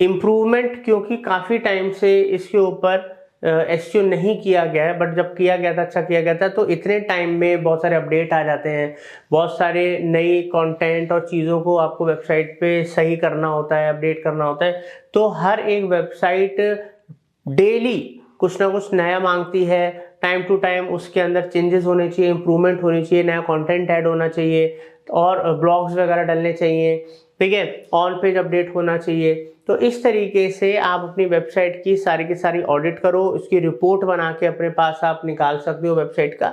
इम्प्रूवमेंट, क्योंकि काफ़ी टाइम से इसके ऊपर एसईओ नहीं किया गया है, बट जब किया गया था, अच्छा किया गया था, तो इतने टाइम में बहुत सारे अपडेट आ जाते हैं, बहुत सारे नई कंटेंट और चीज़ों को आपको वेबसाइट पे सही करना होता है, अपडेट करना होता है। तो हर एक वेबसाइट डेली कुछ ना कुछ नया मांगती है, टाइम टू टाइम उसके अंदर चेंजेस होने चाहिए, इंप्रूवमेंट होनी चाहिए, नया कंटेंट ऐड होना चाहिए और ब्लॉग्स वगैरह डलने चाहिए, ठीक है, ऑन पेज अपडेट होना चाहिए। तो इस तरीके से आप अपनी वेबसाइट की सारी ऑडिट करो, उसकी रिपोर्ट बना के अपने पास आप निकाल सकते हो वेबसाइट का,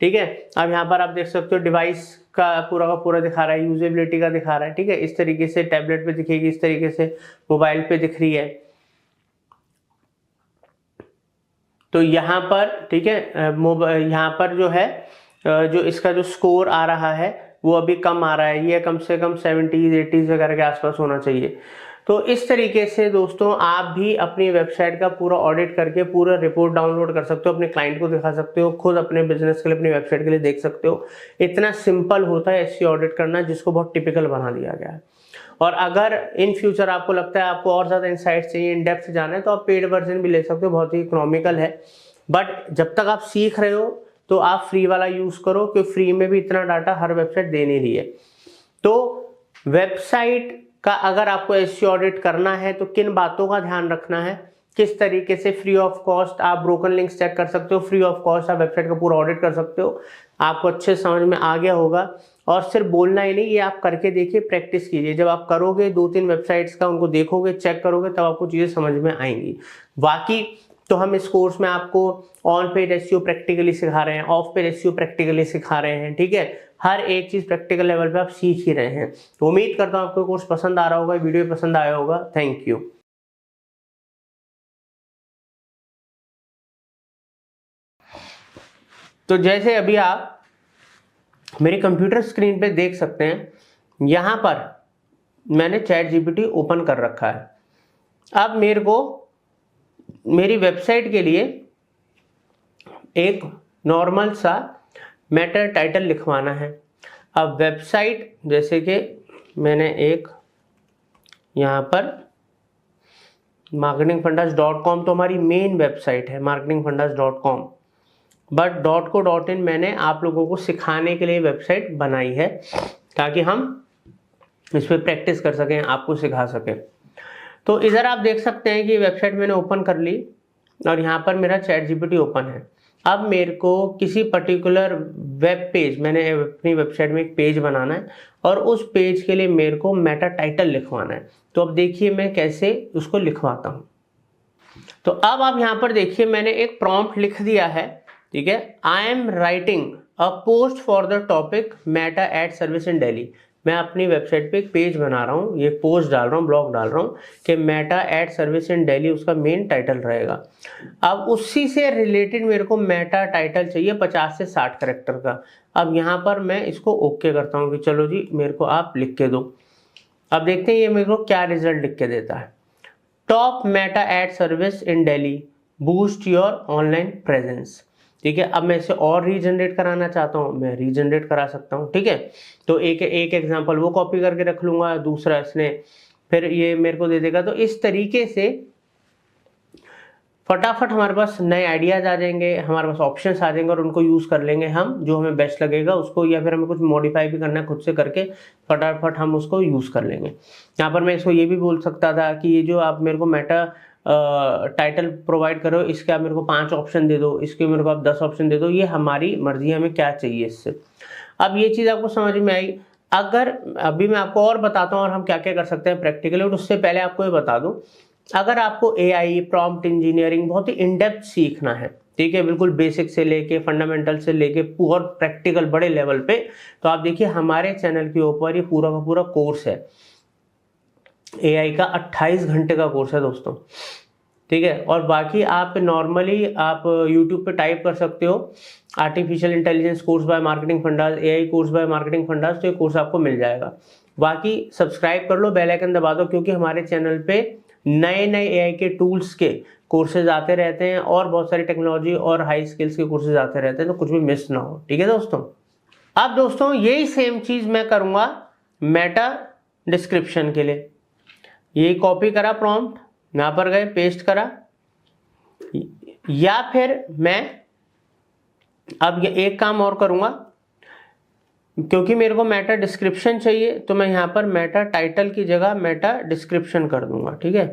ठीक है। अब यहाँ पर आप देख सकते हो डिवाइस का पूरा दिखा रहा है, यूजेबिलिटी का दिखा रहा है, ठीक है, इस तरीके से टैबलेट पे दिखेगी, इस तरीके से मोबाइल पे दिख रही है। तो यहाँ पर, ठीक है, यहाँ पर जो है जो इसका जो स्कोर आ रहा है वो अभी कम आ रहा है, ये कम से कम 70s 80s वगैरह के आसपास होना चाहिए। तो इस तरीके से दोस्तों आप भी अपनी वेबसाइट का पूरा ऑडिट करके पूरा रिपोर्ट डाउनलोड कर सकते हो, अपने क्लाइंट को दिखा सकते हो, खुद अपने बिजनेस के लिए, अपनी वेबसाइट के लिए देख सकते हो। इतना सिंपल होता है एसईओ ऑडिट करना, जिसको बहुत टिपिकल बना दिया गया है। और अगर इन फ्यूचर आपको लगता है आपको और ज़्यादा इंसाइट्स चाहिए, इन डेप्थ जाना है, तो आप पेड वर्जन भी ले सकते हो, बहुत ही इकोनॉमिकल है। बट जब तक आप सीख रहे हो तो आप फ्री वाला यूज़ करो, क्योंकि फ्री में भी इतना डाटा हर वेबसाइट दे नहीं रही है। तो वेबसाइट का अगर आपको एसईओ ऑडिट करना है तो किन बातों का ध्यान रखना है, किस तरीके से फ्री ऑफ कॉस्ट आप ब्रोकन लिंक्स चेक कर सकते हो, फ्री ऑफ कॉस्ट आप वेबसाइट का पूरा ऑडिट कर सकते हो, आपको अच्छे समझ में आ गया होगा। और सिर्फ बोलना ही नहीं, ये आप करके देखिए, प्रैक्टिस कीजिए। जब आप करोगे 2-3 वेबसाइट्स का उनको देखोगे, चेक करोगे, तब आपको चीज़ें समझ में आएंगी। बाकी तो हम इस कोर्स में आपको ऑन पेज एसईओ प्रैक्टिकली सिखा रहे हैं, ऑफ पेज एसईओ प्रैक्टिकली सिखा रहे हैं, ठीक है। हर एक चीज़ प्रैक्टिकल लेवल पे आप सीख ही रहे हैं। तो उम्मीद करता हूँ आपको कोर्स पसंद आ रहा होगा, वीडियो पसंद आया होगा। Thank you. तो जैसे अभी आप मेरे कंप्यूटर स्क्रीन पे देख सकते हैं, यहाँ पर मैंने चैट जीपीटी ओपन कर रखा है। अब मेरे को मेरी वेबसाइट के लिए एक नॉर्मल सा मैटर टाइटल लिखवाना है। अब वेबसाइट जैसे कि मैंने एक यहाँ पर marketingfundas.com तो हमारी मेन वेबसाइट है marketingfundas.com, बट .co.in मैंने आप लोगों को सिखाने के लिए वेबसाइट बनाई है ताकि हम इस पर प्रैक्टिस कर सकें, आपको सिखा सकें। तो इधर आप देख सकते हैं कि वेबसाइट मैंने ओपन कर ली और यहाँ पर मेरा चैट जीपीटी ओपन है। अब मेरे को किसी पर्टिकुलर वेब पेज, मैंने अपनी वेबसाइट में एक पेज बनाना है और उस पेज के लिए मेरे को मेटा टाइटल लिखवाना है। तो अब देखिए मैं कैसे उसको लिखवाता हूँ। तो अब आप यहाँ पर देखिए मैंने एक प्रॉम्प्ट लिख दिया है, ठीक है। I am writing a post for the topic meta ad service in Delhi. मैं अपनी वेबसाइट पे एक पेज बना रहा हूँ, ये पोस्ट डाल रहा हूँ, ब्लॉग डाल रहा हूँ कि meta ad service in Delhi उसका मेन टाइटल रहेगा। अब उसी से रिलेटेड मेरे को मेटा टाइटल चाहिए 50 से 60 कैरेक्टर का। अब यहाँ पर मैं इसको ओके करता हूँ कि चलो जी मेरे को आप लिख के दो। अब देखते हैं ये मेरे को क्या रिजल्ट लिख के देता है। Top meta ad service in Delhi, boost your online presence. ठीक है, अब मैं इसे और रीजनरेट कराना चाहता हूँ, मैं रीजनरेट करा सकता हूँ। ठीक है, तो एक एग्जांपल वो कॉपी करके रख लूंगा, दूसरा इसने फिर ये मेरे को दे देगा। तो इस तरीके से फटाफट हमारे पास नए आइडियाज आ जाएंगे, हमारे पास ऑप्शंस आ जाएंगे और उनको यूज कर लेंगे हम, जो हमें बेस्ट लगेगा उसको, या फिर हमें कुछ मॉडिफाई भी करना है खुद से करके फटाफट हम उसको यूज कर लेंगे। यहाँ पर मैं इसको ये भी बोल सकता था कि ये जो आप मेरे को मेटा टाइटल प्रोवाइड करो, इसके आप मेरे को 5 ऑप्शन दे दो, इसके मेरे को आप 10 ऑप्शन दे दो, ये हमारी मर्जी, हमें क्या चाहिए इससे। अब ये चीज़ आपको समझ में आई। अगर अभी मैं आपको और बताता हूँ और हम क्या क्या कर सकते हैं प्रैक्टिकली, और उससे पहले आपको ये बता दूं, अगर आपको एआई, प्रॉम्प्ट इंजीनियरिंग बहुत ही इनडेप्थ सीखना है, ठीक है, बिल्कुल बेसिक से लेके फंडामेंटल से लेके पूरा प्रैक्टिकल बड़े लेवल पे, तो आप देखिए हमारे चैनल के ऊपर ये पूरा का पूरा कोर्स है। एआई का 28 घंटे का कोर्स है दोस्तों, ठीक है। और बाकी आप नॉर्मली आप यूट्यूब पे टाइप कर सकते हो artificial intelligence course buy marketing fundas, AI course buy marketing fundas, तो ये कोर्स आपको मिल जाएगा। बाकी सब्सक्राइब कर लो, बेल आइकन दबा दो, क्योंकि हमारे चैनल पे नए नए एआई के टूल्स के कोर्सेज आते रहते हैं और बहुत सारी टेक्नोलॉजी और हाई स्किल्स के कोर्सेज आते रहते हैं, तो कुछ भी मिस ना हो, ठीक है दोस्तों। अब दोस्तों यही सेम चीज मैं करूंगा मेटा डिस्क्रिप्शन के लिए। यही कॉपी करा प्रॉम्प्ट, यहाँ पर गए, पेस्ट करा, या फिर मैं अब ये एक काम और करूंगा, क्योंकि मेरे को मेटा डिस्क्रिप्शन चाहिए, तो मैं यहाँ पर मेटा टाइटल की जगह मेटा डिस्क्रिप्शन कर दूंगा, ठीक है।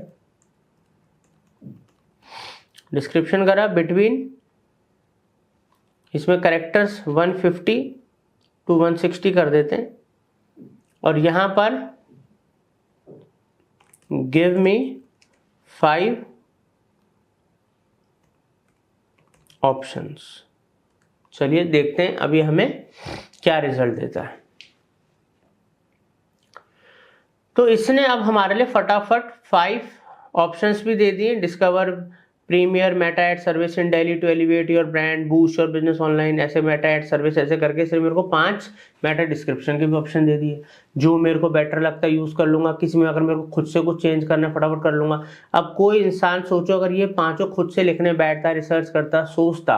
डिस्क्रिप्शन करा, बिटवीन इसमें कैरेक्टर्स 150 to 160 कर देते हैं, और यहाँ पर गिव मी 5 ऑप्शंस। चलिए देखते हैं अभी हमें क्या रिजल्ट देता है। तो इसने अब हमारे लिए फटाफट 5 ऑप्शंस भी दे दिए। Discover premier meta ad service in Delhi to elevate your brand, boost your business online, ऐसे मेटा एड सर्विस ऐसे करके सिर्फ मेरे को 5 मेटा डिस्क्रिप्शन के भी ऑप्शन दे दिए। जो मेरे को बेटर लगता है यूज़ कर लूँगा, किसी में अगर मेरे को खुद से कुछ चेंज करना है फटाफट कर लूँगा। अब कोई इंसान सोचो अगर ये 5 खुद से लिखने बैठता, रिसर्च करता, सोचता,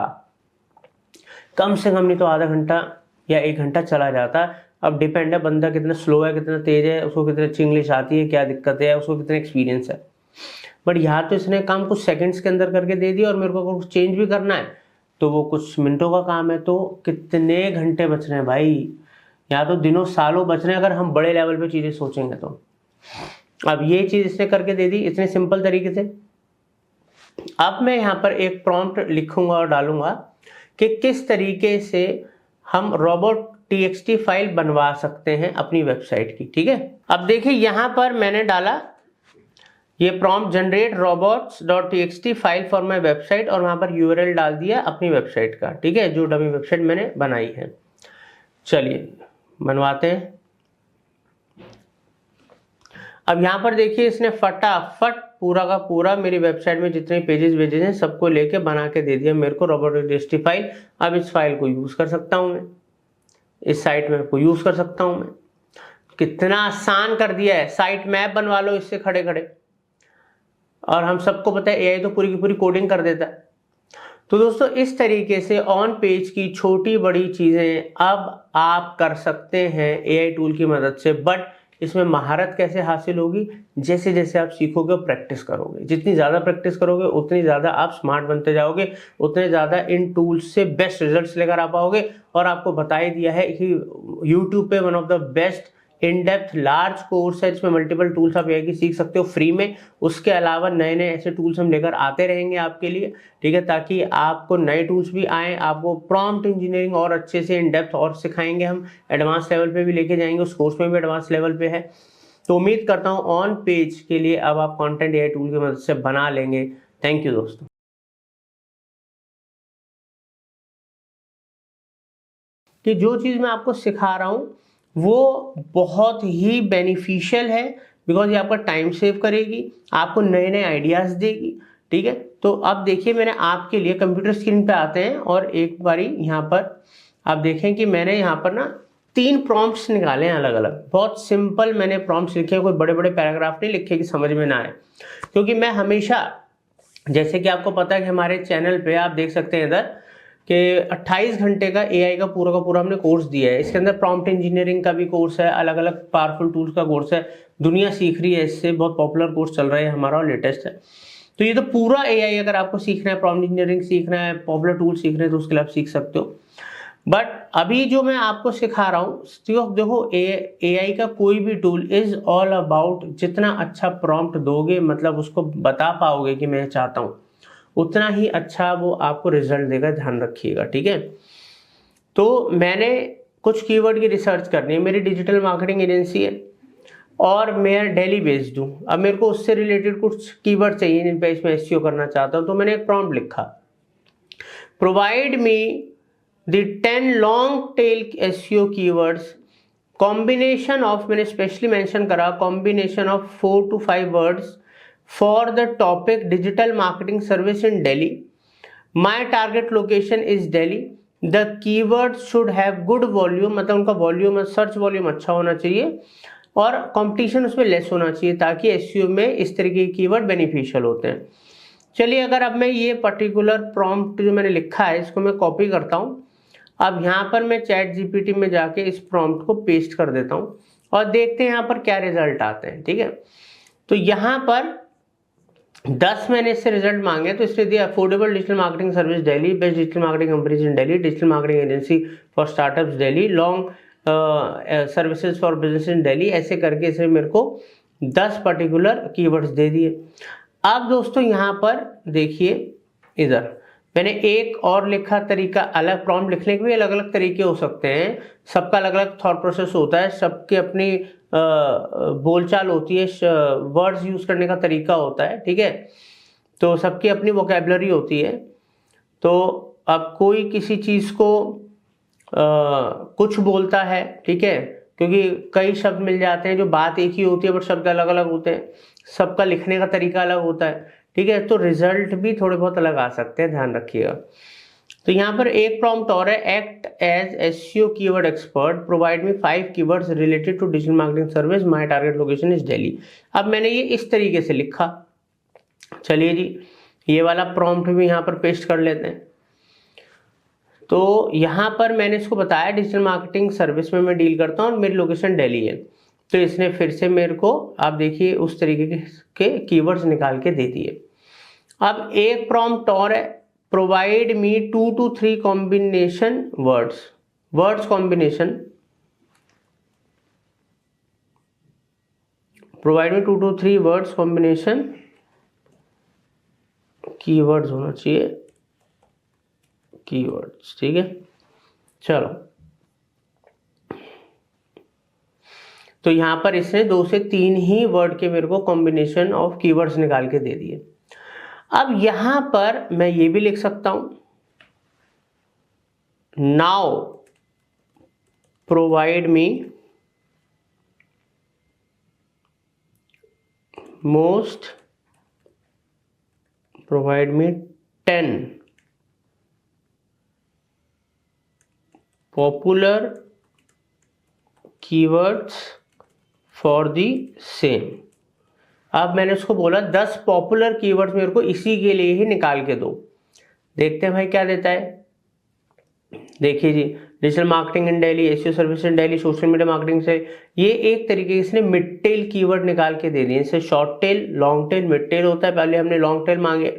कम से कम नहीं तो आधा घंटा या 1 घंटा चला जाता। अब डिपेंड है बंदा कितना स्लो है, कितना तेज है, उसको कितनी अच्छी इंग्लिश आती है, क्या दिक्कत है, उसको कितना एक्सपीरियंस है। बट यहाँ तो इसने काम कुछ सेकंड्स के अंदर करके दे दिया, और मेरे को अगर कुछ चेंज भी करना है तो वो कुछ मिनटों का काम है। तो कितने घंटे बच रहे हैं भाई, यहाँ तो दिनों सालों बच रहे हैं अगर हम बड़े लेवल पे चीज़ें सोचेंगे तो। अब ये चीज़ इसने करके दे दी इतने सिंपल तरीके से। अब मैं यहाँ पर एक प्रॉम्प्ट लिखूंगा और डालूंगा कि किस तरीके से हम robot.txt फाइल बनवा सकते हैं अपनी वेबसाइट की, ठीक है। अब देखिए यहाँ पर मैंने डाला ये prompt, generate robots.txt file for my website, और वहाँ पर URL डाल दिया अपनी वेबसाइट का, ठीक है, जो डमी वेबसाइट मैंने बनाई है। चलिए बनवाते हैं। अब यहाँ पर देखिए इसने फटाफट पूरा का पूरा मेरी वेबसाइट में जितने पेजेस भेजे हैं सबको लेके बना के दे दिया मेरे को रोबोटिक डिस्ट्री फाइल। अब इस फाइल को यूज कर सकता हूँ मैं, इस साइट में को यूज कर सकता हूँ मैं। कितना आसान कर दिया है, साइट मैप बनवा लो इससे खड़े खड़े। और हम सबको पता है एआई तो पूरी की पूरी कोडिंग कर देता है। तो दोस्तों इस तरीके से ऑन पेज की छोटी बड़ी चीजें अब आप कर सकते हैं एआई टूल की मदद से। बट इसमें महारत कैसे हासिल होगी, जैसे जैसे आप सीखोगे प्रैक्टिस करोगे। जितनी ज़्यादा प्रैक्टिस करोगे उतनी ज़्यादा आप स्मार्ट बनते जाओगे, उतने ज़्यादा इन टूल्स से बेस्ट रिजल्ट्स लेकर आ पाओगे। और आपको बता ही दिया है कि यूट्यूब पे one of the best in depth large course है जिसमें मल्टीपल टूल्स आप एआई की सीख सकते हो फ्री में। उसके अलावा नए नए ऐसे टूल्स हम लेकर आते रहेंगे आपके लिए, ठीक है, ताकि आपको नए टूल्स भी आए। आपको प्रॉम्प्ट इंजीनियरिंग और अच्छे से इन डेप्थ और सिखाएंगे हम, एडवांस लेवल पे भी लेके जाएंगे, उस कोर्स में भी एडवांस लेवल पे है। तो उम्मीद करता हूँ ऑन पेज के लिए अब आप कॉन्टेंट एआई टूल की मदद से बना लेंगे। थैंक यू दोस्तों। कि जो चीज़ मैं आपको सिखा रहा हूँ वो बहुत ही बेनिफिशियल है, बिकॉज ये आपका टाइम सेव करेगी, आपको नए नए आइडियाज देगी, ठीक है। तो अब देखिए मैंने आपके लिए कंप्यूटर स्क्रीन पे आते हैं और एक बारी यहाँ पर आप देखें कि मैंने यहाँ पर ना 3 प्रॉम्प्ट्स निकाले हैं अलग अलग। बहुत सिंपल मैंने प्रॉम्प्ट्स लिखे हैं, कोई बड़े बड़े पैराग्राफ नहीं लिखे कि समझ में ना आए। क्योंकि मैं हमेशा, जैसे कि आपको पता है कि हमारे चैनल पे आप देख सकते हैं इधर कि 28 घंटे का एआई का पूरा हमने कोर्स दिया है। इसके अंदर प्रॉम्प्ट इंजीनियरिंग का भी कोर्स है, अलग अलग पावरफुल टूल्स का कोर्स है, दुनिया सीख रही है इससे, बहुत पॉपुलर कोर्स चल रहा है हमारा और लेटेस्ट है। तो ये तो पूरा एआई अगर आपको सीखना है, प्रॉम्प्ट इंजीनियरिंग सीखना है, पॉपुलर टूल सीखना है, तो उसके लिए आप सीख सकते हो। बट अभी जो मैं आपको सिखा रहा हूँ, देखो एआई का कोई भी टूल इज ऑल अबाउट जितना अच्छा प्रॉम्प्ट दोगे, मतलब उसको बता पाओगे कि मैं चाहता हूँ, उतना ही अच्छा वो आपको रिजल्ट देगा, ध्यान रखिएगा, ठीक है। तो मैंने कुछ कीवर्ड की रिसर्च करनी है, मेरी डिजिटल मार्केटिंग एजेंसी है और मैं दिल्ली बेस्ड हूँ। अब मेरे को उससे रिलेटेड कुछ कीवर्ड चाहिए जिन पे इसमें एसईओ करना चाहता हूँ। तो मैंने एक प्रॉम्प्ट लिखा, provide me the 10 long tail SEO keywords combination of, मैंने स्पेशली मेंशन करा, combination of 4 to 5 words for the topic digital marketing service in Delhi. My target location is Delhi. The keywords should have good volume, मतलब उनका volume, search volume अच्छा होना चाहिए और competition उसमें less होना चाहिए, ताकि एसईओ में इस तरीके के कीवर्ड बेनिफिशियल होते हैं। चलिए अगर अब मैं ये पर्टिकुलर प्रॉम्प्ट जो मैंने लिखा है इसको मैं कॉपी करता हूँ। अब यहाँ पर मैं चैट जीपीटी में जाके इस प्रॉम्प्ट को पेस्ट कर देता हूँ और देखते हैं यहाँ पर क्या रिजल्ट आते हैं, ठीक है। तो यहाँ पर 10 मैंने इससे रिजल्ट मांगे, तो इसने दिया affordable digital marketing service Delhi, best digital marketing companies in Delhi, digital marketing agency for startups Delhi, long services for business in Delhi, ऐसे करके इसने मेरे को 10 पर्टिकुलर कीवर्ड्स दे दिए। अब दोस्तों यहाँ पर देखिए, इधर मैंने एक और लिखा तरीका, अलग प्रॉम्प्ट लिखने के भी अलग अलग तरीके हो सकते हैं, सबका अलग अलग थॉट प्रोसेस होता है, सबकी अपनी बोलचाल होती है, वर्ड्स यूज करने का तरीका होता है, ठीक है। तो सबकी अपनी वोकैबुलरी होती है। तो अब कोई किसी चीज को कुछ बोलता है, ठीक है, क्योंकि कई शब्द मिल जाते हैं जो बात एक ही होती है बट शब्द अलग अलग होते हैं, सबका लिखने का तरीका अलग होता है, ठीक है। तो रिजल्ट भी थोड़े बहुत अलग आ सकते हैं, ध्यान रखिएगा। तो यहाँ पर एक प्रॉम्प्ट और है, act as SEO keyword expert, provide me 5 keywords related to digital marketing service, my target location is Delhi. अब मैंने ये इस तरीके से लिखा। चलिए जी, ये वाला प्रॉम्प्ट भी यहाँ पर पेस्ट कर लेते हैं। तो यहाँ पर मैंने इसको बताया डिजिटल मार्केटिंग सर्विस में मैं डील करता हूँ और मेरी लोकेशन दिल्ली है। तो इसने फिर से मेरे को, आप देखिए, उस तरीके के कीवर्ड्स निकाल के दे दिए। अब एक प्रॉम्प्ट और है, provide me 2 to 3 combination words combination, provide me 2 to 3 words combination, keywords होना चाहिए, कीवर्ड्स, ठीक है। चलो, तो यहां पर इसने 2 से 3 ही वर्ड के मेरे को कॉम्बिनेशन ऑफ कीवर्ड्स निकाल के दे दिए। अब यहां पर मैं ये भी लिख सकता हूं, now provide me provide me 10 popular keywords for the same। अब मैंने उसको बोला 10 पॉपुलर कीवर्ड्स मेरे को इसी के लिए ही निकाल के दो। देखते हैं भाई क्या देता है। देखिए जी, digital marketing in Delhi, SEO service in Delhi, social media marketing से ये एक तरीके से इसने मिड टेल कीवर्ड निकाल के दे दिए। इससे short tail, long tail, mid tail होता है। पहले हमने लॉन्ग टेल मांगे,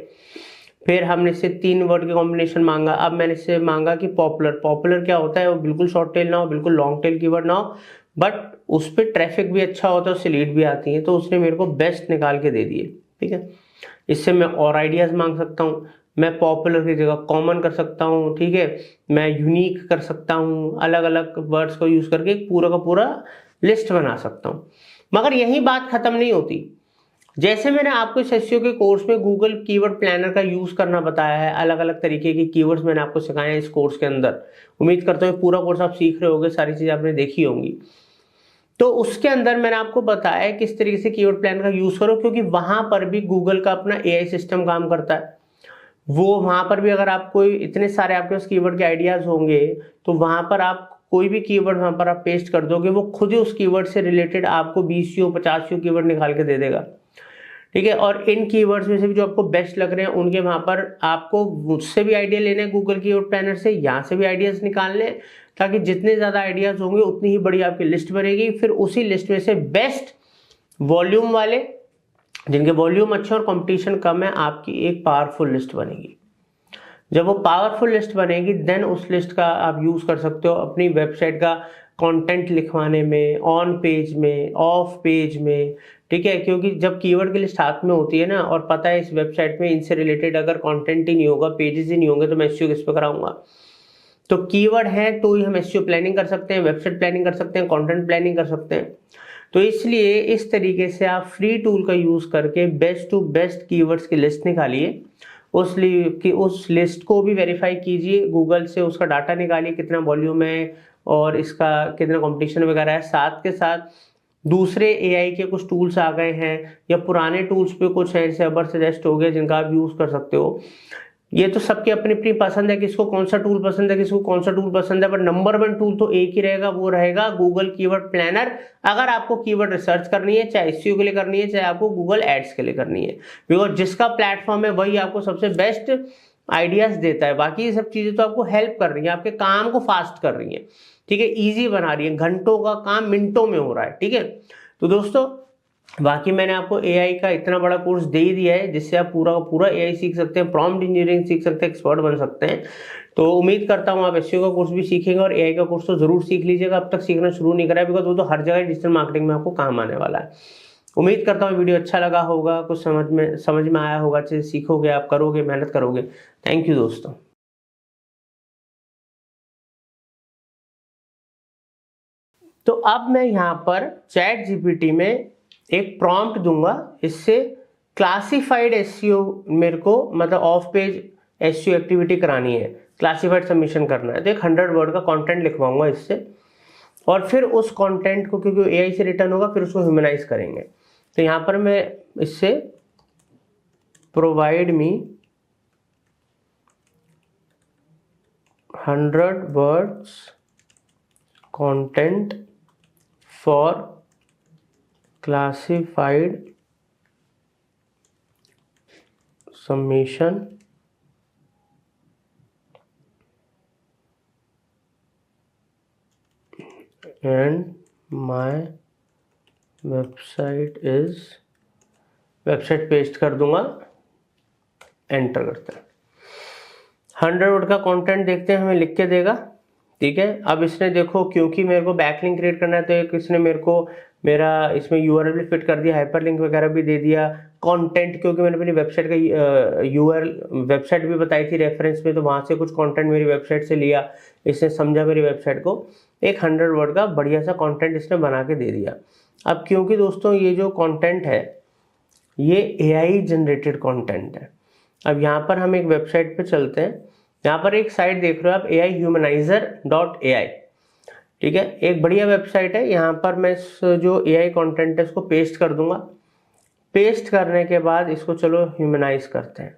फिर हमने इससे 3 वर्ड के कॉम्बिनेशन मांगा। अब मैंने इससे मांगा कि पॉपुलर क्या होता है, वो बिल्कुल शॉर्ट टेल ना हो, बिल्कुल लॉन्ग टेल कीवर्ड ना हो, बट उस पर ट्रैफिक भी अच्छा होता है, उससे लीड भी आती है। तो उसने मेरे को बेस्ट निकाल के दे दिए। ठीक है, इससे मैं और आइडियाज मांग सकता हूँ। मैं पॉपुलर की जगह कॉमन कर सकता हूँ। ठीक है, मैं यूनिक कर सकता हूँ, अलग अलग वर्ड्स को यूज करके पूरा का पूरा लिस्ट बना सकता हूँ। मगर यही बात खत्म नहीं होती। जैसे मैंने आपको इस एसईओ के कोर्स में गूगल कीवर्ड प्लानर का यूज करना बताया है, अलग अलग तरीके के कीवर्ड्स मैंने आपको सिखाए हैं इस कोर्स के अंदर। उम्मीद करता हूँ पूरा कोर्स आप सीख रहे होंगे, सारी चीजें आपने देखी होंगी। तो उसके अंदर मैंने आपको बताया है किस तरीके से कीवर्ड प्लानर का यूज करो, क्योंकि वहां पर भी गूगल का अपना एआई सिस्टम काम करता है। वो वहां पर भी अगर आप कोई इतने सारे आपके पास कीवर्ड के आइडियाज होंगे, तो वहां पर आप कोई भी कीवर्ड वहां पर आप पेस्ट कर दोगे, वो खुद ही उस कीवर्ड से रिलेटेड आपको 20 50 कीवर्ड निकाल के दे देगा। ठीक है, और इन कीवर्ड्स में से भी जो आपको बेस्ट लग रहे हैं उनके वहां पर आपको मुझसे भी आइडिया लेने हैं गूगल कीवर्ड प्लानर से, यहाँ से भी आइडियाज निकालने, ताकि जितने ज्यादा आइडियाज होंगे उतनी ही बड़ी आपकी लिस्ट बनेगी। फिर उसी लिस्ट में से बेस्ट वॉल्यूम वाले, जिनके वॉल्यूम अच्छे और कंपटीशन कम है, आपकी एक पावरफुल लिस्ट बनेगी। जब वो पावरफुल लिस्ट बनेगी, देन उस लिस्ट का आप यूज कर सकते हो अपनी वेबसाइट का कंटेंट लिखवाने में, ऑन पेज में, ऑफ पेज में। ठीक है, क्योंकि जब कीवर्ड की लिस्ट हाथ में होती है ना, और पता है इस वेबसाइट में इनसे रिलेटेड अगर कंटेंट ही नहीं होगा, पेजेस ही नहीं होंगे, तो मैं एसईओ किस पे कराऊंगा। तो कीवर्ड है तो ही हम एसईओ प्लानिंग कर सकते हैं, वेबसाइट प्लानिंग कर सकते हैं, कंटेंट प्लानिंग कर सकते हैं। तो इसलिए इस तरीके से आप फ्री टूल का यूज करके बेस्ट टू बेस्ट कीवर्ड्स की लिस्ट निकालिए। उस लिस्ट को भी वेरीफाई कीजिए गूगल से, उसका डाटा निकालिए कितना वॉल्यूम है और इसका कितना कंपटीशन वगैरह है। साथ के साथ दूसरे एआई के कुछ टूल्स आ गए हैं, या पुराने टूल्स पे कुछ है, जैसे अबर सजेस्ट हो गया, जिनका आप यूज कर सकते हो। ये तो सबकी अपनी अपनी पसंद है, किसको कौन सा टूल पसंद है, किसको कौन सा टूल पसंद है, पर नंबर 1 टूल तो एक ही रहेगा, वो रहेगा गूगल कीवर्ड प्लानर। अगर आपको कीवर्ड रिसर्च करनी है, चाहे एसईओ के लिए करनी है, चाहे आपको गूगल एड्स के लिए करनी है, बिकॉज जिसका प्लेटफॉर्म है वही आपको सबसे बेस्ट आइडियाज देता है। बाकी ये सब चीजें तो आपको हेल्प कर रही है, आपके काम को फास्ट कर रही है। ठीक है, ईजी बना रही है, घंटों का काम मिनटों में हो रहा है। ठीक है, तो दोस्तों बाकी मैंने आपको एआई का इतना बड़ा कोर्स दे ही दिया है, जिससे आप पूरा का पूरा एआई सीख सकते हैं, प्रॉम्प्ट इंजीनियरिंग सीख सकते हैं, एक्सपर्ट बन सकते हैं। तो उम्मीद करता हूं आप एसईओ का कोर्स भी सीखेंगे, और एआई का कोर्स तो जरूर सीख लीजिएगा। अब तक सीखना शुरू नहीं करा है, बिकॉज वो तो हर जगह डिजिटल मार्केटिंग में आपको काम आने वाला है। उम्मीद करता हूँ वीडियो अच्छा लगा होगा, कुछ समझ में आया होगा, चीज़ सीखोगे, आप करोगे, मेहनत करोगे। थैंक यू दोस्तों। तो अब मैं यहाँ पर चैट जीपीटी में एक प्रॉम्प्ट दूंगा, इससे क्लासिफाइड एसईओ मेरे को मतलब ऑफ पेज एसईओ एक्टिविटी करानी है, क्लासिफाइड सबमिशन करना है। तो एक 100 वर्ड का कंटेंट लिखवाऊंगा इससे, और फिर उस कंटेंट को, क्योंकि एआई से रिटर्न होगा, फिर उसको ह्यूमनाइज करेंगे। तो यहाँ पर मैं इससे provide me 100 words content for classified submission and my website is, website paste कर दूंगा, एंटर करते हैं। 100 वर्ड का कंटेंट देखते हैं हमें लिख के देगा। ठीक है, अब इसने देखो, क्योंकि मेरे को बैकलिंक क्रिएट करना है, तो एक इसने मेरे को मेरा इसमें यूआरएल भी फिट कर दिया, हाइपरलिंक वगैरह भी दे दिया। कंटेंट, क्योंकि मैंने अपनी वेबसाइट का यूआरएल वेबसाइट भी बताई थी रेफरेंस में, तो वहां से कुछ कंटेंट मेरी वेबसाइट से लिया, इसने समझा मेरी वेबसाइट को। एक 100 वर्ड का बढ़िया सा कंटेंट इसने बना के दे दिया। अब क्योंकि दोस्तों ये जो कंटेंट है ये एआई जनरेटेड कंटेंट है। अब यहाँ पर हम एक वेबसाइट पे चलते हैं। यहाँ पर एक साइट देख रहे हो आप, AIHumanizer.ai। ठीक है, एक बढ़िया वेबसाइट है। यहाँ पर मैं इस जो AI कंटेंट है इसको पेस्ट कर दूंगा। पेस्ट करने के बाद इसको चलो ह्यूमनाइज करते हैं।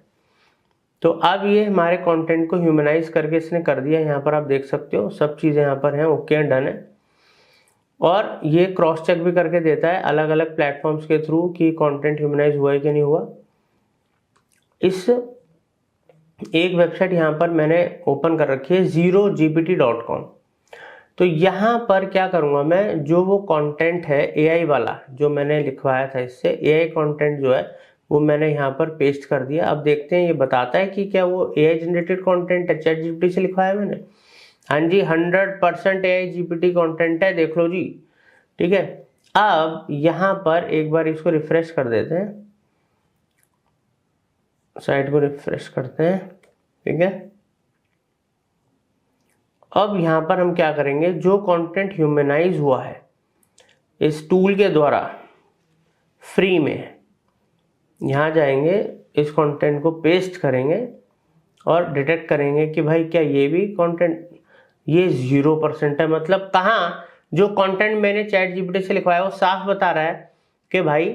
तो अब ये हमारे कंटेंट को ह्यूमनाइज करके इसने कर दिया। यहाँ पर आप देख सकते हो सब चीज़ें यहाँ पर हैं, ओके एंड डन है। और ये क्रॉस चेक भी करके देता है अलग अलग प्लेटफॉर्म्स के थ्रू कि कंटेंट ह्यूमनाइज हुआ है कि नहीं हुआ। इस एक वेबसाइट यहाँ पर मैंने ओपन कर रखी है zerogpt.com। तो यहाँ पर क्या करूँगा मैं, जो वो कंटेंट है AI वाला जो मैंने लिखवाया था, इससे AI कंटेंट जो है वो मैंने यहाँ पर पेस्ट कर दिया। अब देखते हैं ये बताता है कि क्या वो AI जनरेटेड कंटेंट है, चैट GPT से लिखवाया मैंने। हाँ जी, 100% AI GPT कंटेंट है, देख लो जी। ठीक है, अब यहाँ पर एक बार इसको रिफ्रेश कर देते हैं, साइट को रिफ्रेश करते हैं। ठीक है, अब यहाँ पर हम क्या करेंगे, जो कंटेंट ह्यूमनाइज हुआ है इस टूल के द्वारा फ्री में, यहाँ जाएंगे, इस कंटेंट को पेस्ट करेंगे और डिटेक्ट करेंगे कि भाई क्या ये भी कंटेंट, ये 0% है। मतलब कहाँ, जो कंटेंट मैंने चैट GPT से लिखवाया वो साफ बता रहा है कि भाई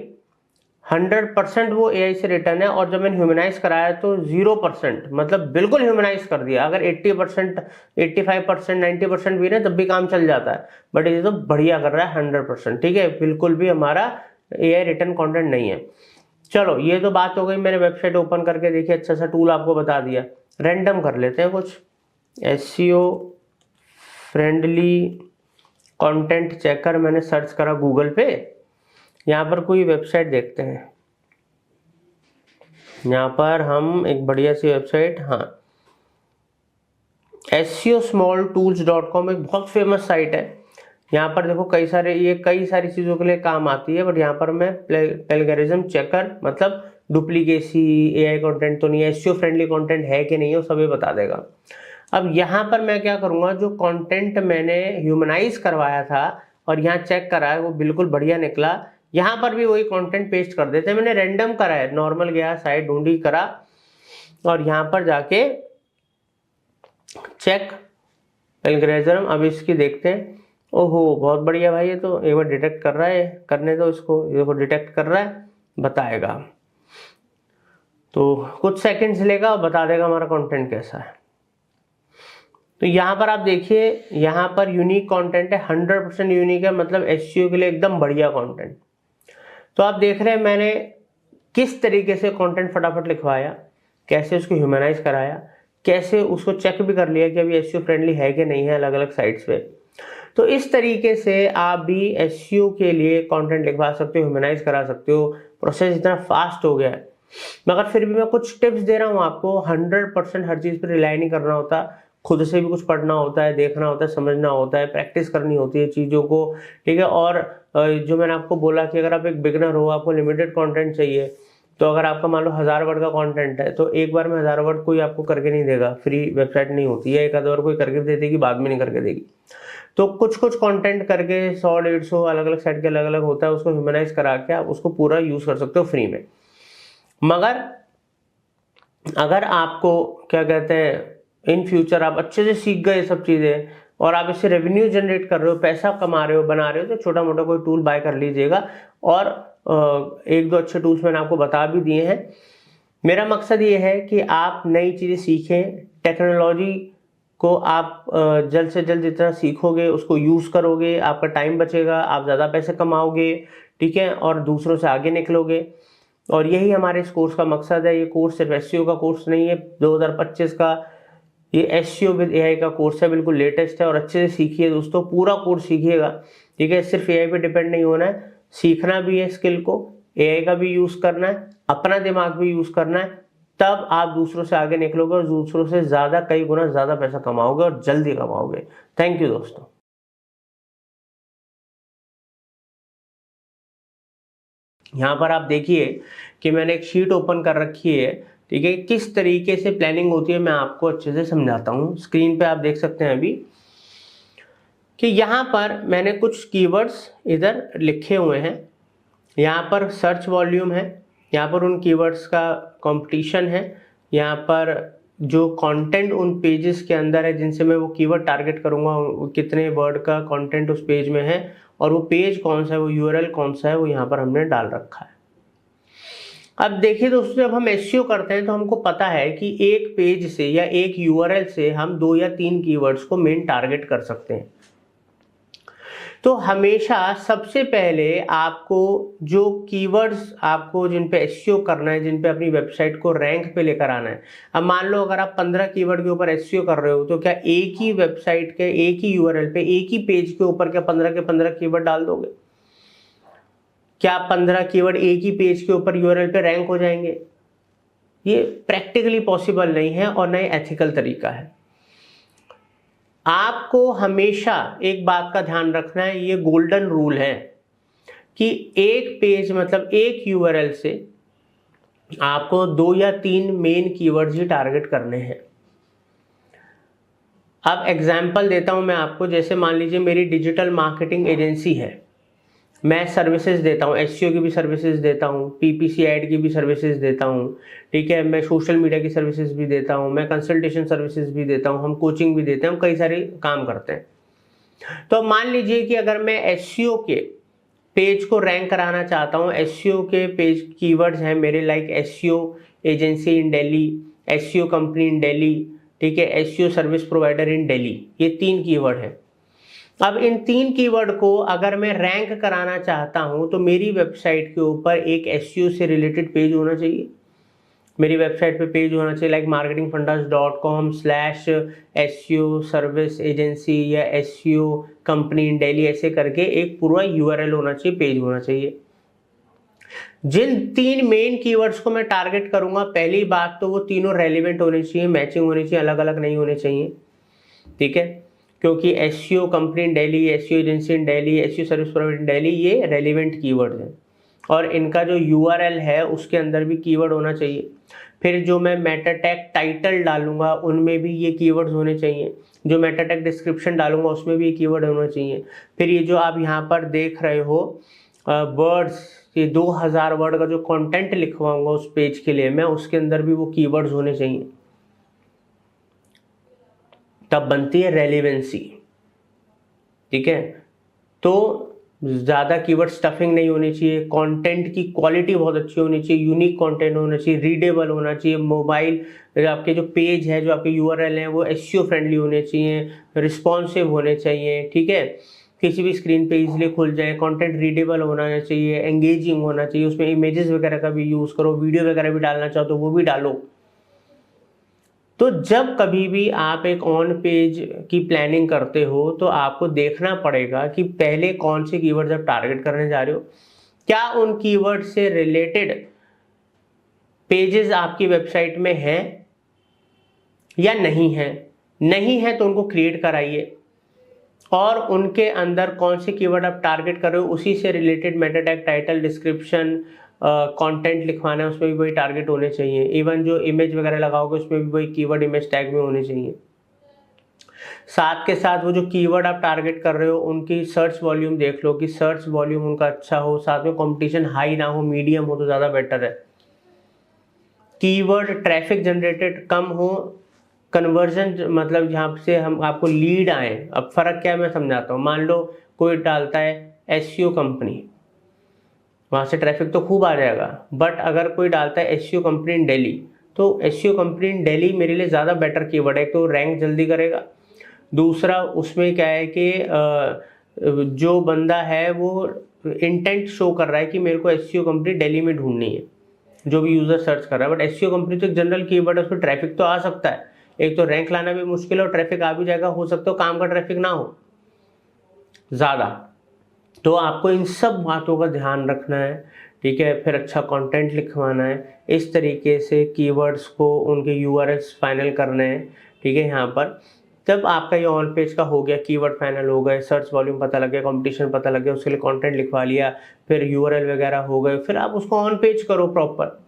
100% वो AI से रिटर्न है, और जब मैंने ह्यूमनाइज कराया तो 0%, मतलब बिल्कुल ह्यूमनाइज कर दिया। अगर 80%, 85%, 90% भी ना तब भी काम चल जाता है, बट ये तो बढ़िया कर रहा है 100%। ठीक है, बिल्कुल भी हमारा AI रिटर्न कंटेंट नहीं है। चलो ये तो बात हो गई, मैंने वेबसाइट ओपन करके देखी, अच्छा सा टूल आपको बता दिया। रैंडम कर लेते हैं कुछ, SEO फ्रेंडली कंटेंट चेकर मैंने सर्च करा गूगल पे। यहाँ पर कोई वेबसाइट देखते हैं, यहाँ पर हम एक बढ़िया सी वेबसाइट, हाँ, SEOsmalltools.com एक बहुत फेमस साइट है। यहाँ पर देखो कई सारी चीज़ों के लिए काम आती है, बट यहाँ पर मैं प्लेगरिज्म चेकर, मतलब डुप्लीकेसी, AI कंटेंट तो नहीं है, SEO फ्रेंडली कंटेंट है कि नहीं है, वो सभी बता देगा। अब यहाँ पर मैं क्या करूँगा, जो कंटेंट मैंने ह्यूमनाइज करवाया था और यहाँ चेक करा है वो बिल्कुल बढ़िया निकला, यहाँ पर भी वही कंटेंट पेस्ट कर देते हैं। मैंने रैंडम करा है, नॉर्मल गया, साइट ढूंढी, करा, और यहाँ पर जाके चेक एल्गोरिथम, अब इसकी देखते हैं। ओहो बहुत बढ़िया भाई, ये तो एक बार डिटेक्ट कर रहा है, करने दो इसको, ये देखो डिटेक्ट कर रहा है, बताएगा। तो कुछ सेकंड्स लेगा और बता देगा हमारा कंटेंट कैसा है। तो यहाँ पर आप देखिए, यहाँ पर यूनिक कंटेंट है, 100% यूनिक है, मतलब SEO के लिए एकदम बढ़िया कंटेंट। तो आप देख रहे हैं मैंने किस तरीके से कंटेंट फटाफट लिखवाया, कैसे उसको ह्यूमनाइज कराया, कैसे उसको चेक भी कर लिया कि अभी SEO फ्रेंडली है कि नहीं है अलग अलग साइट्स पे। तो इस तरीके से आप भी SEO के लिए कंटेंट लिखवा सकते हो, ह्यूमनाइज करा सकते हो। प्रोसेस इतना फास्ट हो गया है, मगर फिर भी मैं कुछ टिप्स दे रहा हूँ आपको। 100% हर चीज़ पर रिलाई नहीं करना होता, खुद से भी कुछ पढ़ना होता है, देखना होता है, समझना होता है, प्रैक्टिस करनी होती है चीज़ों को। ठीक है, और जो मैंने आपको बोला कि अगर आप एक बिगनर हो, आपको लिमिटेड कंटेंट चाहिए, तो अगर आपका मान लो 1000 वर्ड का कंटेंट है, तो एक बार में 1000 वर्ड कोई आपको करके नहीं देगा, फ्री वेबसाइट नहीं होती है, एक आध बार कोई करके दे देगी, बाद में नहीं करके देगी। तो कुछ कुछ कंटेंट करके 100-150 अलग अलग साइट के अलग अलग होता है, उसको ह्यूमनाइज करा के आप उसको पूरा यूज़ कर सकते हो फ्री में। मगर अगर आपको क्या कहते हैं, इन फ्यूचर आप अच्छे से सीख गए सब चीज़ें और आप इससे रेवेन्यू जनरेट कर रहे हो, पैसा कमा रहे हो, बना रहे हो, तो छोटा मोटा कोई टूल बाय कर लीजिएगा। और एक दो अच्छे टूल्स मैंने आपको बता भी दिए हैं। मेरा मकसद ये है कि आप नई चीज़ें सीखें, टेक्नोलॉजी को आप जल्द से जल्द जितना सीखोगे उसको यूज़ करोगे, आपका टाइम बचेगा, आप ज़्यादा पैसे कमाओगे। ठीक है, और दूसरों से आगे निकलोगे। और यही हमारे इस कोर्स का मकसद है। ये कोर्स सिर्फ SEO का कोर्स नहीं है, 2025 का ये SEO विद AI का कोर्स है, बिल्कुल लेटेस्ट है, और अच्छे से सीखिए दोस्तों, पूरा कोर्स सीखिएगा। ठीक है, सिर्फ AI पे डिपेंड नहीं होना है, सीखना भी है स्किल को, AI का भी यूज़ करना है, अपना दिमाग भी यूज़ करना है, तब आप दूसरों से आगे निकलोगे और दूसरों से ज़्यादा, कई गुना ज़्यादा पैसा कमाओगे और जल्दी कमाओगे। थैंक यू दोस्तों। यहाँ पर आप देखिए कि मैंने एक शीट ओपन कर रखी है। ठीक है, किस तरीके से प्लानिंग होती है मैं आपको अच्छे से समझाता हूँ। स्क्रीन पे आप देख सकते हैं अभी कि यहाँ पर मैंने कुछ कीवर्ड्स इधर लिखे हुए हैं। यहाँ पर सर्च वॉल्यूम है, यहाँ पर उन कीवर्ड्स का कंपटीशन है, यहाँ पर जो कंटेंट उन पेजेस के अंदर है जिनसे मैं वो कीवर्ड टारगेट करूंगा, कितने वर्ड का कंटेंट उस पेज में है और वो पेज कौन सा है, वो यूआरएल कौन सा है, वो यहाँ पर हमने डाल रखा है। अब देखिए दोस्तों, जब हम एसईओ करते हैं तो हमको पता है कि एक पेज से या एक यूआरएल से हम 2 या 3 कीवर्ड्स को मेन टारगेट कर सकते हैं। तो हमेशा सबसे पहले आपको जो कीवर्ड्स आपको जिन पे एसईओ करना है, जिन पे अपनी वेबसाइट को रैंक पे लेकर आना है। अब मान लो अगर आप 15 कीवर्ड के ऊपर एसईओ कर रहे हो तो क्या एक ही वेबसाइट के एक ही यूआरएल पे एक ही पेज के ऊपर क्या 15 के 15 कीवर्ड डाल दोगे? क्या 15 कीवर्ड एक ही पेज के ऊपर यूआरएल पे रैंक हो जाएंगे? ये प्रैक्टिकली पॉसिबल नहीं है और न ही एथिकल तरीका है। आपको हमेशा एक बात का ध्यान रखना है, ये गोल्डन रूल है कि एक पेज मतलब एक यूआरएल से आपको 2 या 3 मेन कीवर्ड्स ही टारगेट करने हैं। अब एग्जांपल देता हूं मैं आपको, जैसे मान लीजिए मेरी डिजिटल मार्केटिंग एजेंसी है, मैं सर्विसेज देता हूँ, एसईओ की भी सर्विसेज देता हूँ, पीपीसी ऐड की भी सर्विसेज देता हूँ, ठीक है, मैं सोशल मीडिया की सर्विसेज भी देता हूँ, मैं कंसल्टेशन सर्विसेज भी देता हूँ, हम कोचिंग भी देते हैं, हम कई सारे काम करते हैं। तो मान लीजिए कि अगर मैं एसईओ के पेज को रैंक कराना चाहता हूँ, एसईओ के पेज कीवर्ड्स हैं मेरे लाइक एसईओ एजेंसी इन दिल्ली, एसईओ कंपनी इन दिल्ली, ठीक है, SEO service provider in Delhi, ये 3 कीवर्ड है। अब इन 3 कीवर्ड को अगर मैं रैंक कराना चाहता हूं तो मेरी वेबसाइट के ऊपर एक एसईओ से रिलेटेड पेज होना चाहिए। मेरी वेबसाइट पे पेज होना चाहिए लाइक marketingfundas.com/SEO सर्विस एजेंसी या एसईओ कंपनी इन दिल्ली, ऐसे करके एक पूरा यूआरएल होना चाहिए, पेज होना चाहिए। जिन 3 मेन कीवर्ड्स को मैं टारगेट करूंगा, पहली बात तो वो तीनों रेलिवेंट होने चाहिए, मैचिंग होनी चाहिए, अलग अलग नहीं होने चाहिए, ठीक है, क्योंकि SEO company in Delhi, SEO agency in Delhi, SEO service provider in Delhi, ये रेलिवेंट कीवर्ड हैं और इनका जो यूआरएल है उसके अंदर भी कीवर्ड होना चाहिए। फिर जो मैं मेटा टैग टाइटल डालूंगा उनमें भी ये कीवर्ड्स होने चाहिए, जो मेटा टैग डिस्क्रिप्शन डालूंगा उसमें भी ये कीवर्ड होना चाहिए। फिर ये जो आप यहाँ पर देख रहे हो वर्ड्स, ये 2000 वर्ड का जो कंटेंट लिखवाऊंगा उस पेज के लिए मैं, उसके अंदर भी वो कीवर्ड्स होने चाहिए, तब बनती है रेलिवेंसी, ठीक है। तो ज़्यादा कीवर्ड स्टफिंग नहीं होनी चाहिए, कंटेंट की क्वालिटी बहुत अच्छी होनी चाहिए, यूनिक कंटेंट होना चाहिए, रीडेबल होना चाहिए, मोबाइल आपके जो पेज है, जो आपके यूआरएल हैं वो एसईओ फ्रेंडली होने चाहिए, रिस्पॉन्सिव होने चाहिए, ठीक है, किसी भी स्क्रीन पे इजीली खुल जाए, कंटेंट रीडेबल होना चाहिए, एंगेजिंग होना चाहिए, उसमें इमेजेस वगैरह का भी यूज़ करो, वीडियो वगैरह भी डालना चाहो तो वो भी डालो। तो जब कभी भी आप एक ऑन पेज की प्लानिंग करते हो तो आपको देखना पड़ेगा कि पहले कौन से कीवर्ड्स आप टारगेट करने जा रहे हो, क्या उन कीवर्ड से रिलेटेड पेजेस आपकी वेबसाइट में हैं या नहीं है। नहीं है तो उनको क्रिएट कराइए और उनके अंदर कौन से कीवर्ड आप टारगेट कर रहे हो उसी से related Meta tag, title, description, content लिखवाना है उसमें भी वही टारगेट होने चाहिए। इवन जो इमेज वगैरह लगाओगे उसमें भी वही कीवर्ड इमेज टैग में होने चाहिए। साथ के साथ वो जो कीवर्ड आप टारगेट कर रहे हो उनकी सर्च वॉल्यूम देख लो कि सर्च वॉल्यूम उनका अच्छा हो, साथ में कंपटीशन हाई ना हो, मीडियम हो तो ज़्यादा बेटर है। कीवर्ड ट्रैफिक जनरेटेड कम हो, कन्वर्जन मतलब जहाँ से हम आपको लीड आए। अब फर्क क्या है मैं समझाता हूँ। मान लो कोई डालता है एसईओ कंपनी, वहाँ से ट्रैफिक तो खूब आ जाएगा, बट अगर कोई डालता है एसईओ कंपनी इन दिल्ली तो एसईओ कंपनी इन दिल्ली मेरे लिए ज़्यादा बेटर कीवर्ड है, तो रैंक जल्दी करेगा। दूसरा उसमें क्या है कि जो बंदा है वो इंटेंट शो कर रहा है कि मेरे को एसईओ कंपनी दिल्ली में ढूंढनी है, जो भी यूज़र सर्च कर रहा है। बट एसईओ कंपनी तो एक जनरल कीवर्ड है, उस पर ट्रैफिक तो आ सकता है। एक तो रैंक लाना भी मुश्किल है और ट्रैफिक आ भी जाएगा, हो सकता है काम का ट्रैफिक ना हो ज़्यादा। तो आपको इन सब बातों का ध्यान रखना है, ठीक है। फिर अच्छा कंटेंट लिखवाना है, इस तरीके से कीवर्ड्स को उनके यूआरएल्स फाइनल करने हैं, ठीक है। यहाँ पर जब आपका ये ऑन पेज का हो गया, कीवर्ड फाइनल हो गए, सर्च वॉल्यूम पता लग गया, कंपटीशन पता लग गया, उसके लिए कंटेंट लिखवा लिया, फिर यूआरएल वगैरह हो गए, फिर आप उसको ऑन पेज करो प्रॉपर।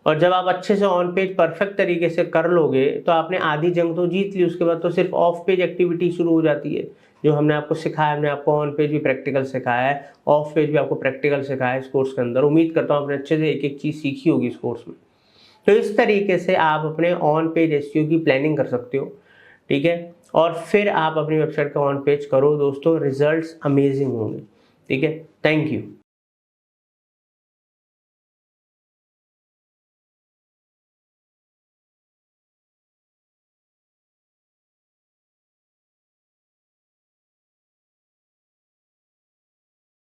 और जब आप अच्छे से ऑन पेज परफेक्ट तरीके से कर लोगे तो आपने आधी जंग तो जीत ली। उसके बाद तो सिर्फ ऑफ पेज एक्टिविटी शुरू हो जाती है, जो हमने आपको सिखाया। हमने आपको ऑन पेज भी प्रैक्टिकल सिखाया है, ऑफ पेज भी आपको प्रैक्टिकल सिखाया है इस कोर्स के अंदर। उम्मीद करता हूँ आपने अच्छे से एक एक चीज़ सीखी होगी इस कोर्स में, तो इस तरीके से आप अपने ऑन पेज एसईओ की प्लानिंग कर सकते हो, ठीक है। और फिर आप अपनी वेबसाइट का ऑन पेज करो दोस्तों, रिजल्ट्स अमेजिंग होंगे, ठीक है। Thank you.